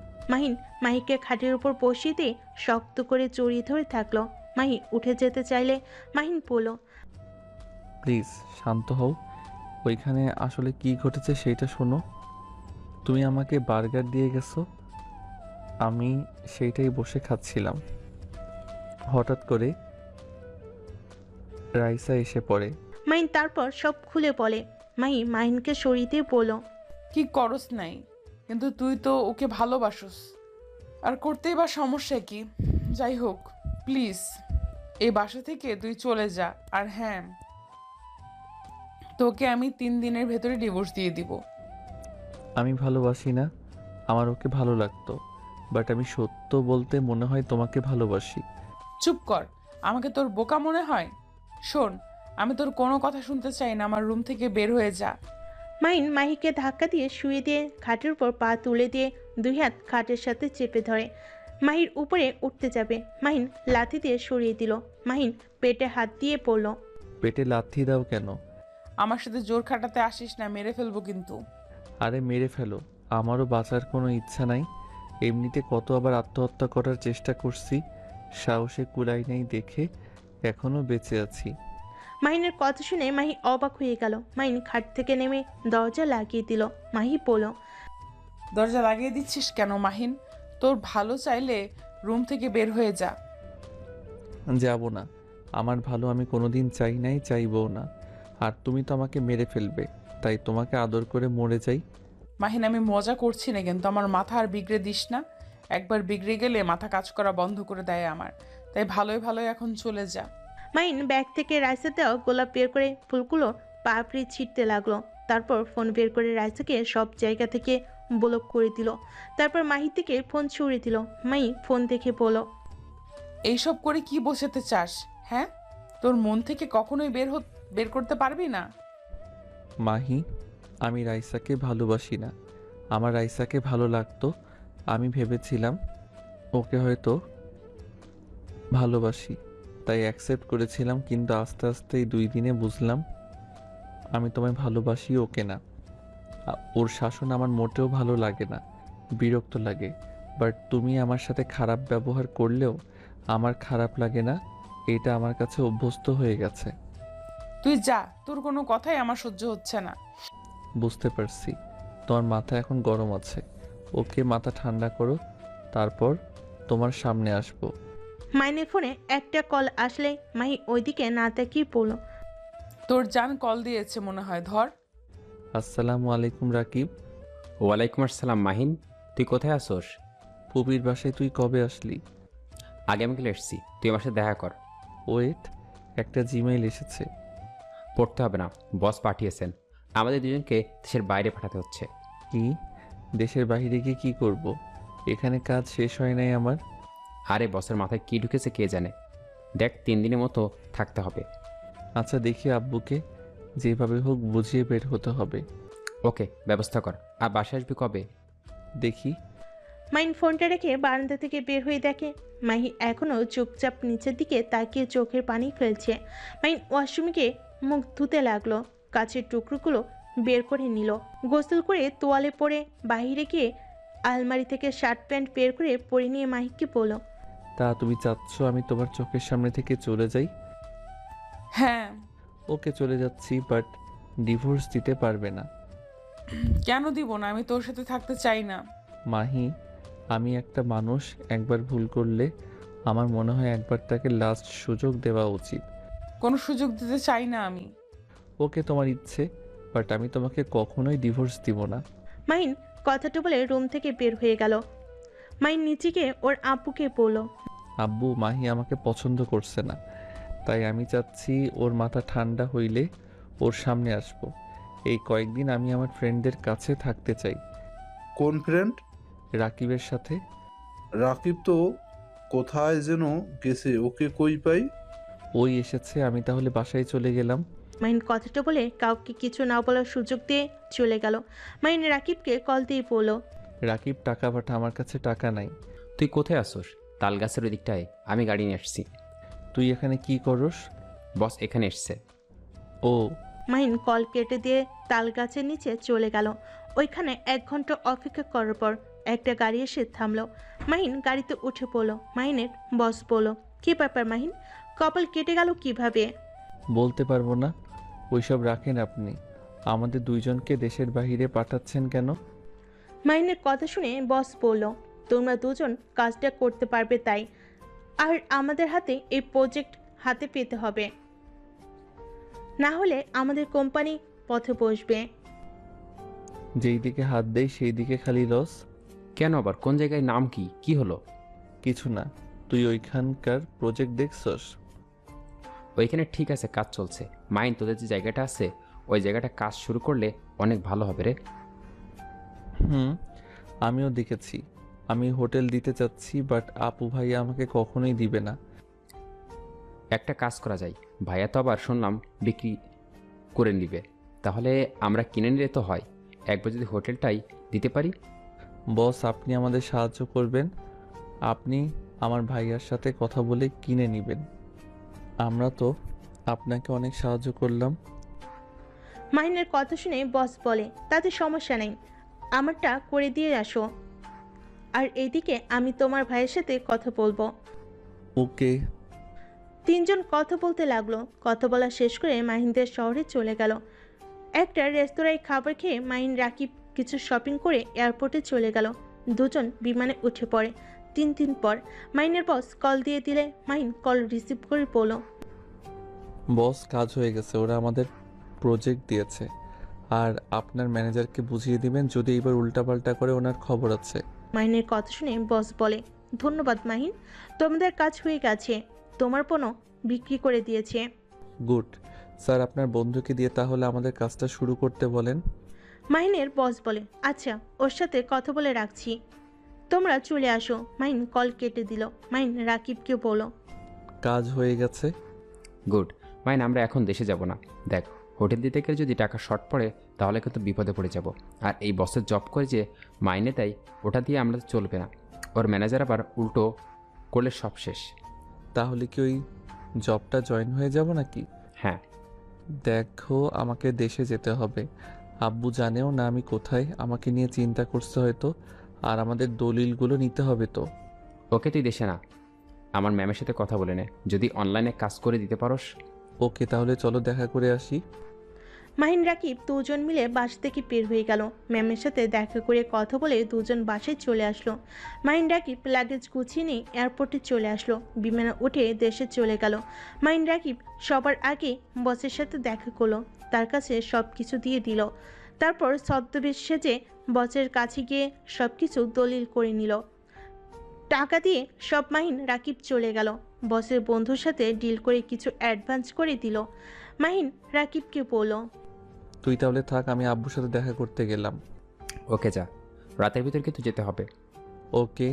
মাহিকে খাটের উপর বসিয়ে দিয়ে শক্ত করে জড়িয়ে ধরে থাকলো। মাহি উঠে যেতে চাইলে মাহিন বলল, প্লিজ শান্ত হও। ওইখানে আসলে কি ঘটেছে সেইটা শোনো। তুমি আমাকে বার্গার দিয়ে গেছো, আমি সেইটাই বসে খাচ্ছিলাম। হঠাৎ করে রাইসা এসে পড়ে। মাহিন তারপর সব খুলে বলে। মাহিনকে সরিয়ে দিয়ে বলল, কি করস নাই, কিন্তু তুই তো ওকে ভালোবাসোস, আর করতেই বা সমস্যা কি? যাই হোক, প্লিজ এই বাসা থেকে তুই চলে যা। আর হ্যাঁ, তোকে আমি 3 দিনের ভেতরে ডিভোর্স দিয়ে দিব। আমি ভালোবাসি না, আমার ওকে ভালো লাগতো, বাট আমি সত্য বলতে মনে হয় তোমাকে ভালোবাসি। চুপ কর, আমাকে তোর বোকা মনে হয়? শোন, আমি তোর কোনো কথা শুনতে চাই না, আমার রুম থেকে বের হয়ে যা। মাহিকে ধাক্কা দিয়ে শুয়ে দিয়ে খাটের উপর পা তুলে দিয়ে 2 হাত খাটের সাথে চেপে ধরে। মাহির উপরে উঠতে যাবে, মাহিন লাথি দিয়ে সরিয়ে দিল। মাহিন পেটে হাত দিয়ে পড়ল। পেটে লাথি দাও কেন? আমার সাথে জোর খাটাতে আসিস না, মেরে ফেলবো কিন্তু। আরে মেরে ফেলো, আমারও বাঁচার কোনো ইচ্ছা নাই। এমনিতে কত আবার আত্মহত্যা করার চেষ্টা করছি, সাহসে কুলাই নেই দেখে এখনো বেঁচে আছি। মাহিনের কথা শুনে মাহি অবাক হয়ে গেল। মাহিন খাট থেকে নেমে দরজা লাগিয়ে দিল। মাহি বলল, দরজা লাগিয়ে দিচ্ছিস কেন মাহিন? তোর ভালো চাইলে রুম থেকে বের হয়ে যা। যাব না, আমার ভালো আমি কোনোদিন চাই নাই, চাইবও না। আর তুমি তো আমাকে মেরে ফেলবে, তাই তোমাকে আদর করে মরে যাই। মাহিন, আমি মজা করছি না, কিন্তু আমার মাথা আর বিগড়ে দিস না। একবার বিগড়ে গেলে মাথা কাজ করা বন্ধ করে দেয় আমার, তাই ভালোই এখন চলে যা। মাহিন ব্যাগ থেকে রাইসা দেওয়া গোলাপ বের করে ফুলগুলো পাপড়ি ছিটতে লাগলো। তারপর ফোন বের করে রাইসাকে সব জায়গা থেকে ব্লক করে দিল। তারপর মাহি থেকে ফোন ছুড়ে দিল। মাহি ফোন দেখে বলল, এইসব করে কি বোঝাতে চাস? হ্যাঁ, তোর মন থেকে কখনোই বের করতে পারবি না। মাহি, আমি রাইসাকে ভালোবাসি না। আমার রাইসাকে ভালো লাগতো, আমি ভেবেছিলাম ওকে হয়তো ভালোবাসি, তাই অ্যাকসেপ্ট করেছিলাম, কিন্তু আস্তে আস্তে এই 2 দিনে বুঝলাম আমি তোমায় ভালোবাসি, ওকে না। ওর শাসন আমার মোটেও ভালো লাগে না, বিরক্ত লাগে। বাট তুমি আমার সাথে খারাপ ব্যবহার করলেও আমার খারাপ লাগে না, এটা আমার কাছে অভ্যস্ত হয়ে গেছে। তুই যা, তোর কোনো কথাই আমার সহ্য হচ্ছে না। বুঝতে পারছি, তোমার মাথা এখন গরম আছে। ওকে, মাথা ঠান্ডা করো, তারপর তোমার সামনে আসবো। মাইনের ফোনে একটা কল আসলে মাহি ওইদিকে না তাকিয়ে পড়ল। তোর জান কল দিয়েছে মনে হয়, ধর। আসসালামু আলাইকুম রাকিব। ওয়ালাইকুম আসসালাম মাহিন, তুই কোথায় আসোস? পুবির বাসায়। তুই কবে আসলি? আগামীকাল এসছি, তুই আমার সাথে দেখা কর। ওয়েট, একটা জিমেইল এসেছে। পড়তে হবে না, বস পাঠিয়েছেন, আমাদের দুজনকে দেশের বাইরে পাঠাতে হচ্ছে। কি? দেশের বাইরে গিয়ে কি করব? এখানে কাজ শেষ হয় নাই আমার। আরে বসের মাথায় কি ঢুকেছে কে জানে। দেখ, 3 দিনের মতো থাকতে হবে। আচ্ছা দেখি, আব্বুকে যেভাবে হোক বুঝিয়ে বের হতে হবে। ওকে, ব্যবস্থা কর। আর বাসায় আসবি কবে? দেখি। মাইন ফোনটা রেখে বারান্দা থেকে বের হয়ে দেখে মাহি এখনো চুপচাপ নিচের দিকে তাকিয়ে চোখের পানি ফেলছে। মাইন ওয়াশরুমে মুখ ধুতে লাগলো, কাচের টুকরোগুলো বের করে নিল, গোসল করে তোয়ালে পরে বাইরে গিয়ে আলমারি থেকে শার্ট প্যান্ট বের করে পরে নিয়ে মাহিকে বলল, তা তুমি চাচ্ছ আমি তোমার চোখের সামনে থেকে চলে যাই? হ্যাঁ। ওকে, চলে যাচ্ছি, বাট ডিভোর্স দিতে পারবে না। কেন দিব না? আমি তোর সাথে থাকতে চাই না। মাহি, আমি একটা মানুষ একবার ভুল করলে আমার মনে হয় একবার তাকে লাস্ট সুযোগ দেওয়া উচিত। কোনো সুযোগ দিতে চাই না আমি। ওকে, তোমার ইচ্ছে, বাট আমি তোমাকে কখনোই ডিভোর্স দিব না। মাহিন কথাটা বলে রুম থেকে বের হয়ে গেল। মাহিন নিচে গিয়ে ওর আব্বুকে বলল, আব্বু, মাহি আমাকে পছন্দ করছে না, তাই আমি চাচ্ছি ওর মাথা ঠান্ডা হইলে ওর সামনে আসবো। এই কয়েকদিন আমি আমার ফ্রেন্ডদের কাছে থাকতে চাই। কোন ফ্রেন্ড? রাকিবের সাথে। রাকিব তো কোথায় যেন গেছে, ওকে কই পাই? ওই এসেছে, আমি তাহলে বাসায় চলে গেলাম। মাহিন কথাটা বলে কাউকে কিছু না বলার সুযোগ দিয়ে চলে গেল। মাহিন রাকিবকে কল দিয়ে বলল, রাকিব, টাকা পাঠা, আমার কাছে টাকা নাই। তুই কোথায় আসোস? তাল গাছের ওই দিকটায়, আমি গাড়ি নিয়ে আসছি। তুই এখানে কি করস? বস এখানে এসছে। ও, মাহিন কল কেটে দিয়ে তাল গাছের নিচে চলে গেল। ওইখানে 1 ঘন্টা অপেক্ষা করার পর একটা গাড়ি এসে থামলো। মাহিন গাড়িতে উঠে পড়লো। মাহিনের বস বলল, কি ব্যাপার মাহিন, কপাল কেটে গেল কিভাবে? বলতে পারবো না। ওইসব রাখেন আপনি। আমাদের দুইজনকে দেশের বাইরে পাঠাচ্ছেন কেন? মাহিনের কথা শুনে বস বলল, তোমরা দুজন কাজটা করতে পারবে তাই, আর আমাদের হাতে এই প্রজেক্ট হাতে পেতে হবে, না হলে আমাদের কোম্পানি পথে বসবে। যেই দিকে হাত দেই সেই দিকে খালি লস। কেন আবার? কোন জায়গায়? নাম কি? কি হলো? কিছু না। তুই ওইখানকার প্রজেক্ট দেখছস? ওইখানে ঠিক আছে, কাজ চলছে। মাইন, তোদের যে জায়গাটা আছে ওই জায়গাটা কাজ শুরু করলে অনেক ভালো হবে রে। আমিও দেখেছি। আমি হোটেল দিতে চাচ্ছি, বাট আপু ভাইয়া আমাকে কখনোই দিবে না। একটা কাজ করা যায়, ভাইয়া তো আবার শুনলাম বিক্রি করে নিবে, তাহলে আমরা কিনে নিলে তো হয়। একবার যদি হোটেলটাই দিতে পারি। বস, আপনি আমাদের সাহায্য করবেন। আপনি আমার ভাইয়ার সাথে কথা বলে কিনে নেবেন। আমরা তো আপনাকে অনেক সাহায্য করলাম। মাহিনের কথা শুনে বস বলে, তাতে সমস্যা নেই, আমারটা করে দিয়ে আসো, আর এইদিকে আমি তোমার ভাইয়ের সাথে কথা বলবো। ওকে। তিনজন কথা বলতে লাগলো। কথা বলা শেষ করে মাহিনদের শহরে চলে গেল। একটা রেস্তোরাঁয় খাবার খেয়ে মাহিন রাকিব কিছু শপিং করে এয়ারপোর্টে চলে গেল। দুজন বিমানে উঠে পড়ে। 3 দিন পর মাহিনের বস কল দিয়ে দিলে মাহিন কল রিসিভ করে বলল, বস, কাজ হয়ে গেছে। ওরা আমাদের প্রজেক্ট দিয়েছে। আর আপনার ম্যানেজারকে বুঝিয়ে দিবেন, যদি এবার উল্টাপাল্টা করে ওনার খবর আছে। মাহিনের কথা শুনে বস বলে, ধন্যবাদ মাহিন, তোমাদের কাজ হয়ে গেছে, তোমার পণ্য বিক্রি করে দিয়েছে। গুড। স্যার, আপনার বন্ধুকে দিয়ে তাহলে আমাদের কাজটা শুরু করতে বলেন। মাহিনের বস বলে, আচ্ছা, ওর সাথে কথা বলে রাখছি, তোমরা চলে আসো। মাহিন কল কেটে দিল। মাহিন রাকিবকে বলল, কাজ হয়ে গেছে। গুড। মাইন, আমরা এখন দেশে যাব না। দেখ, হোটেল দিতে গেলে যদি টাকা শর্ট পড়ে তাহলে কিন্তু বিপদে পড়ে যাব। আর এই বসের জব করে যে মাইনে দেয় ওটা দিয়ে আমরা চলবে না। ওর ম্যানেজার আবার উল্টো করলে সব শেষ। তাহলে কি ওই জবটা জয়েন হয়ে যাব নাকি? হ্যাঁ। দেখো, আমাকে দেশে যেতে হবে। আব্বু জানেও না আমি কোথায়। আমাকে নিয়ে চিন্তা করছে হয়তো। আর আমাদের দলিলগুলো নিতে হবে তো। ওকে, তুই দেশে না, আমার ম্যামের সাথে কথা বলে নে, যদি অনলাইনে কাজ করে দিতে পারোস। ওকে, তাহলে চলো দেখা করে আসি। মাহিন রাকিব দুজন মিলে বাস থেকে বের হয়ে গেল। ম্যামের সাথে দেখা করে কথা বলে দুজন বাসায় চলে আসলো। মাহিন রাকিব লাগেজ গুছিয়ে নিয়ে এয়ারপোর্টে চলে আসলো। বিমানে উঠে দেশে চলে গেল। মাহিন রাকিব সবার আগে বসের সাথে দেখা করলো, তার কাছে সব কিছু দিয়ে দিল। তারপর ছদ্মবেশ সেজে বসের কাছে গিয়ে সব কিছু দলিল করে নিল। টাকা দিয়ে সব মাহিন রাকিব চলে গেল। বসের বন্ধুর সাথে ডিল করে কিছু অ্যাডভান্স করে দিল। মাহিন রাকিবকে বলল, তুই তাহলে থাক, আমি আব্বুর সাথে দেখা করতে গেলাম। ওকে, যা, রাতের ভিতর কিন্তু যেতে হবে। ওকে।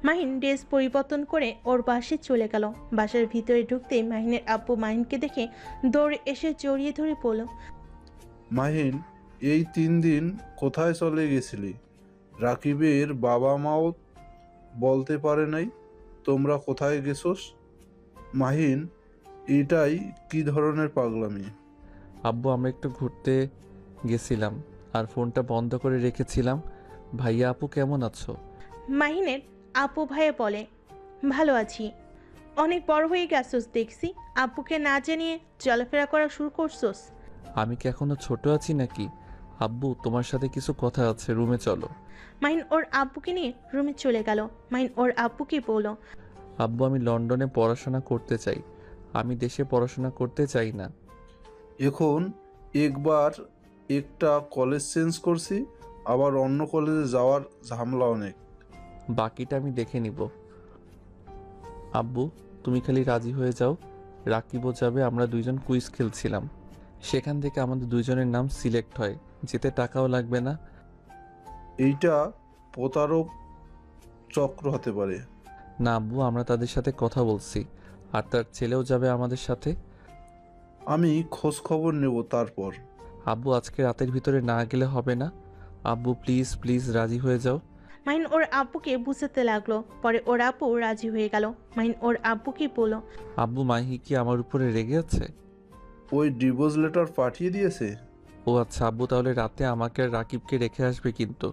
মাহিন ড্রেস পরিবর্তন করে ওর বাসে চলে গেল। বাসার ভিতরে ঢুকতেই মাহিনের আব্বু মাহিনকে দেখে দৌড়ে এসে জড়িয়ে ধরে বলল, মাহিন, এই 3 দিন কোথায় চলে গেছিলি? রাকিবের বাবা মাও বলতে পারে নাই তোমরা কোথায় গেছোস? মাহিন, এটাই কি ধরনের পাগলামি? আব্বু, আমরা একটু ঘুরতে গেছিলাম আর ফোনটা বন্ধ করে রেখেছিলাম। ভাইয়া, আপু কেমন আছো? মাহিনের আপু ভাইয়া বলে, ভালো আছি, অনেক বড় হয়ে গেছোস দেখছি, আব্বুকে না জানিয়ে চলাফেরা করা শুরু করছোস। আমি কি এখনো ছোট আছি নাকি? আব্বু, তোমার সাথে কিছু কথা আছে, রুমে চলো। মাহিন ওর আব্বুকে নিয়ে রুমে চলে গেল। মাহিন ওর আব্বুকে বলল, আব্বু, আমি লন্ডনে পড়াশোনা করতে চাই। আমি দেশে পড়াশোনা করতে চাই না। এখন একবার একটা কলেজ চেঞ্জ করছি, আবার অন্য কলেজে যাওয়ার ঝামেলা অনেক। বাকিটা আমি দেখে নিব। আব্বু তুমি খালি রাজি হয়ে যাও, রাকিবও যাবে। আমরা দুইজন কুইজ খেলছিলাম, সেখান থেকে আমাদের দুইজনের নাম সিলেক্ট হয়, যেতে টাকাও লাগবে না। এইটা প্রতারক চক্র হতে পারে। না আব্বু, আমরা তাদের সাথে কথা বলছি, আর তার ছেলেও যাবে আমাদের সাথে। আমি খোঁজ খবর নেব তারপর। আব্বু আজকে রাতের ভিতরে না গেলে হবে না। আব্বু প্লিজ প্লিজ রাজি হয়ে যাও। মাহিন ওর আব্বুকে বুঝাতে লাগলো। পরে ওর আব্বু রাজি হয়ে গেল। মাহিন ওর আব্বুকে বলল, আব্বু মাহি কি আমার উপরে রেগে আছে? ওই ডিভোর্স লেটার পাঠিয়ে দিয়েছে? ও আচ্ছা আব্বু, তাহলে রাতে আমাকে আর রাকিবকে রেখে আসবে কিন্তু।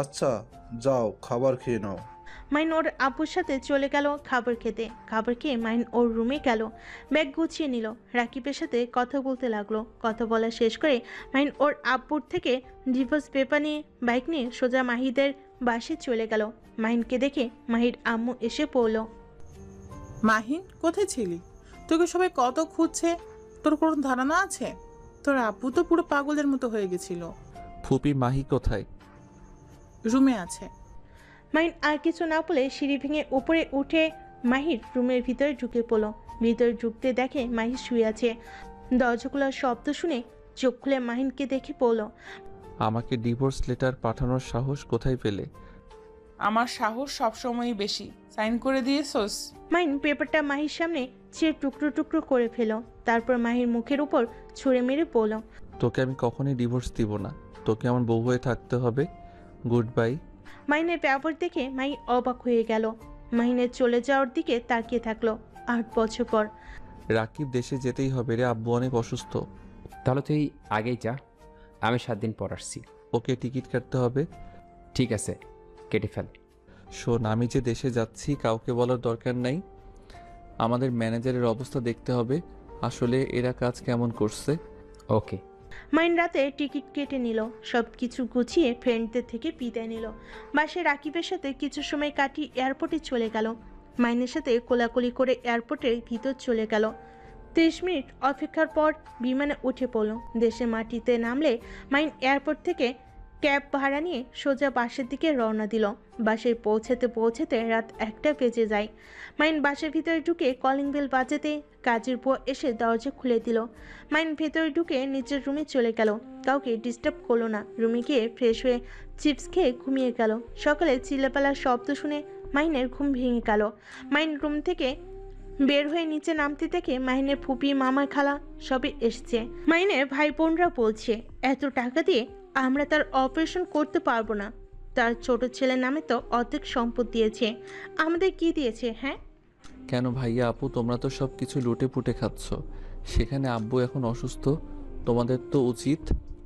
আচ্ছা যাও, খাবার খেয়ে নাও। মাহিন ওর আব্বুর সাথে চলে গেল খাবার খেতে। খাবার খেয়ে মাহিন ওর রুমে গেল, ব্যাগ গুছিয়ে নিল, রাকিবের সাথে কথা বলতে লাগলো। কথা বলা শেষ করে মাহিন ওর আব্বুর থেকে ডিভোর্স পেপার নিয়ে বাইক নিয়ে সোজা মাহিদের বাসায় চলে গেল। মাহিনকে দেখে মাহির আম্মু এসে পড়ল। মাহিন, কোথায় ছিলি? তোকে সবাই কত খুঁজছে, তোর কোনো ধারণা আছে? তোর আব্বু তো পুরো পাগলের মতো হয়ে গেছিল। ফুপি মাহি কোথায়? রুমে আছে। মাহিন আর কিছু না বলে সিঁড়ি ভেঙে উপরে উঠে মাহির রুমের ভিতরে ঢুকে পড়ল। ভিতরে ঢুকতে দেখে মাহি শুয়ে আছে। দরজা খোলার শব্দ শুনে চোখ খুলে মাহিনকে দেখে পড়ল। আমাকে ডিভোর্স লেটার পাঠানোর সাহস কোথায় পেলে? আমার সাহস সবসময়ই বেশি। সাইন করে দিয়েছোস? মাহিন পেপারটা মাহির সামনে ছিঁড়ে টুকরো টুকরো করে ফেল। তারপর মাহির মুখের উপর ছুঁড়ে মেরে পড়ল। তোকে আমি কখনোই ডিভোর্স দিব না, তোকে আমার বউ হয়ে থাকতে হবে। Good bye. মাহিনের ব্যবহার দেখে মাহি অবাক হয়ে গেল। মাহিনের চলে যাওয়ার দিকে তাকিয়ে থাকলো। 8 বছর পর। রাকিব দেশে যেতেই হবে রে, আব্বু অনেক অসুস্থ। তাহলে তুই আগেই যা, আমি 7 দিন পর আসছি। ওকে টিকিট কাটতে হবে। ঠিক আছে, কেটে ফেল। শোন, আমি যে দেশে যাচ্ছি কাউকে বলার দরকার নাই। আমাদের ম্যানেজারের অবস্থা দেখতে হবে, আসলে এরা কাজ কেমন করছে। ওকে। মাহিন রাতে টিকিট কেটে নিল, সব কিছু গুছিয়ে ফ্রেন্ডদের থেকে বিদায় নিল। বাসে রাকিবের সাথে কিছু সময় কাটিয়ে এয়ারপোর্টে চলে গেল। মাহিনের সাথে কোলাকুলি করে এয়ারপোর্টের ভিতর চলে গেল। 30 মিনিট অপেক্ষার পর বিমানে উঠে পড়ল। দেশের মাটিতে নামলে মাহিন এয়ারপোর্ট থেকে ক্যাব ভাড়া নিয়ে সোজা বাসের দিকে রওনা দিল। বাসে পৌঁছাতে পৌঁছাতে রাত 1টা বেজে যায়। মাহিন বাসের ভিতরে ঢুকে কলিং বেল বাজাতে কাজের বুয়া এসে দরজা খুলে দিল। মাহিন ভেতরে ঢুকে নিজের রুমে চলে গেল। কাউকে ডিস্টার্ব করলো না। রুমে গিয়ে ফ্রেশ হয়ে চিপস খেয়ে ঘুমিয়ে গেল। সকালে চিল্লাপাল্লার শব্দ শুনে মাহিনের ঘুম ভেঙে গেল। মাহিন রুম থেকে বের হয়ে নিচে নামতে দেখে মাহিনের ফুপি, মামা, খালা সবই এসছে। মাহিনের ভাই বোনরা বলছে, এত টাকা দিয়ে আমরা তার অপারেশন করতে পারবো না। তার ছোট ছেলের নামে তো অর্ধেক সম্পদ দিয়েছে, আমাদের কি দিয়েছে? হ্যাঁ, কেন ভাইয়া আপু, তোমরা তো সব কিছু লুটে পুটে খাচ্ছ, সেখানে আব্বু এখন অসুস্থ, তোমাদের তো উচিত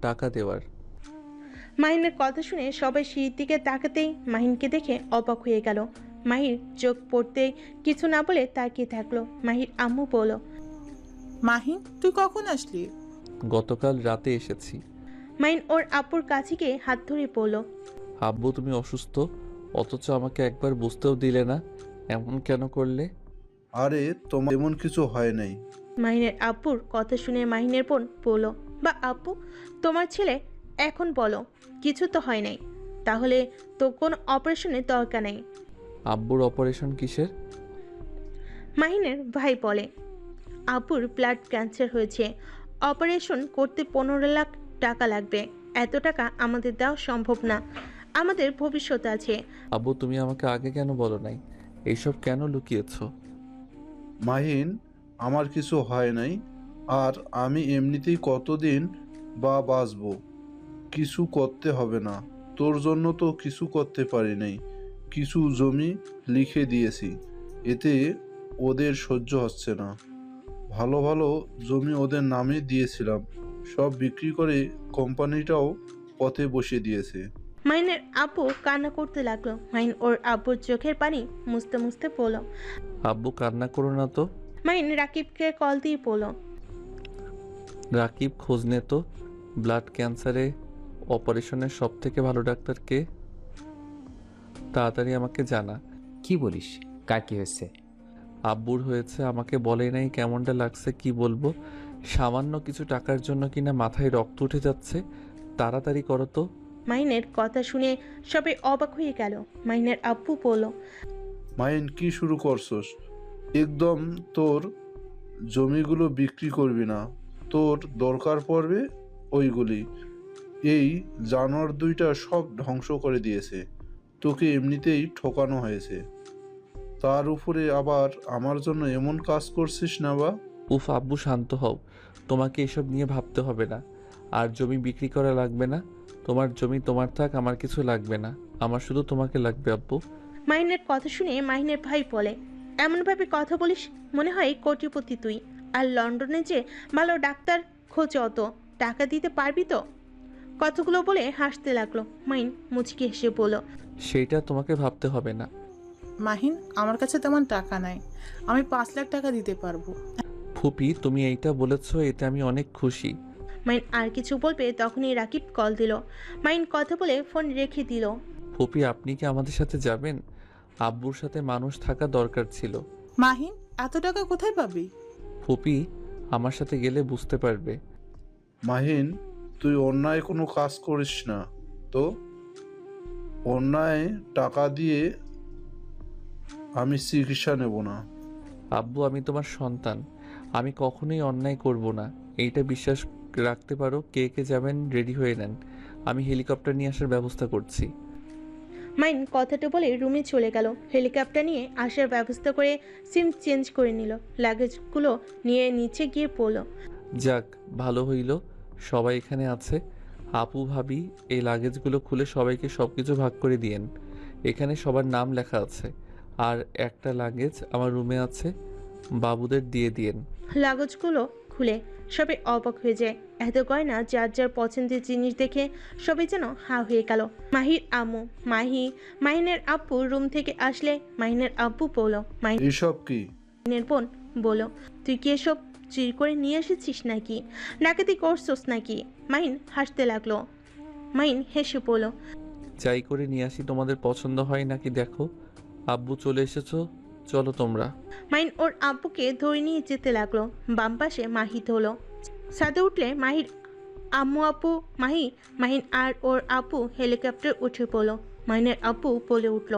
টাকা দেওয়ার। মাহিনের কথা শুনে সবাই সিঁড়ির দিকে তাকাতেই মাহিনকে দেখে অবাক হয়ে গেল। মাহির চোখ পড়তে কিছু না বলে তাকিয়ে থাকলো। মাহির আম্মু বলল, মাহিন, তুই কখন আসলি? গতকাল রাতে এসেছি। মাহিন ওর আব্বুর কাছে গিয়ে হাত ধরে পড়ল। আব্বু তুমি অসুস্থ, অথচ আমাকে একবার বুঝতেও দিলে না, এমন কেন করলে? আরে তোমার এমন কিছু হয় নাই। মাহিনের আব্বুর কথা শুনে মাহিনের বোন বলল, বা আব্বু, তোমার ছেলে এখন বলো কিছু তো হয় নাই, তাহলে তো কোনো অপারেশনের দরকার নেই। আব্বুর অপারেশন কিসের? মাহিনের ভাই বলে, আব্বুর ব্লাড ক্যান্সার হয়েছে, অপারেশন করতে 15 লাখ টাকা লাগবে। এত টাকা আমাদের দেওয়া সম্ভব না, আমাদের ভবিষ্যৎ আছে। আব্বু তুমি আমাকে আগে কেন বলো নাই? এইসব কেন লুকিয়েছো? মাহিন, আমার কিছু হয় নাই, আর আমি এমনিতেই কতদিন বা বাঁচবো, কিছু করতে হবে না। তোর জন্য তো কিছু করতে পারি নাই, কিছু জমি লিখে দিয়েছি, এতে ওদের সহ্য হচ্ছে না। ভালো ভালো জমি ওদের নামে দিয়েছিলাম, সব বিক্রি করে কোম্পানিটাও পথে বসিয়ে দিয়েছে। মাহিনের আব্বু কান্না করতে লাগলো। মাহিন ওর আব্বুর চোখের পানি মুছতে মুছতে বলল। আব্বু কান্না করো না তো। মাহিন রাকিবকে কল দিয়ে বলল, রাকিব খোঁজ নে তো, ব্লাড ক্যান্সারে অপারেশনের সব থেকে ভালো ডাক্তার কে? তাড়াতাড়ি আমাকে জানা। কি বলিস? কার কি হয়েছে? আব্বুর হয়েছে, আমাকে বলে নাই কেমনটা লাগছে কি বলবো। সামান্য কিছু টাকার জন্য কিনা মাথায় রক্ত উঠে যাচ্ছে, তাড়াতাড়ি করো তো। মাহিনের কথা শুনে সবাই অবাক হয়ে গেল। মাহিনের আব্বু বলল, মাইন কি শুরু করছস? একদম তোর জমিগুলো বিক্রি করবি না, তোর দরকার পড়বে ওইগুলি। এই জানোয়ার দুইটা সব ধ্বংস করে দিয়েছে, তোকে এমনিতেই ঠকানো হয়েছে, তার উপরে আবার আমার জন্য এমন কাজ করছিস না বা? উফ আব্বু শান্ত হও, তোমাকে এসব নিয়ে ভাবতে হবে না। আর জমি বিক্রি করা লাগবে না, তোমার জমি তোমার থাক, আমার কিছু লাগবে না, আমার শুধু তোমাকে লাগবে আব্বু। মাহিনের কথা শুনে মাহিনের ভাই বলে, এমনভাবে কথা বলিস মনে হয় কোটিপতি তুই। আর লন্ডনে যে ভালো ডাক্তার খোঁজে, অত টাকা দিতে পারবি তো? কথাগুলো বলে হাসতে লাগলো। মাইন মুচকি হেসে বলল, সেইটা তোমাকে ভাবতে হবে না। মাহিন, আমার কাছে তেমন টাকা নাই, আমি 5 লাখ টাকা দিতে পারবো। ফুপি তুমি এইটা বলেছো, এতে আমি অনেক খুশি। মাইন আর কিছু বলবে তখনই রাকিব কল দিল। মাইন কথা বলে ফোন রেখে দিল। ফুপি আপনি কি আমাদের সাথে যাবেন? আব্বুর সাথে মানুষ থাকা দরকার ছিল। মাহিন, এত টাকা কোথায় পাবি? ফুপি আমার সাথে গেলে বুঝতে পারবে। মাহিন, তুই অন্যায় কোনো কাজ করিস না তো। অন্যায় টাকা দিয়ে আমি চিকিৎসা নেব না। আব্বু আমি তোমার সন্তান, আমি কখনোই অন্যায় করব না, এইটা বিশ্বাস রাখতে পারো। কে কে যাবেন রেডি হয়ে নেন, আমি হেলিকপ্টার নিয়ে আসার ব্যবস্থা করছি। মাইন কথাটা বলে রুমে চলে গেল। হেলিকপ্টার নিয়ে আসার ব্যবস্থা করে সিম চেঞ্জ করে নিল। লাগেজগুলো নিয়ে নিচে গিয়ে পড়ল। যাক ভালো হইল সবাই এখানে আছে। আপু ভাবি এই লাগেজগুলো খুলে সবাইকে সব কিছু ভাগ করে দিয়েন। এখানে সবার নাম লেখা আছে, আর একটা লাগেজ আমার রুমে আছে, বাবুদের দিয়ে দিয়েন। লাগেজগুলো খুলে সবাই অবাক হয়ে যায়। এত গয়না, যার যার পছন্দের জিনিস দেখে সবাই যেন হা হয়ে গেল। মাহির আম্মু মাহিনের আব্বু রুম থেকে আসলে মাহিনের আব্বু বলল, এসব কি? মাহিনের বোন বলল, তুই কি এসব চুরি করে নিয়ে এসেছিস নাকি? ডাকাতি করছোস নাকি? মাহিন হাসতে লাগলো। মাহিন হেসে বলল, যাই করে নিয়ে আসি তোমাদের পছন্দ হয় নাকি দেখো। আব্বু চলে এসেছো, চলো তোমরা। মাহিন ওর আব্বুকে ধরে নিয়ে যেতে লাগলো। বাম পাশে মাহি হলো। ছাদে উঠলে মাহির আম্মু আপু মাহিন আর ওর আপু হেলিকপ্টার উঠে পড়লো। মাহিনের আপু বলে উঠল,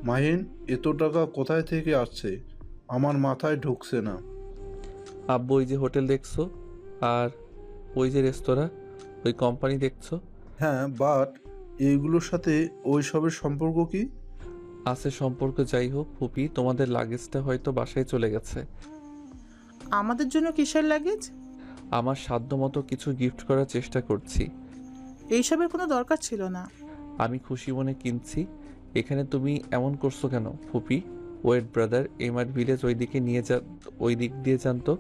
মাহিন, এত টাকা কোথায় থেকে আসছে? আমার মাথায় ঢুকছে না। আব্বু ওই যে হোটেল দেখছো, আর ওই যে রেস্তোরাঁ, ওই কোম্পানি দেখছো। হ্যাঁ, বাট এইগুলোর সাথে ওই সবের সম্পর্ক কি? আছে সম্পর্ক, যাই হোক ফুপি তোমাদের লাগেজটা হয়তো বাসায় চলে গেছে। আমাদের জন্য কিসের লাগেজ? আমার সাধ্য মতো কিছু গিফট করার চেষ্টা করছি। এইসবের কোনো দরকার ছিল না। আমি খুশি মনে কিনছি। এখানে তুমি এমন করছো কেন ফুপি? ওয়েট ব্রাদার, এমআর ভিলেজ ওই দিক দিয়ে জানতো।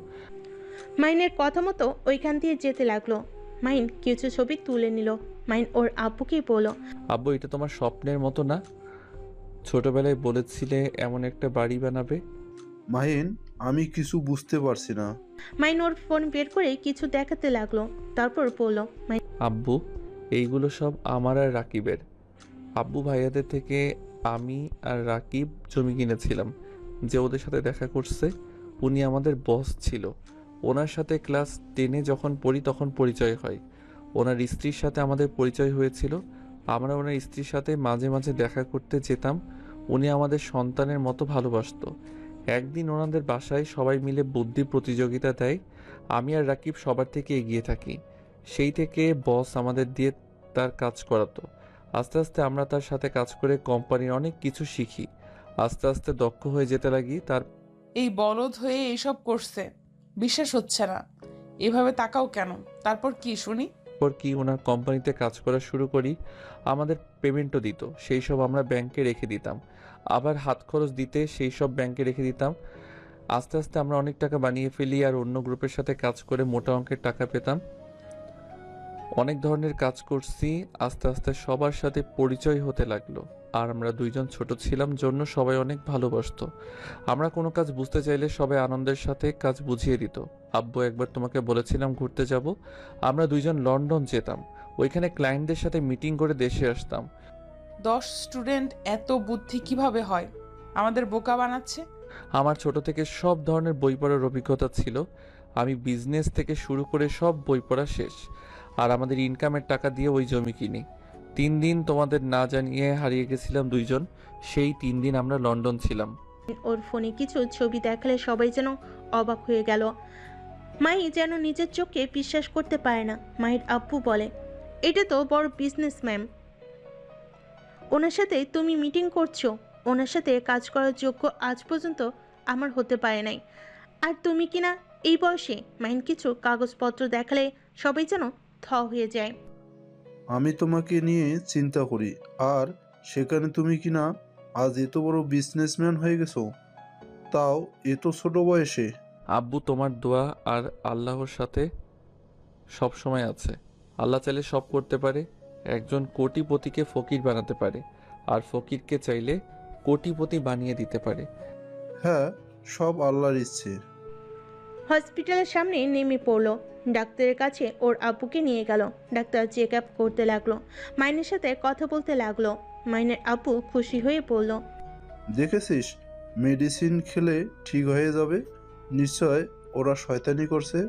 মাহিনের কথা মতো ওইখান দিয়ে যেতে লাগলো। মাহিন কিছু ছবি তুলে নিল। মাহিন ওর আব্বুকেই বলল, আব্বু এটা তোমার স্বপ্নের মতো না? ছোটবেলায় বলেছিলে এমন একটা বাড়ি বানাবে। মাহিন, আমি কিছু বুঝতে পারছি না। মাহিন ওর ফোন বের করে কিছু দেখাতে লাগলো। তারপর বলল, আব্বু এইগুলো সব আমার আর রাকিবের। আব্বু ভাইয়াদের থেকে আমি আর রাকিব জমি কিনেছিলাম। যে ওদের সাথে দেখা করছে উনি আমাদের বস ছিল। ওনার সাথে ক্লাস 10-এ যখন পড়ি তখন পরিচয় হয়। ওনার স্ত্রীর সাথে আমাদের পরিচয় হয়েছিল। আমরা ওনার স্ত্রীর সাথে মাঝে মাঝে দেখা করতে যেতাম। উনি আমাদের সন্তানের মতো ভালোবাসতো। একদিন ওনাদের বাসায় সবাই মিলে বুদ্ধি প্রতিযোগিতা দেয়। আমি আর রাকিব সবার থেকে এগিয়ে থাকি। সেই থেকে বস আমাদের দিয়ে তার কাজ করাতো। আস্তে আস্তে আমরা তার সাথে কাজ করে কোম্পানির অনেক কিছু শিখি। আস্তে আস্তে দক্ষ হয়ে যেতে লাগি। এই বলদ হয়ে এইসব করছে, বিশ্বাস হচ্ছে না। এভাবে তাকাও কেন? তারপর কি শুনি? তারপর কি ওনার কোম্পানিতে কাজ করা শুরু করি। আমাদের পেমেন্টও দিত, সেই সব আমরা ব্যাংকে রেখে দিতাম। আবার হাত খরচ দিতে সেই সব ব্যাংকে রেখে দিতাম। আস্তে আস্তে আমরা অনেক টাকা বানিয়ে ফেলি আর অন্য গ্রুপের সাথে কাজ করে মোটা অঙ্কের টাকা পেতাম। অনেক ধরনের কাজ করছি। আস্তে আস্তে সবার সাথে পরিচয় হতে লাগলো। আর আমরা দুইজন ছোট ছিলাম জন্য সবাই অনেক ভালোবাসতো। আমরা কোনো কাজ বুঝতে চাইলে সবাই আনন্দের সাথে কাজ বুঝিয়ে দিত। আব্বু একবার তোমাকে বলেছিলাম ঘুরতে যাব। আমরা দুইজন লন্ডন যেতাম, ওইখানে ক্লায়েন্টদের সাথে মিটিং করে দেশে আসতাম। 10 স্টুডেন্ট এত বুদ্ধি কিভাবে হয়? আমাদের বোকা বানাচ্ছে। আমার ছোট থেকে সব ধরনের বই পড়ার অভিজ্ঞতা ছিল। আমি বিজনেস থেকে শুরু করে সব বই পড়া শেষ। আর আমাদের ইনকামের টাকা দিয়ে ওই জমি কিনি। 3 দিন তোমাদের না জানিয়ে হারিয়ে গেছিলাম দুইজন। সেই 3 দিন আমরা লন্ডন ছিলাম। ওর ফোনে কিছু ছবি দেখালে সবাই যেন অবাক হয়ে গেল। মাহি যেন নিজের চোখে বিশ্বাস করতে পারে না। মাহির আব্বু বলে, এটা তো বড় বিজনেসম্যান, ওনার সাথে তুমি মিটিং করছো? ওনার সাথে কাজ করার যোগ্য আজ পর্যন্ত আমার হতে পারে নাই, আর তুমি কিনা এই বয়সে। মাহিন কিছু কাগজপত্র দেখালে সবাই যেন থ হয়ে যায়। আমি তোমাকে নিয়ে চিন্তা করি, আর সেখানে তুমি কিনা আজ এত বড় বিজনেসম্যান হয়ে গেছো, তাও এত ছোট বয়সে। আব্বু, তোমার দোয়া আর আল্লাহর সাথে সব সময় আছে। আল্লাহ চাইলে সব করতে পারে। একজন কোটিপতিকে ফকির বানাতে পারে, আর ফকিরকে চাইলে কোটিপতি বানিয়ে দিতে পারে। হ্যাঁ, সব আল্লাহর ইচ্ছে। হসপিটালের সামনে নেমে পড়লো। ডাক্তারের কাছে ওর আব্বুকে নিয়ে গেল। ডাক্তার চেক আপ করতে লাগলো, মাইনের সাথে কথা বলতে লাগলো। মাইনের আব্বু খুশি হয়ে বলল, দেখেছিস, মেডিসিন খেলে ঠিক হয়ে যাবে। নিশ্চয় ওরা শয়তানি করছে।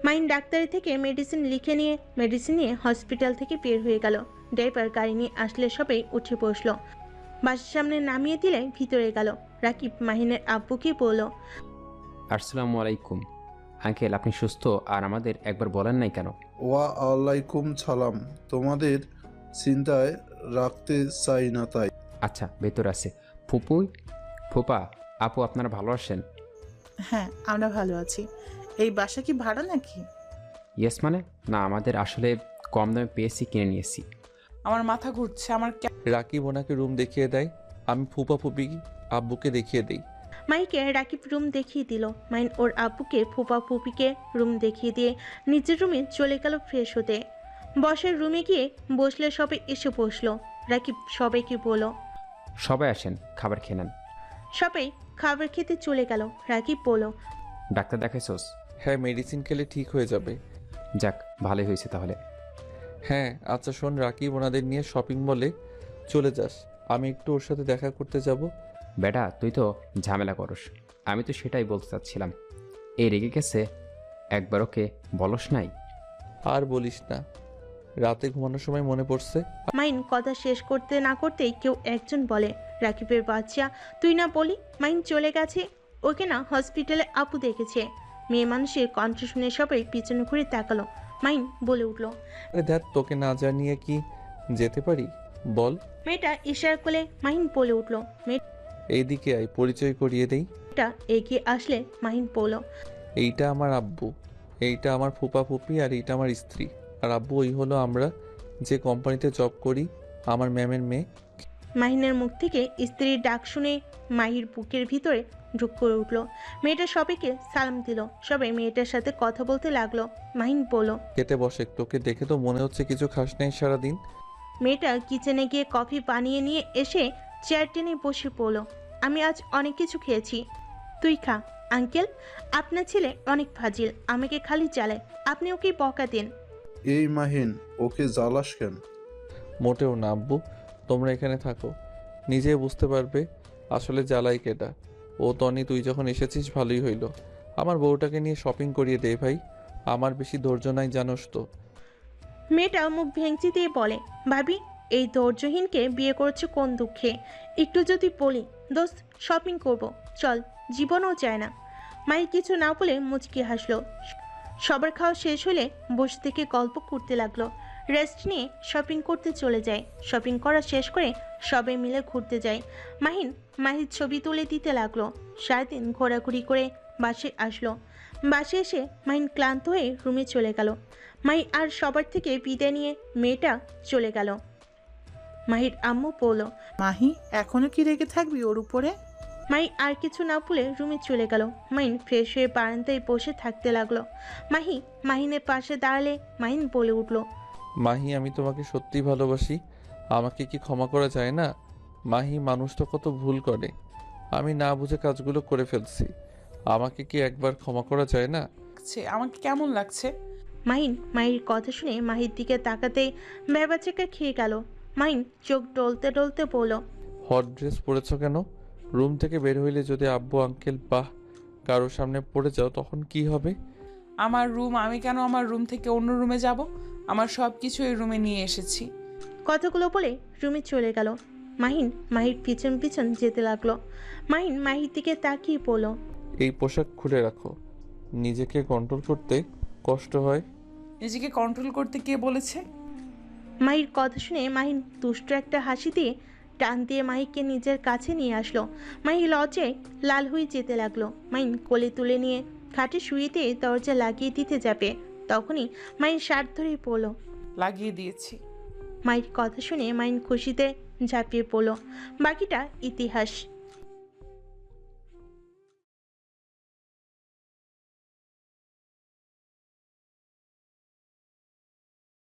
মাইন ডাক্তারের থেকে মেডিসিন লিখে নিয়ে মেডিসিন নিয়ে হসপিটাল থেকে বের হয়ে গেল। ড্রাইভার গাড়ি নিয়ে আসলে সবাই উঠে বসলো। বাসের সামনে নামিয়ে দিলে ভিতরে গেল। রাকিব মাহিনের আব্বুকে বলল, আসসালামু আলাইকুম আঙ্কেল, আপনি সুস্থ? আর আমাদের একবার বলেন নাই কেন? ওয়া আলাইকুম সালাম। তোমাদের চিন্তায় রাখতে চাই না তাই। আচ্ছা, ভেতর আছে। ফুপা, আপু, আপনারা ভালো আছেন? হ্যাঁ, আমরা ভালো আছি। এই বাসা কি ভাড়া নাকি? ইয়েস মানে? না, আমাদের আসলে কম দামে পেয়েছি, কিনে নিয়েছি। আমার মাথা ঘুরছে, আমার রাকিব ওনাকে রুম দেখিয়ে দেয়, আমি ফুপা ফুপি আব্বুকে দেখিয়ে দেই। মাইকে রাকিব রুম দেখিয়ে দিল। মাইন ওর আব্বুকে ফুপা ফুপিকে রুম দেখিয়ে দিয়ে নিজের রুমে চলে গেল ফ্রেশ হতে। বসের রুমে গিয়ে বসলে সবাই এসে বসলো। রাকিব সবাইকে বলল, সবাই আসেন, খাবার খেয়ে নেন। সবাই খাবার খেতে চলে গেল। রাকিব বলল, ডাক্তার দেখাইছোস? হ্যাঁ, মেডিসিন খেলে ঠিক হয়ে যাবে। যাক, ভালোই হয়েছে তাহলে। হ্যাঁ, আচ্ছা শোন, রাকিব ওনাদের নিয়ে শপিং মলে চলে যাস, আমি একটু ওর সাথে দেখা করতে যাব। বেটা, তুই তো ঝামেলা করস। আমি তো সেটাই বলতে চাচ্ছিলাম। এই রেগে গেছে, একবার ওকে বলস নাই? আর বলিস না, রাতে ঘুমানোর সময় মনে পড়ছে। মাইন কথা শেষ করতে না করতেই কেউ একজন বলে, রাকিবের বাচ্চা তুই না বলি মাইন চলে গেছে, ওকে না হসপিটালে আপু দেখেছে। মেয়ে মানুষের কণ্ঠ শুনে সবাই পিছনে ঘুরে তাকালো। মাইন বলে উঠল, আরে দেখ, তোকে না জানিয়ে কি যেতে পারি বল? মেয়েটা ইশারা করলে মাহিন বলে উঠল। এইদিকে আয়, পরিচয় করিয়ে দেই। মেয়েটা এগিয়ে আসলে মাহিন বলল, এইটা আমার আব্বু, এইটা আমার ফুপা ফুপি, আর এইটা আমার স্ত্রী। আর আব্বু, ওই হলো আমরা যে কোম্পানিতে জব করি, আমার ম্যামের মেয়ে। মাহিনের মুখ থেকে স্ত্রীর ডাক শুনে মাহির বুকের ভিতরে ঢুক করে উঠল। মেয়েটা সবাইকে সালাম দিল। সবাই মেয়েটার সাথে কথা বলতে লাগলো। মাহিন বলল, খেতে বসে, তোকে দেখে তো মনে হচ্ছে কিছু খাস নাই সারাদিন। মেয়েটা কিচেনে গিয়ে কফি বানিয়ে নিয়ে এসে চেয়ার টেনে বসে পড়ল। আমি আজ অনেক কিছু খেয়েছি, তুই খা। আঙ্কেল, আপনার ছেলে অনেক ফাজিল, আমাকে খালি চালায়, আপনি ওকে বকা দেন। এই মাহিন, ওকে জ্বালাস কেন? মোটেও না আব্বু, তোমরা এখানে থাকো, নিজে বুঝতে পারবে আসলে জ্বালাই কেটা। ও তনি, তুই যখন এসেছিস ভালোই হইল। আমার বউটাকে নিয়ে শপিং করিয়ে দে ভাই, আমার বেশি ধৈর্য নাই জানোস তো। মেয়েটা মুখ ভেঙচি দিয়ে বলে, ভাবি এই ধৈর্যহীনকে বিয়ে করেছে কোন দুঃখে? একটু যদি বলি দোস্ত শপিং করব, চল, জীবনও চায় না। মাই কিছু না বলে মুচকি হাসলো। সবার খাওয়া শেষ হলে বসে থেকে গল্প করতে লাগলো। রেস্ট নিয়ে শপিং করতে চলে যায়। শপিং করা শেষ করে সবাই মিলে ঘুরতে যায়। মাহির ছবি তুলে দিতে লাগলো। সারাদিন ঘোরাঘুরি করে বাসে আসলো। বাসে এসে মাহিন ক্লান্ত হয়ে রুমে চলে গেল। মাহি আর সবার থেকে বিদায় নিয়ে মেয়েটা চলে গেল। মাহির আম্মু বলল, মাহি, এখনো কি রেগে থাকবি ওর উপরে? মাহি আর কিছু না বলে রুমে চলে গেল। মাহিন ফ্রেশ হয়ে বারান্দায় বসে থাকতে লাগলো। মাহিনের পাশে দাঁড়ালে মাহিন বলে উঠল, মাহি, আমি তোমাকে সত্যি ভালোবাসি, আমাকে কি ক্ষমা করা যায় না? মাহি, মানুষ তো কত ভুল করে, আমি না বুঝে কাজগুলো করে ফেলছি, আমাকে কি একবার ক্ষমা করা যায় না? আমাকে কেমন লাগছে? মাহির কথা শুনে মাহির দিকে তাকাতেই ভেবাচেকা খেয়ে গেল। মাহিন চোখ ডলতে ডলতে বলল, হট ড্রেস পরেছ কেন? রুম থেকে বের হইলে যদি আব্বু আঙ্কেল বাহ কারোর সামনে পড়ে যাও তখন কি হবে? আমার রুম, আমি কেন আমার রুম থেকে অন্য রুমে যাব? আমার সব কিছু এই রুমে নিয়ে এসেছি। কথাগুলো বলে রুমে চলে গেল। মাহিন মাহির পিছন পিছন যেতে লাগলো। মাহিন মাহির দিকে তাকিয়ে বলল, এই পোশাক খুলে রাখো, নিজেকে কন্ট্রোল করতে কষ্ট হয়। নিজেকে কন্ট্রোল করতে কে বলেছে? মাহির কথা শুনে মাহিন দুষ্ট একটা হাসি দিয়ে টান দিয়ে মাহিকে নিজের কাছে নিয়ে আসলো। মাহি লজ্জায় লাল হয়ে যেতে লাগলো। মাহিন কোলে তুলে নিয়ে খাটে শুয়ে দিয়ে দরজা লাগিয়ে দিতে যাবে, তখনই মাহিন শার্ট ধরে পড়ল। লাগিয়ে দিয়েছি। মাহির কথা শুনে মাহিন খুশিতে ঝাঁপিয়ে পড়ল। বাকিটা ইতিহাস।